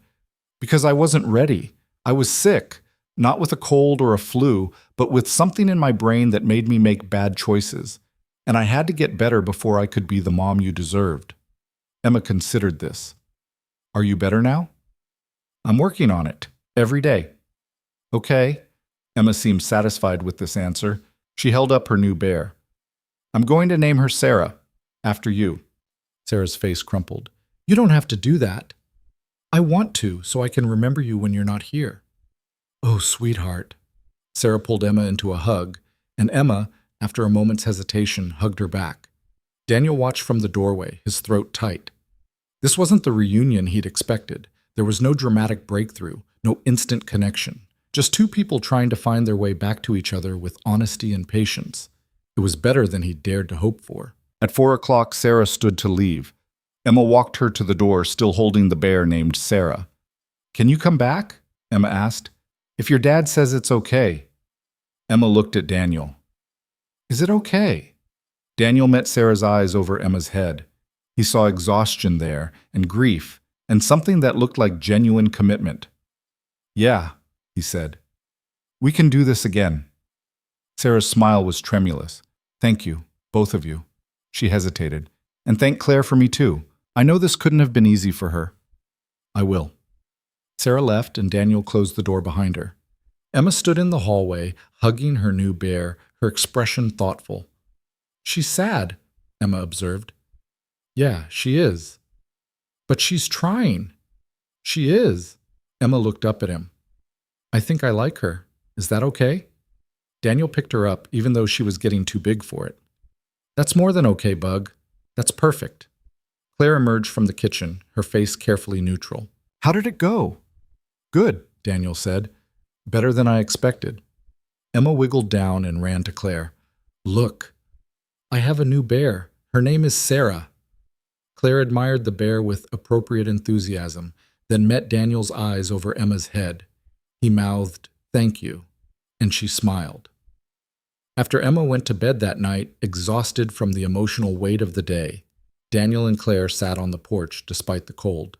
"Because I wasn't ready. I was sick, not with a cold or a flu, but with something in my brain that made me make bad choices. And I had to get better before I could be the mom you deserved." Emma considered this. "Are you better now?" "I'm working on it, every day." "Okay." Emma seemed satisfied with this answer. She held up her new bear. I'm going to name her Sarah, after you. Sarah's face crumpled. You don't have to do that. I want to, so I can remember you when you're not here. Oh, sweetheart. Sarah pulled Emma into a hug, and Emma, after a moment's hesitation, hugged her back. Daniel watched from the doorway, his throat tight. This wasn't the reunion he'd expected. There was no dramatic breakthrough, no instant connection. Just two people trying to find their way back to each other with honesty and patience. It was better than he'd dared to hope for. At 4 o'clock, Sarah stood to leave. Emma walked her to the door, still holding the bear named Sarah. Can you come back? Emma asked. If your dad says it's okay. Emma looked at Daniel. Is it okay? Daniel met Sarah's eyes over Emma's head. He saw exhaustion there, and grief, and something that looked like genuine commitment. Yeah, he said. We can do this again. Sarah's smile was tremulous. Thank you, both of you. She hesitated. And thank Claire for me too. I know this couldn't have been easy for her. I will. Sarah left and Daniel closed the door behind her. Emma stood in the hallway, hugging her new bear, her expression thoughtful. She's sad, Emma observed. Yeah, she is. But she's trying. She is. Emma looked up at him. I think I like her. Is that okay? Daniel picked her up, even though she was getting too big for it. That's more than okay, Bug. That's perfect. Claire emerged from the kitchen, her face carefully neutral. How did it go? Good, Daniel said. Better than I expected. Emma wiggled down and ran to Claire. Look, I have a new bear. Her name is Sarah. Claire admired the bear with appropriate enthusiasm, then met Daniel's eyes over Emma's head. He mouthed, "Thank you," and she smiled. After Emma went to bed that night, exhausted from the emotional weight of the day, Daniel and Claire sat on the porch despite the cold.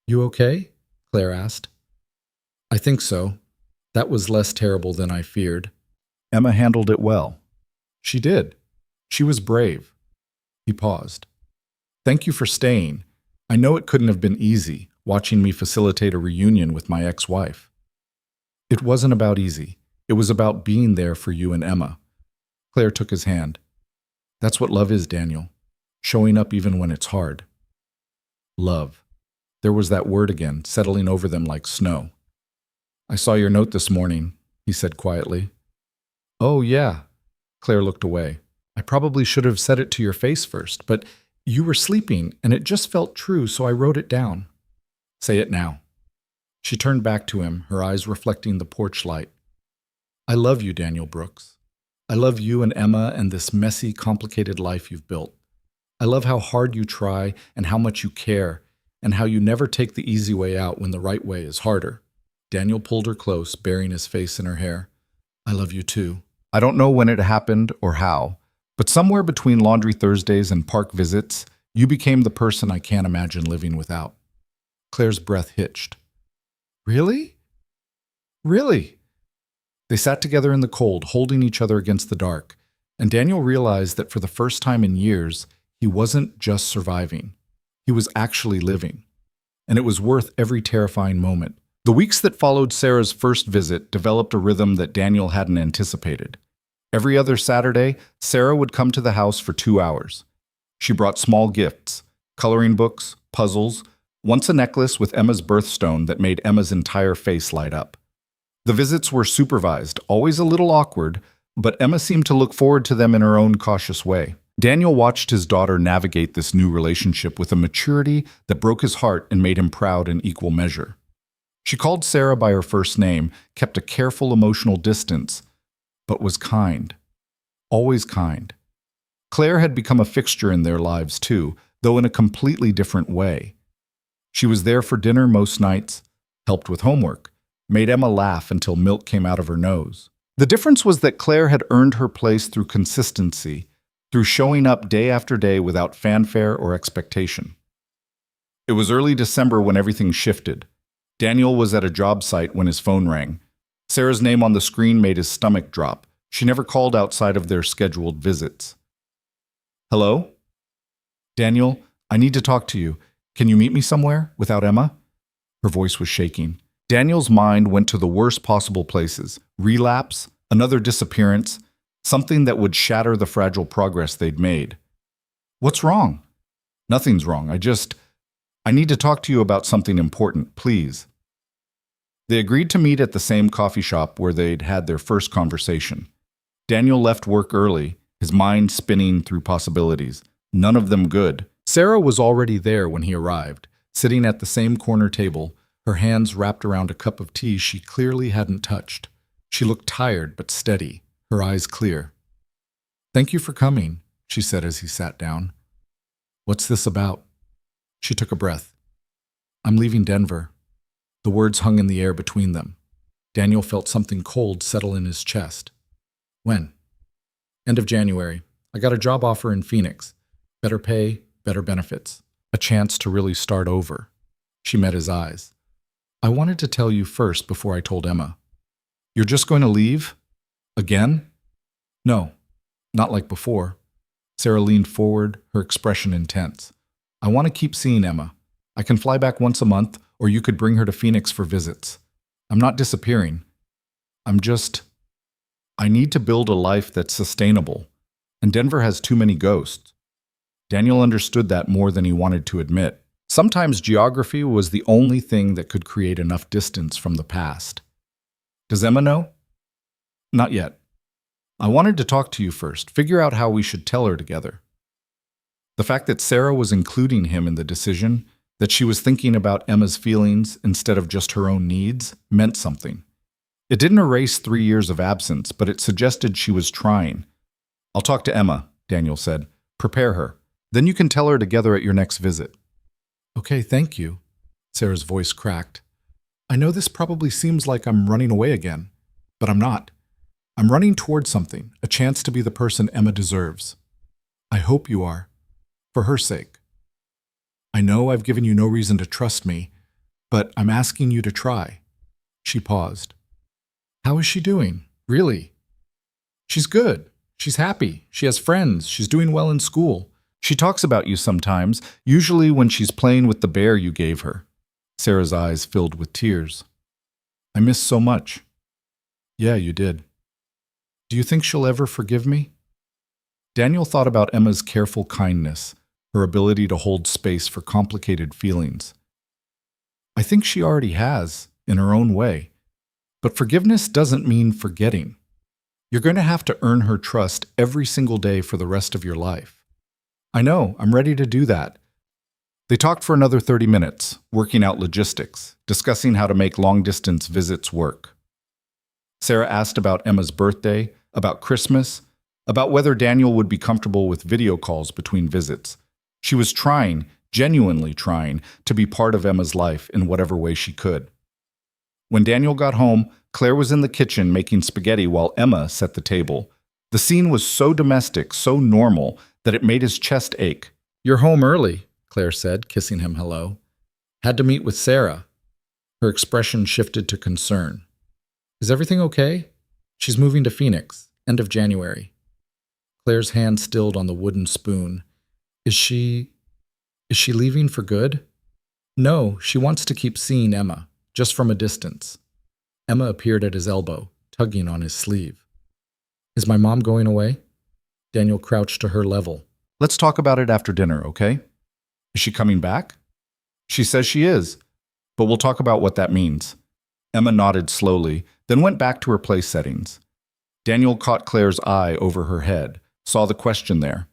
You okay? Claire asked. I think so. That was less terrible than I feared. Emma handled it well. She did. She was brave. He paused. Thank you for staying. I know it couldn't have been easy, watching me facilitate a reunion with my ex-wife. It wasn't about easy. It was about being there for you and Emma. Claire took his hand. That's what love is, Daniel. Showing up even when it's hard. Love. There was that word again, settling over them like snow. I saw your note this morning, he said quietly. Oh, yeah. Claire looked away. I probably should have said it to your face first, but you were sleeping, and it just felt true, so I wrote it down. Say it now. She turned back to him, her eyes reflecting the porch light. I love you, Daniel Brooks. I love you and Emma and this messy, complicated life you've built. I love how hard you try and how much you care, and how you never take the easy way out when the right way is harder. Daniel pulled her close, burying his face in her hair. I love you too. I don't know when it happened or how, but somewhere between laundry Thursdays and park visits, you became the person I can't imagine living without. Claire's breath hitched. Really? Really? They sat together in the cold, holding each other against the dark, and Daniel realized that for the first time in years, he wasn't just surviving. He was actually living. And it was worth every terrifying moment. The weeks that followed Sarah's first visit developed a rhythm that Daniel hadn't anticipated. Every other Saturday, Sarah would come to the house for 2 hours. She brought small gifts, coloring books, puzzles, once a necklace with Emma's birthstone that made Emma's entire face light up. The visits were supervised, always a little awkward, but Emma seemed to look forward to them in her own cautious way. Daniel watched his daughter navigate this new relationship with a maturity that broke his heart and made him proud in equal measure. She called Sarah by her first name, kept a careful emotional distance, but was kind. Always kind. Claire had become a fixture in their lives too, though in a completely different way. She was there for dinner most nights, helped with homework, made Emma laugh until milk came out of her nose. The difference was that Claire had earned her place through consistency, through showing up day after day without fanfare or expectation. It was early December when everything shifted. Daniel was at a job site when his phone rang. Sarah's name on the screen made his stomach drop. She never called outside of their scheduled visits. Hello? Daniel, I need to talk to you. Can you meet me somewhere without Emma? Her voice was shaking. Daniel's mind went to the worst possible places: relapse, another disappearance, something that would shatter the fragile progress they'd made. What's wrong? Nothing's wrong. I need to talk to you about something important, please. They agreed to meet at the same coffee shop where they'd had their first conversation. Daniel left work early, his mind spinning through possibilities, none of them good. Sarah was already there when he arrived, sitting at the same corner table, her hands wrapped around a cup of tea she clearly hadn't touched. She looked tired but steady, her eyes clear. "Thank you for coming," she said as he sat down. "What's this about?" She took a breath. "I'm leaving Denver." The words hung in the air between them. Daniel felt something cold settle in his chest. "When?" "End of January. I got a job offer in Phoenix. Better pay, better benefits. A chance to really start over." She met his eyes. "I wanted to tell you first before I told Emma." "You're just going to leave? Again?" "No, not like before." Sarah leaned forward, her expression intense. "I want to keep seeing Emma. I can fly back once a month, or you could bring her to Phoenix for visits. I'm not disappearing. I need to build a life that's sustainable, and Denver has too many ghosts." Daniel understood that more than he wanted to admit. Sometimes geography was the only thing that could create enough distance from the past. "Does Emma know?" "Not yet. I wanted to talk to you first, figure out how we should tell her together." The fact that Sarah was including him in the decision, that she was thinking about Emma's feelings instead of just her own needs, meant something. It didn't erase 3 years of absence, but it suggested she was trying. "I'll talk to Emma," Daniel said. "Prepare her. Then you can tell her together at your next visit." "Okay, thank you." Sarah's voice cracked. "I know this probably seems like I'm running away again, but I'm not. I'm running towards something, a chance to be the person Emma deserves. I hope you are, for her sake. I know I've given you no reason to trust me, but I'm asking you to try." She paused. "How is she doing? Really?" "She's good. She's happy. She has friends. She's doing well in school. She talks about you sometimes, usually when she's playing with the bear you gave her." Sarah's eyes filled with tears. "I miss so much." "Yeah, you did. Do you think she'll ever forgive me?" Daniel thought about Emma's careful kindness, her ability to hold space for complicated feelings. "I think she already has, in her own way. But forgiveness doesn't mean forgetting. You're going to have to earn her trust every single day for the rest of your life." "I know, I'm ready to do that." They talked for another 30 minutes, working out logistics, discussing how to make long-distance visits work. Sarah asked about Emma's birthday, about Christmas, about whether Daniel would be comfortable with video calls between visits. She was trying, genuinely trying, to be part of Emma's life in whatever way she could. When Daniel got home, Claire was in the kitchen making spaghetti while Emma set the table. The scene was so domestic, so normal, that it made his chest ache. "You're home early," Claire said, kissing him hello. "Had to meet with Sarah." Her expression shifted to concern. "Is everything okay?" "She's moving to Phoenix, end of January." Claire's hand stilled on the wooden spoon. Is she leaving for good?" "No, she wants to keep seeing Emma, just from a distance." Emma appeared at his elbow, tugging on his sleeve. "Is my mom going away?" Daniel crouched to her level. "Let's talk about it after dinner, okay? Is she coming back?" "She says she is, but we'll talk about what that means." Emma nodded slowly, then went back to her place settings. Daniel caught Claire's eye over her head, saw the question there.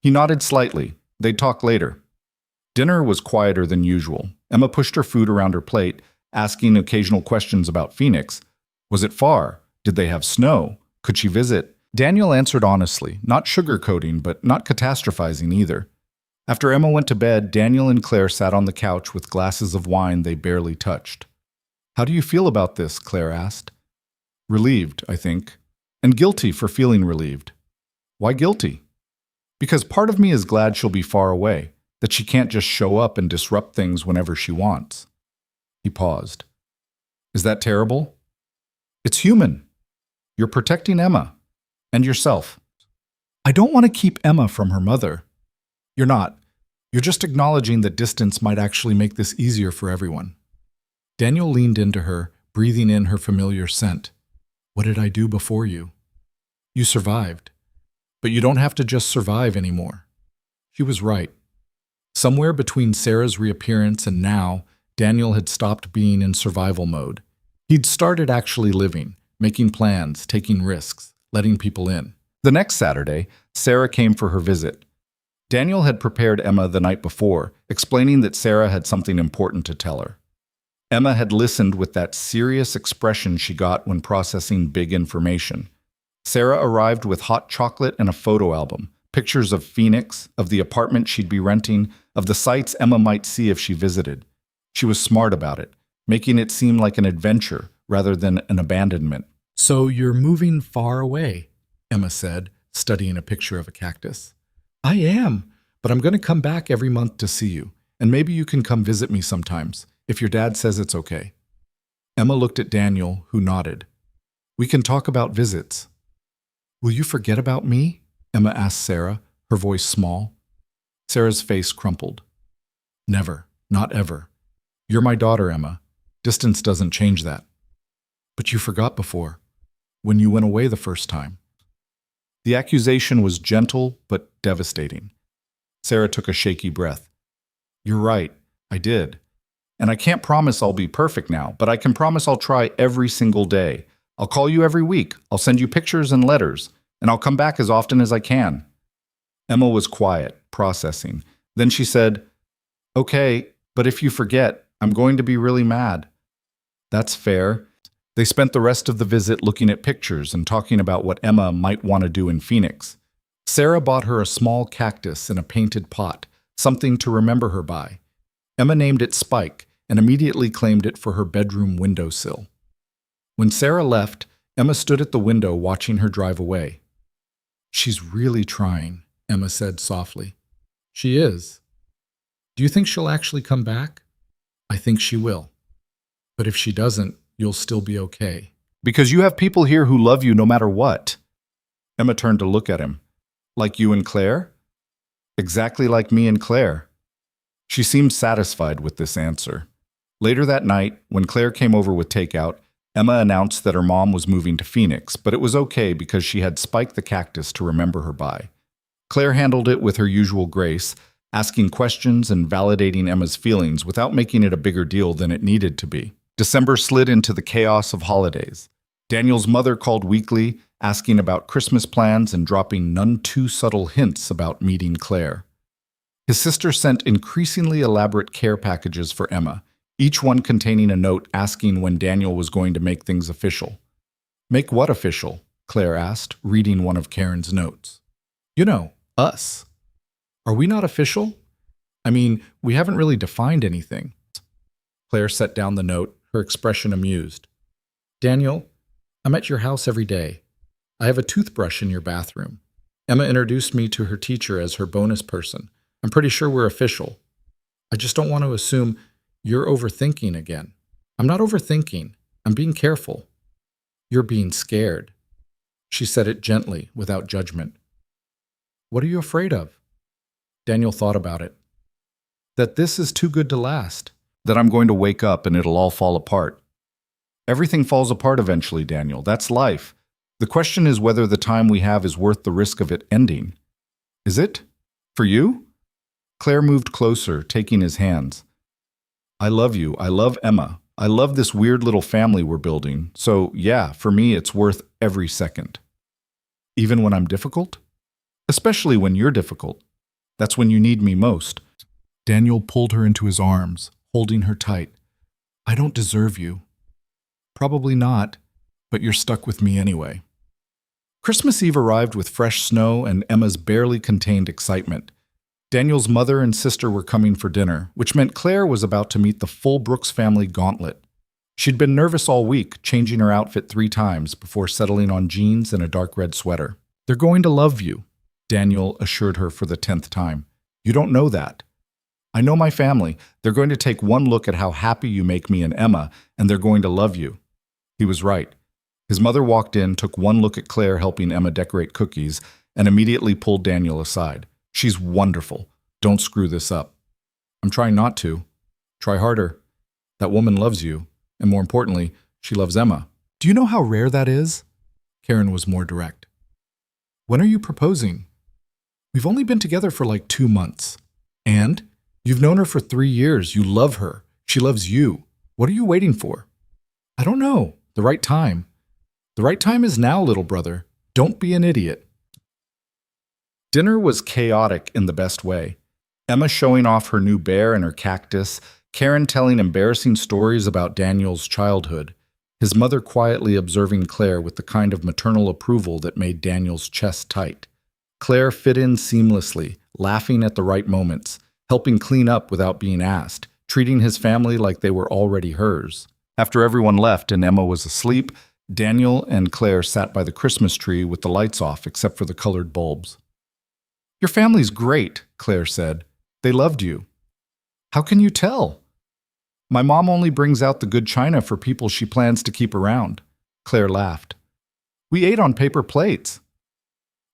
He nodded slightly. They'd talk later. Dinner was quieter than usual. Emma pushed her food around her plate, asking occasional questions about Phoenix. Was it far? Did they have snow? Could she visit? Daniel answered honestly, not sugarcoating, but not catastrophizing either. After Emma went to bed, Daniel and Claire sat on the couch with glasses of wine they barely touched. "How do you feel about this?" Claire asked. "Relieved, I think. And guilty for feeling relieved." "Why guilty?" "Because part of me is glad she'll be far away, that she can't just show up and disrupt things whenever she wants." He paused. "Is that terrible?" "It's human. You're protecting Emma. And yourself." "I don't want to keep Emma from her mother." "You're not. You're just acknowledging that distance might actually make this easier for everyone." Daniel leaned into her, breathing in her familiar scent. What did I do before you? You survived. But you don't have to just survive anymore. She was right. Somewhere between Sarah's reappearance and now, Daniel had stopped being in survival mode. He'd started actually living, making plans, taking risks, letting people in. The next Saturday, Sarah came for her visit. Daniel had prepared Emma the night before, explaining that Sarah had something important to tell her. Emma had listened with that serious expression she got when processing big information. Sarah arrived with hot chocolate and a photo album, pictures of Phoenix, of the apartment she'd be renting, of the sights Emma might see if she visited. She was smart about it, making it seem like an adventure rather than an abandonment. So you're moving far away, Emma said, studying a picture of a cactus. I am, but I'm going to come back every month to see you, and maybe you can come visit me sometimes, if your dad says it's okay. Emma looked at Daniel, who nodded. We can talk about visits. Will you forget about me? Emma asked Sarah, her voice small. Sarah's face crumpled. Never, not ever. You're my daughter, Emma. Distance doesn't change that. But you forgot before, when you went away the first time. The accusation was gentle but devastating. Sarah took a shaky breath. You're right, I did. And I can't promise I'll be perfect now, but I can promise I'll try every single day. I'll call you every week. I'll send you pictures and letters, and I'll come back as often as I can. Emma was quiet, processing. Then she said, Okay, but if you forget, I'm going to be really mad. That's fair. They spent the rest of the visit looking at pictures and talking about what Emma might want to do in Phoenix. Sarah bought her a small cactus in a painted pot, something to remember her by. Emma named it Spike and immediately claimed it for her bedroom windowsill. When Sarah left, Emma stood at the window watching her drive away. She's really trying, Emma said softly. She is. Do you think she'll actually come back? I think she will. But if she doesn't, you'll still be okay. Because you have people here who love you no matter what. Emma turned to look at him. Like you and Claire? Exactly like me and Claire. She seemed satisfied with this answer. Later that night, when Claire came over with takeout, Emma announced that her mom was moving to Phoenix, but it was okay because she had Spike the cactus to remember her by. Claire handled it with her usual grace, asking questions and validating Emma's feelings without making it a bigger deal than it needed to be. December slid into the chaos of holidays. Daniel's mother called weekly, asking about Christmas plans and dropping none too subtle hints about meeting Claire. His sister sent increasingly elaborate care packages for Emma, each one containing a note asking when Daniel was going to make things official. Make what official? Claire asked, reading one of Karen's notes. You know, us. Are we not official? I mean, we haven't really defined anything. Claire set down the note, her expression amused. Daniel, I'm at your house every day. I have a toothbrush in your bathroom. Emma introduced me to her teacher as her bonus person. I'm pretty sure we're official. I just don't want to assume you're overthinking again. I'm not overthinking. I'm being careful. You're being scared. She said it gently, without judgment. What are you afraid of? Daniel thought about it. That this is too good to last. That I'm going to wake up and it'll all fall apart. Everything falls apart eventually, Daniel. That's life. The question is whether the time we have is worth the risk of it ending. Is it? For you? Claire moved closer, taking his hands. I love you. I love Emma. I love this weird little family we're building. So, yeah, for me, it's worth every second. Even when I'm difficult? Especially when you're difficult. That's when you need me most. Daniel pulled her into his arms, holding her tight. I don't deserve you. Probably not, but you're stuck with me anyway. Christmas Eve arrived with fresh snow and Emma's barely contained excitement. Daniel's mother and sister were coming for dinner, which meant Claire was about to meet the full Brooks family gauntlet. She'd been nervous all week, changing her outfit 3 times before settling on jeans and a dark red sweater. They're going to love you, Daniel assured her for the 10th time. You don't know that. I know my family. They're going to take one look at how happy you make me and Emma, and they're going to love you. He was right. His mother walked in, took one look at Claire helping Emma decorate cookies, and immediately pulled Daniel aside. She's wonderful. Don't screw this up. I'm trying not to. Try harder. That woman loves you, and more importantly, she loves Emma. Do you know how rare that is? Karen was more direct. When are you proposing? We've only been together for like 2 months. And? You've known her for 3 years. You love her. She loves you. What are you waiting for? I don't know. The right time. The right time is now, little brother. Don't be an idiot. Dinner was chaotic in the best way. Emma showing off her new bear and her cactus, Karen telling embarrassing stories about Daniel's childhood, his mother quietly observing Claire with the kind of maternal approval that made Daniel's chest tight. Claire fit in seamlessly, laughing at the right moments, helping clean up without being asked, treating his family like they were already hers. After everyone left and Emma was asleep, Daniel and Claire sat by the Christmas tree with the lights off except for the colored bulbs. "Your family's great," Claire said. "They loved you." "How can you tell?" "My mom only brings out the good china for people she plans to keep around." Claire laughed. "We ate on paper plates."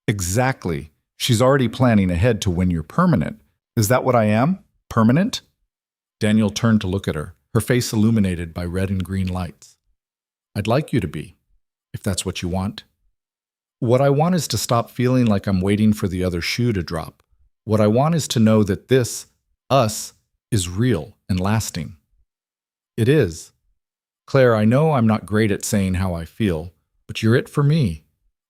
"Exactly. She's already planning ahead to when you're permanent. Is that what I am? Permanent?" Daniel turned to look at her, her face illuminated by red and green lights. "I'd like you to be, if that's what you want. What I want is to stop feeling like I'm waiting for the other shoe to drop. What I want is to know that this, us, is real and lasting." "It is. Claire, I know I'm not great at saying how I feel, but you're it for me.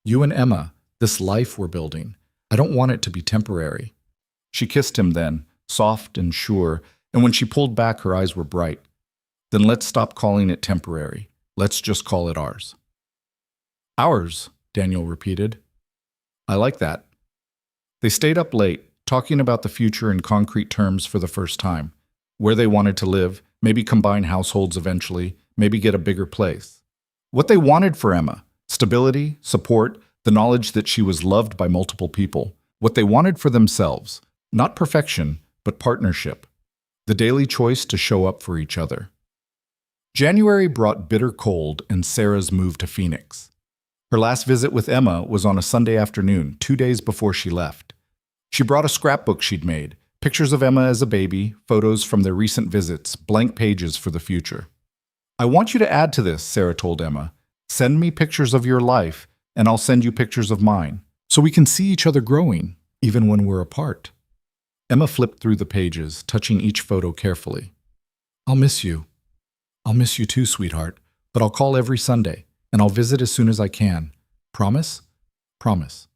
You and Emma, this life we're building. I don't want it to be temporary." She kissed him then, soft and sure, and when she pulled back, her eyes were bright. "Then let's stop calling it temporary. Let's just call it ours." "Ours," Daniel repeated. "I like that." They stayed up late, talking about the future in concrete terms for the first time. Where they wanted to live, maybe combine households eventually, maybe get a bigger place. What they wanted for Emma: stability, support, the knowledge that she was loved by multiple people. What they wanted for themselves: not perfection, but partnership. The daily choice to show up for each other. January brought bitter cold and Sarah's move to Phoenix. Her last visit with Emma was on a Sunday afternoon, 2 days before she left. She brought a scrapbook she'd made, pictures of Emma as a baby, photos from their recent visits, blank pages for the future. "I want you to add to this," Sarah told Emma. "Send me pictures of your life, and I'll send you pictures of mine, so we can see each other growing, even when we're apart." Emma flipped through the pages, touching each photo carefully. "I'll miss you. I'll miss you too, sweetheart, but I'll call every Sunday, and I'll visit as soon as I can. Promise?" "Promise."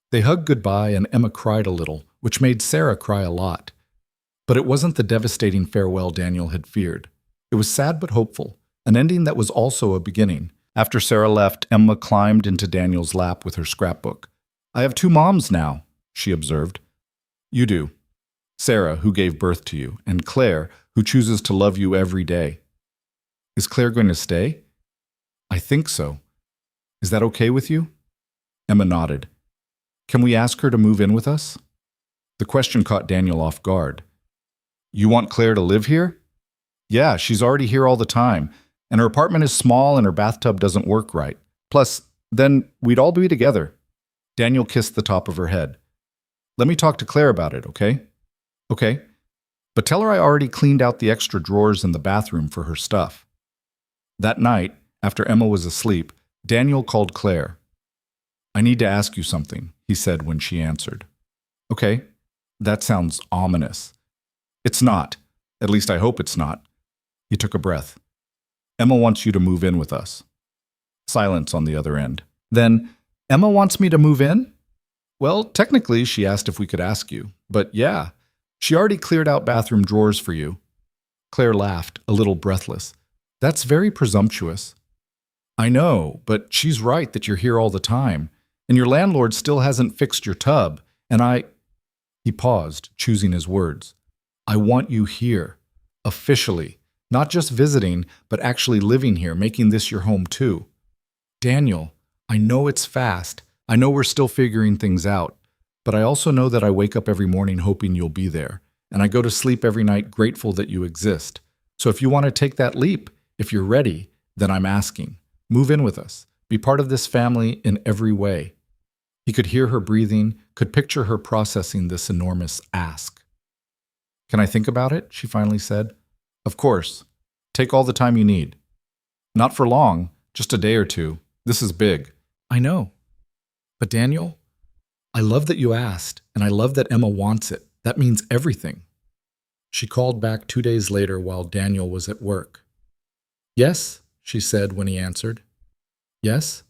They hugged goodbye, and Emma cried a little, which made Sarah cry a lot. But it wasn't the devastating farewell Daniel had feared. It was sad but hopeful, an ending that was also a beginning. After Sarah left, Emma climbed into Daniel's lap with her scrapbook. "I have 2 moms now," she observed. "You do. Sarah, who gave birth to you, and Claire, who chooses to love you every day." "Is Claire going to stay?" "I think so. Is that okay with you?" Emma nodded. "Can we ask her to move in with us?" The question caught Daniel off guard. "You want Claire to live here?" "Yeah, she's already here all the time, and her apartment is small and her bathtub doesn't work right. Plus, then we'd all be together." Daniel kissed the top of her head. "Let me talk to Claire about it, okay?" "Okay. But tell her I already cleaned out the extra drawers in the bathroom for her stuff." That night, after Emma was asleep, Daniel called Claire. "I need to ask you something," he said when she answered. "Okay, that sounds ominous." "It's not. At least I hope it's not." He took a breath. "Emma wants you to move in with us." Silence on the other end. "Then, Emma wants me to move in?" "Well, technically, she asked if we could ask you. But yeah, she already cleared out bathroom drawers for you." Claire laughed, a little breathless. "That's very presumptuous." "I know, but she's right that you're here all the time, and your landlord still hasn't fixed your tub, and I—" He paused, choosing his words. "I want you here, officially, not just visiting, but actually living here, making this your home too." "Daniel, I know it's fast. I know we're still figuring things out, but I also know that I wake up every morning hoping you'll be there, and I go to sleep every night grateful that you exist. So if you want to take that leap, if you're ready, then I'm asking. Move in with us. Be part of this family in every way." He could hear her breathing, could picture her processing this enormous ask. "Can I think about it?" she finally said. "Of course. Take all the time you need. Not for long, just a day or two. This is big. I know. But Daniel, I love that you asked, and I love that Emma wants it. That means everything. She called back 2 days later while Daniel was at work. Yes, she said when he answered. Yes?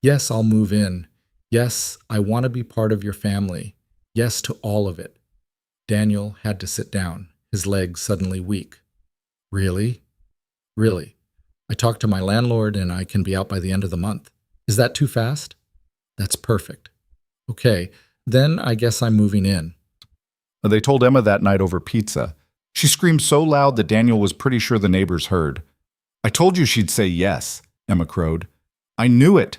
Yes, I'll move in. Yes, I want to be part of your family. Yes to all of it. Daniel had to sit down, his legs suddenly weak. Really? Really. I talked to my landlord and I can be out by the end of the month. Is that too fast? That's perfect. Okay, then I guess I'm moving in. They told Emma that night over pizza. She screamed so loud that Daniel was pretty sure the neighbors heard. I told you she'd say yes, Emma crowed. I knew it.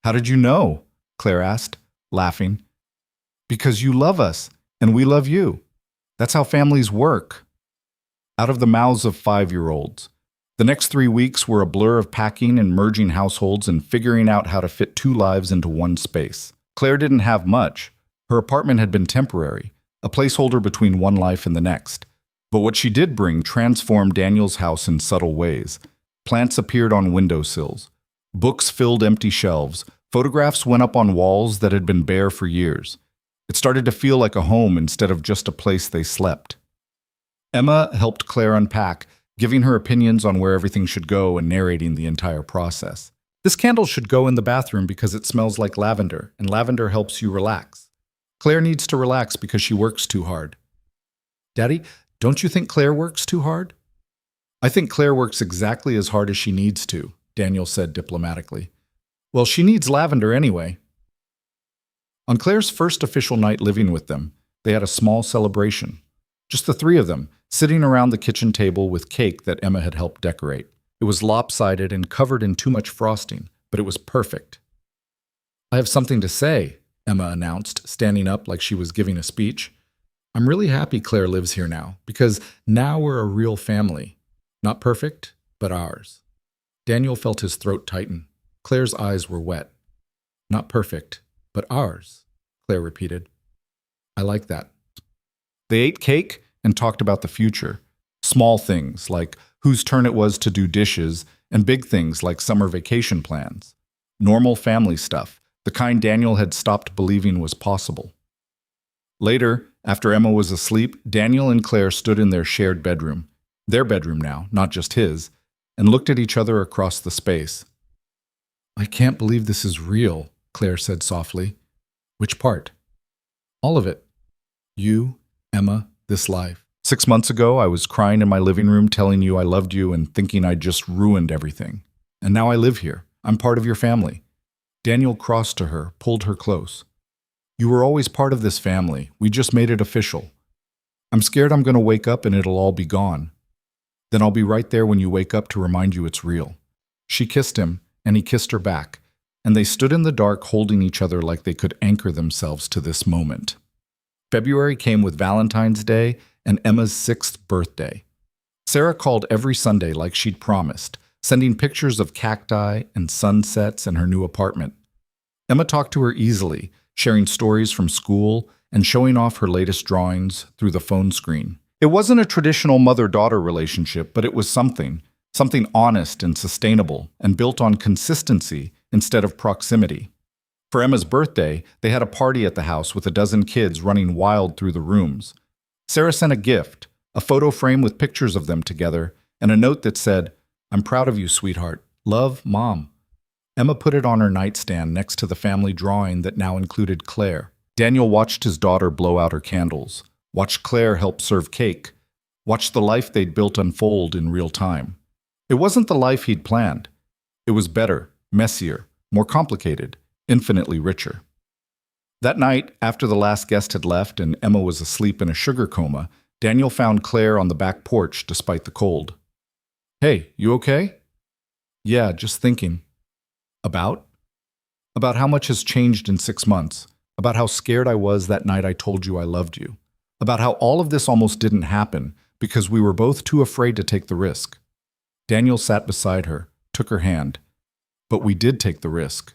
How did you know? Claire asked, laughing. Because you love us, and we love you. That's how families work. Out of the mouths of 5-year-olds. The next 3 weeks were a blur of packing and merging households and figuring out how to fit 2 lives into one space. Claire didn't have much. Her apartment had been temporary, a placeholder between one life and the next. But what she did bring transformed Daniel's house in subtle ways. Plants appeared on windowsills. Books filled empty shelves. Photographs went up on walls that had been bare for years. It started to feel like a home instead of just a place they slept. Emma helped Claire unpack, giving her opinions on where everything should go and narrating the entire process. This candle should go in the bathroom because it smells like lavender, and lavender helps you relax. Claire needs to relax because she works too hard. Daddy, don't you think Claire works too hard? I think Claire works exactly as hard as she needs to, Daniel said diplomatically. Well, she needs lavender anyway. On Claire's first official night living with them, they had a small celebration. Just the 3 of them, sitting around the kitchen table with cake that Emma had helped decorate. It was lopsided and covered in too much frosting, but it was perfect. I have something to say, Emma announced, standing up like she was giving a speech. I'm really happy Claire lives here now, because now we're a real family. Not perfect, but ours. Daniel felt his throat tighten. Claire's eyes were wet. Not perfect, but ours, Claire repeated. I like that. They ate cake and talked about the future. Small things like whose turn it was to do dishes, and big things like summer vacation plans. Normal family stuff, the kind Daniel had stopped believing was possible. Later, after Emma was asleep, Daniel and Claire stood in their shared bedroom, their bedroom now, not just his, and looked at each other across the space. I can't believe this is real, Claire said softly. Which part? All of it. You, Emma, this life. 6 months ago, I was crying in my living room telling you I loved you and thinking I'd just ruined everything. And now I live here. I'm part of your family. Daniel crossed to her, pulled her close. You were always part of this family. We just made it official. I'm scared I'm going to wake up and it'll all be gone. Then I'll be right there when you wake up to remind you it's real. She kissed him, and he kissed her back, and they stood in the dark holding each other like they could anchor themselves to this moment. February came with Valentine's Day and Emma's 6th birthday. Sarah called every Sunday like she'd promised, sending pictures of cacti and sunsets in her new apartment. Emma talked to her easily, sharing stories from school and showing off her latest drawings through the phone screen. It wasn't a traditional mother-daughter relationship, but it was something honest and sustainable and built on consistency instead of proximity. For Emma's birthday, they had a party at the house with 12 kids running wild through the rooms. Sarah sent a gift, a photo frame with pictures of them together, and a note that said, I'm proud of you, sweetheart. Love, Mom. Emma put it on her nightstand next to the family drawing that now included Claire. Daniel watched his daughter blow out her candles, watched Claire help serve cake, watched the life they'd built unfold in real time. It wasn't the life he'd planned. It was better, messier, more complicated, infinitely richer. That night, after the last guest had left and Emma was asleep in a sugar coma, Daniel found Claire on the back porch despite the cold. Hey, you okay? Yeah, just thinking. About? About how much has changed in 6 months. About how scared I was that night I told you I loved you. About how all of this almost didn't happen because we were both too afraid to take the risk. Daniel sat beside her, took her hand. But we did take the risk.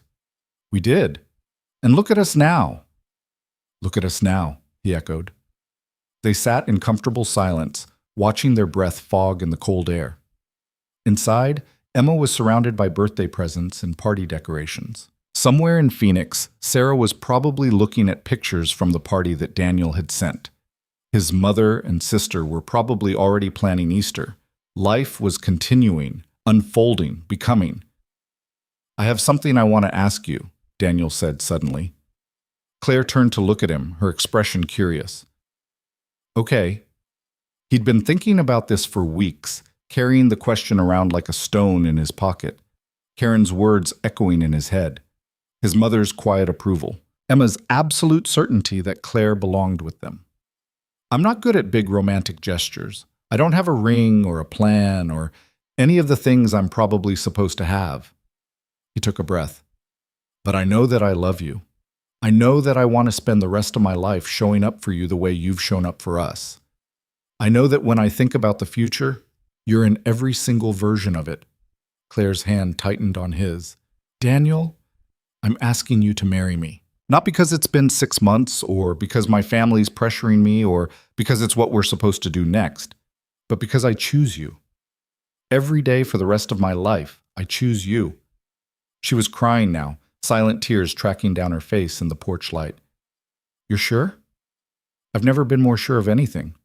We did. And look at us now. Look at us now, he echoed. They sat in comfortable silence, watching their breath fog in the cold air. Inside, Emma was surrounded by birthday presents and party decorations. Somewhere in Phoenix, Sarah was probably looking at pictures from the party that Daniel had sent. His mother and sister were probably already planning Easter. Life was continuing, unfolding, becoming. "I have something I want to ask you," Daniel said suddenly. Claire turned to look at him, her expression curious. "Okay." He'd been thinking about this for weeks, carrying the question around like a stone in his pocket. Karen's words echoing in his head. His mother's quiet approval. Emma's absolute certainty that Claire belonged with them. "I'm not good at big romantic gestures. I don't have a ring or a plan or any of the things I'm probably supposed to have." He took a breath. "But I know that I love you. I know that I want to spend the rest of my life showing up for you the way you've shown up for us. I know that when I think about the future, you're in every single version of it." Claire's hand tightened on his. "Daniel, I'm asking you to marry me. Not because it's been 6 months or because my family's pressuring me or because it's what we're supposed to do next, but because I choose you. Every day for the rest of my life, I choose you." She was crying now, silent tears tracking down her face in the porch light. "You're sure?" "I've never been more sure of anything."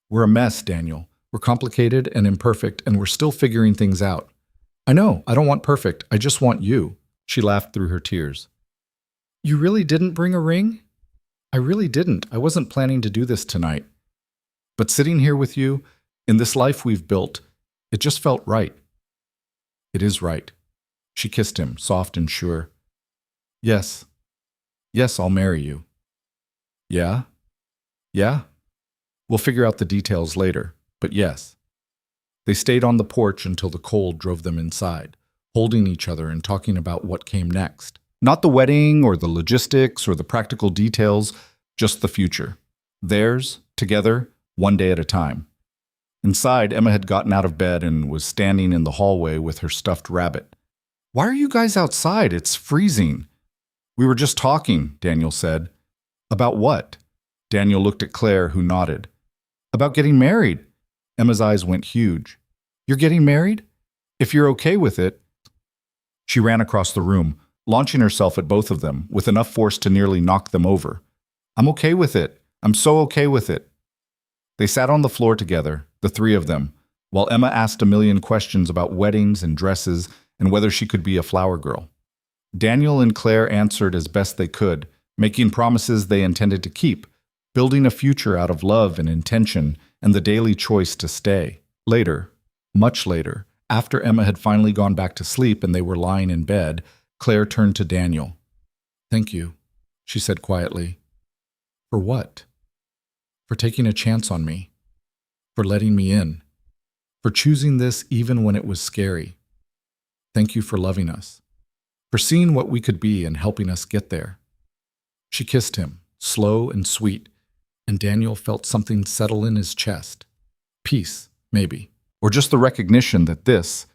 "We're a mess, Daniel. We're complicated and imperfect, and we're still figuring things out. I know, I don't want perfect. I just want you." She laughed through her tears. "You really didn't bring a ring?" "I really didn't. I wasn't planning to do this tonight. But sitting here with you, in this life we've built, it just felt right." "It is right." She kissed him, soft and sure. Yes, I'll marry you." "Yeah? Yeah? We'll figure out the details later, but yes." They stayed on the porch until the cold drove them inside, holding each other and talking about what came next. Not the wedding or the logistics or the practical details, just the future. Theirs, together, one day at a time. Inside, Emma had gotten out of bed and was standing in the hallway with her stuffed rabbit. "Why are you guys outside? It's freezing." "We were just talking," Daniel said. "About what?" Daniel looked at Claire, who nodded. "About getting married." Emma's eyes went huge. "You're getting married? If you're okay with it." She ran across the room, launching herself at both of them, with enough force to nearly knock them over. "I'm okay with it. I'm so okay with it." They sat on the floor together, the three of them, while Emma asked a million questions about weddings and dresses and whether she could be a flower girl. Daniel and Claire answered as best they could, making promises they intended to keep, building a future out of love and intention and the daily choice to stay. Later, much later, after Emma had finally gone back to sleep and they were lying in bed, Claire turned to Daniel. "Thank you," she said quietly. "For what?" "For taking a chance on me. For letting me in. For choosing this even when it was scary. Thank you for loving us. For seeing what we could be and helping us get there." She kissed him, slow and sweet, and Daniel felt something settle in his chest. Peace, maybe. Or just the recognition that this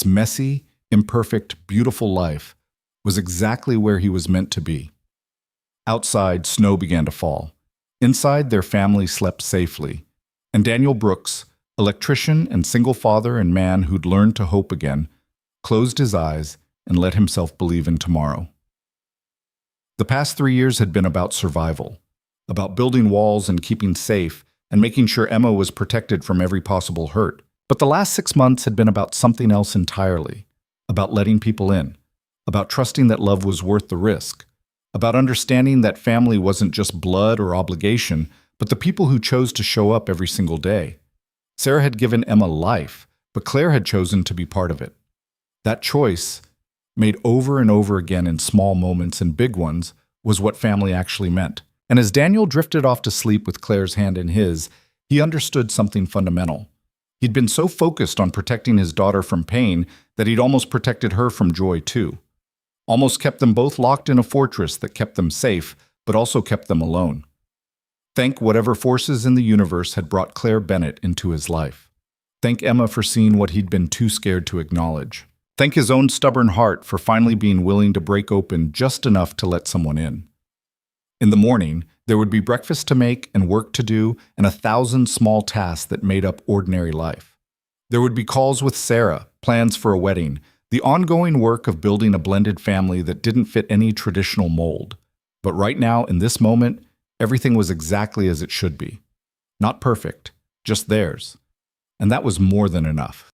messy, imperfect, beautiful life was exactly where he was meant to be. Outside, snow began to fall. Inside, their family slept safely. And Daniel Brooks, electrician and single father and man who'd learned to hope again, closed his eyes and let himself believe in tomorrow. The past 3 years had been about survival, about building walls and keeping safe and making sure Emma was protected from every possible hurt. But the last 6 months had been about something else entirely, about letting people in, about trusting that love was worth the risk, about understanding that family wasn't just blood or obligation, but the people who chose to show up every single day. Sarah had given Emma life, but Claire had chosen to be part of it. That choice, made over and over again in small moments and big ones, was what family actually meant. And as Daniel drifted off to sleep with Claire's hand in his, he understood something fundamental. He'd been so focused on protecting his daughter from pain that he'd almost protected her from joy too. Almost kept them both locked in a fortress that kept them safe, but also kept them alone. Thank whatever forces in the universe had brought Claire Bennett into his life. Thank Emma for seeing what he'd been too scared to acknowledge. Thank his own stubborn heart for finally being willing to break open just enough to let someone in. In the morning, there would be breakfast to make and work to do and 1,000 small tasks that made up ordinary life. There would be calls with Sarah, plans for a wedding, the ongoing work of building a blended family that didn't fit any traditional mold. But right now, in this moment, everything was exactly as it should be. Not perfect, just theirs. And that was more than enough.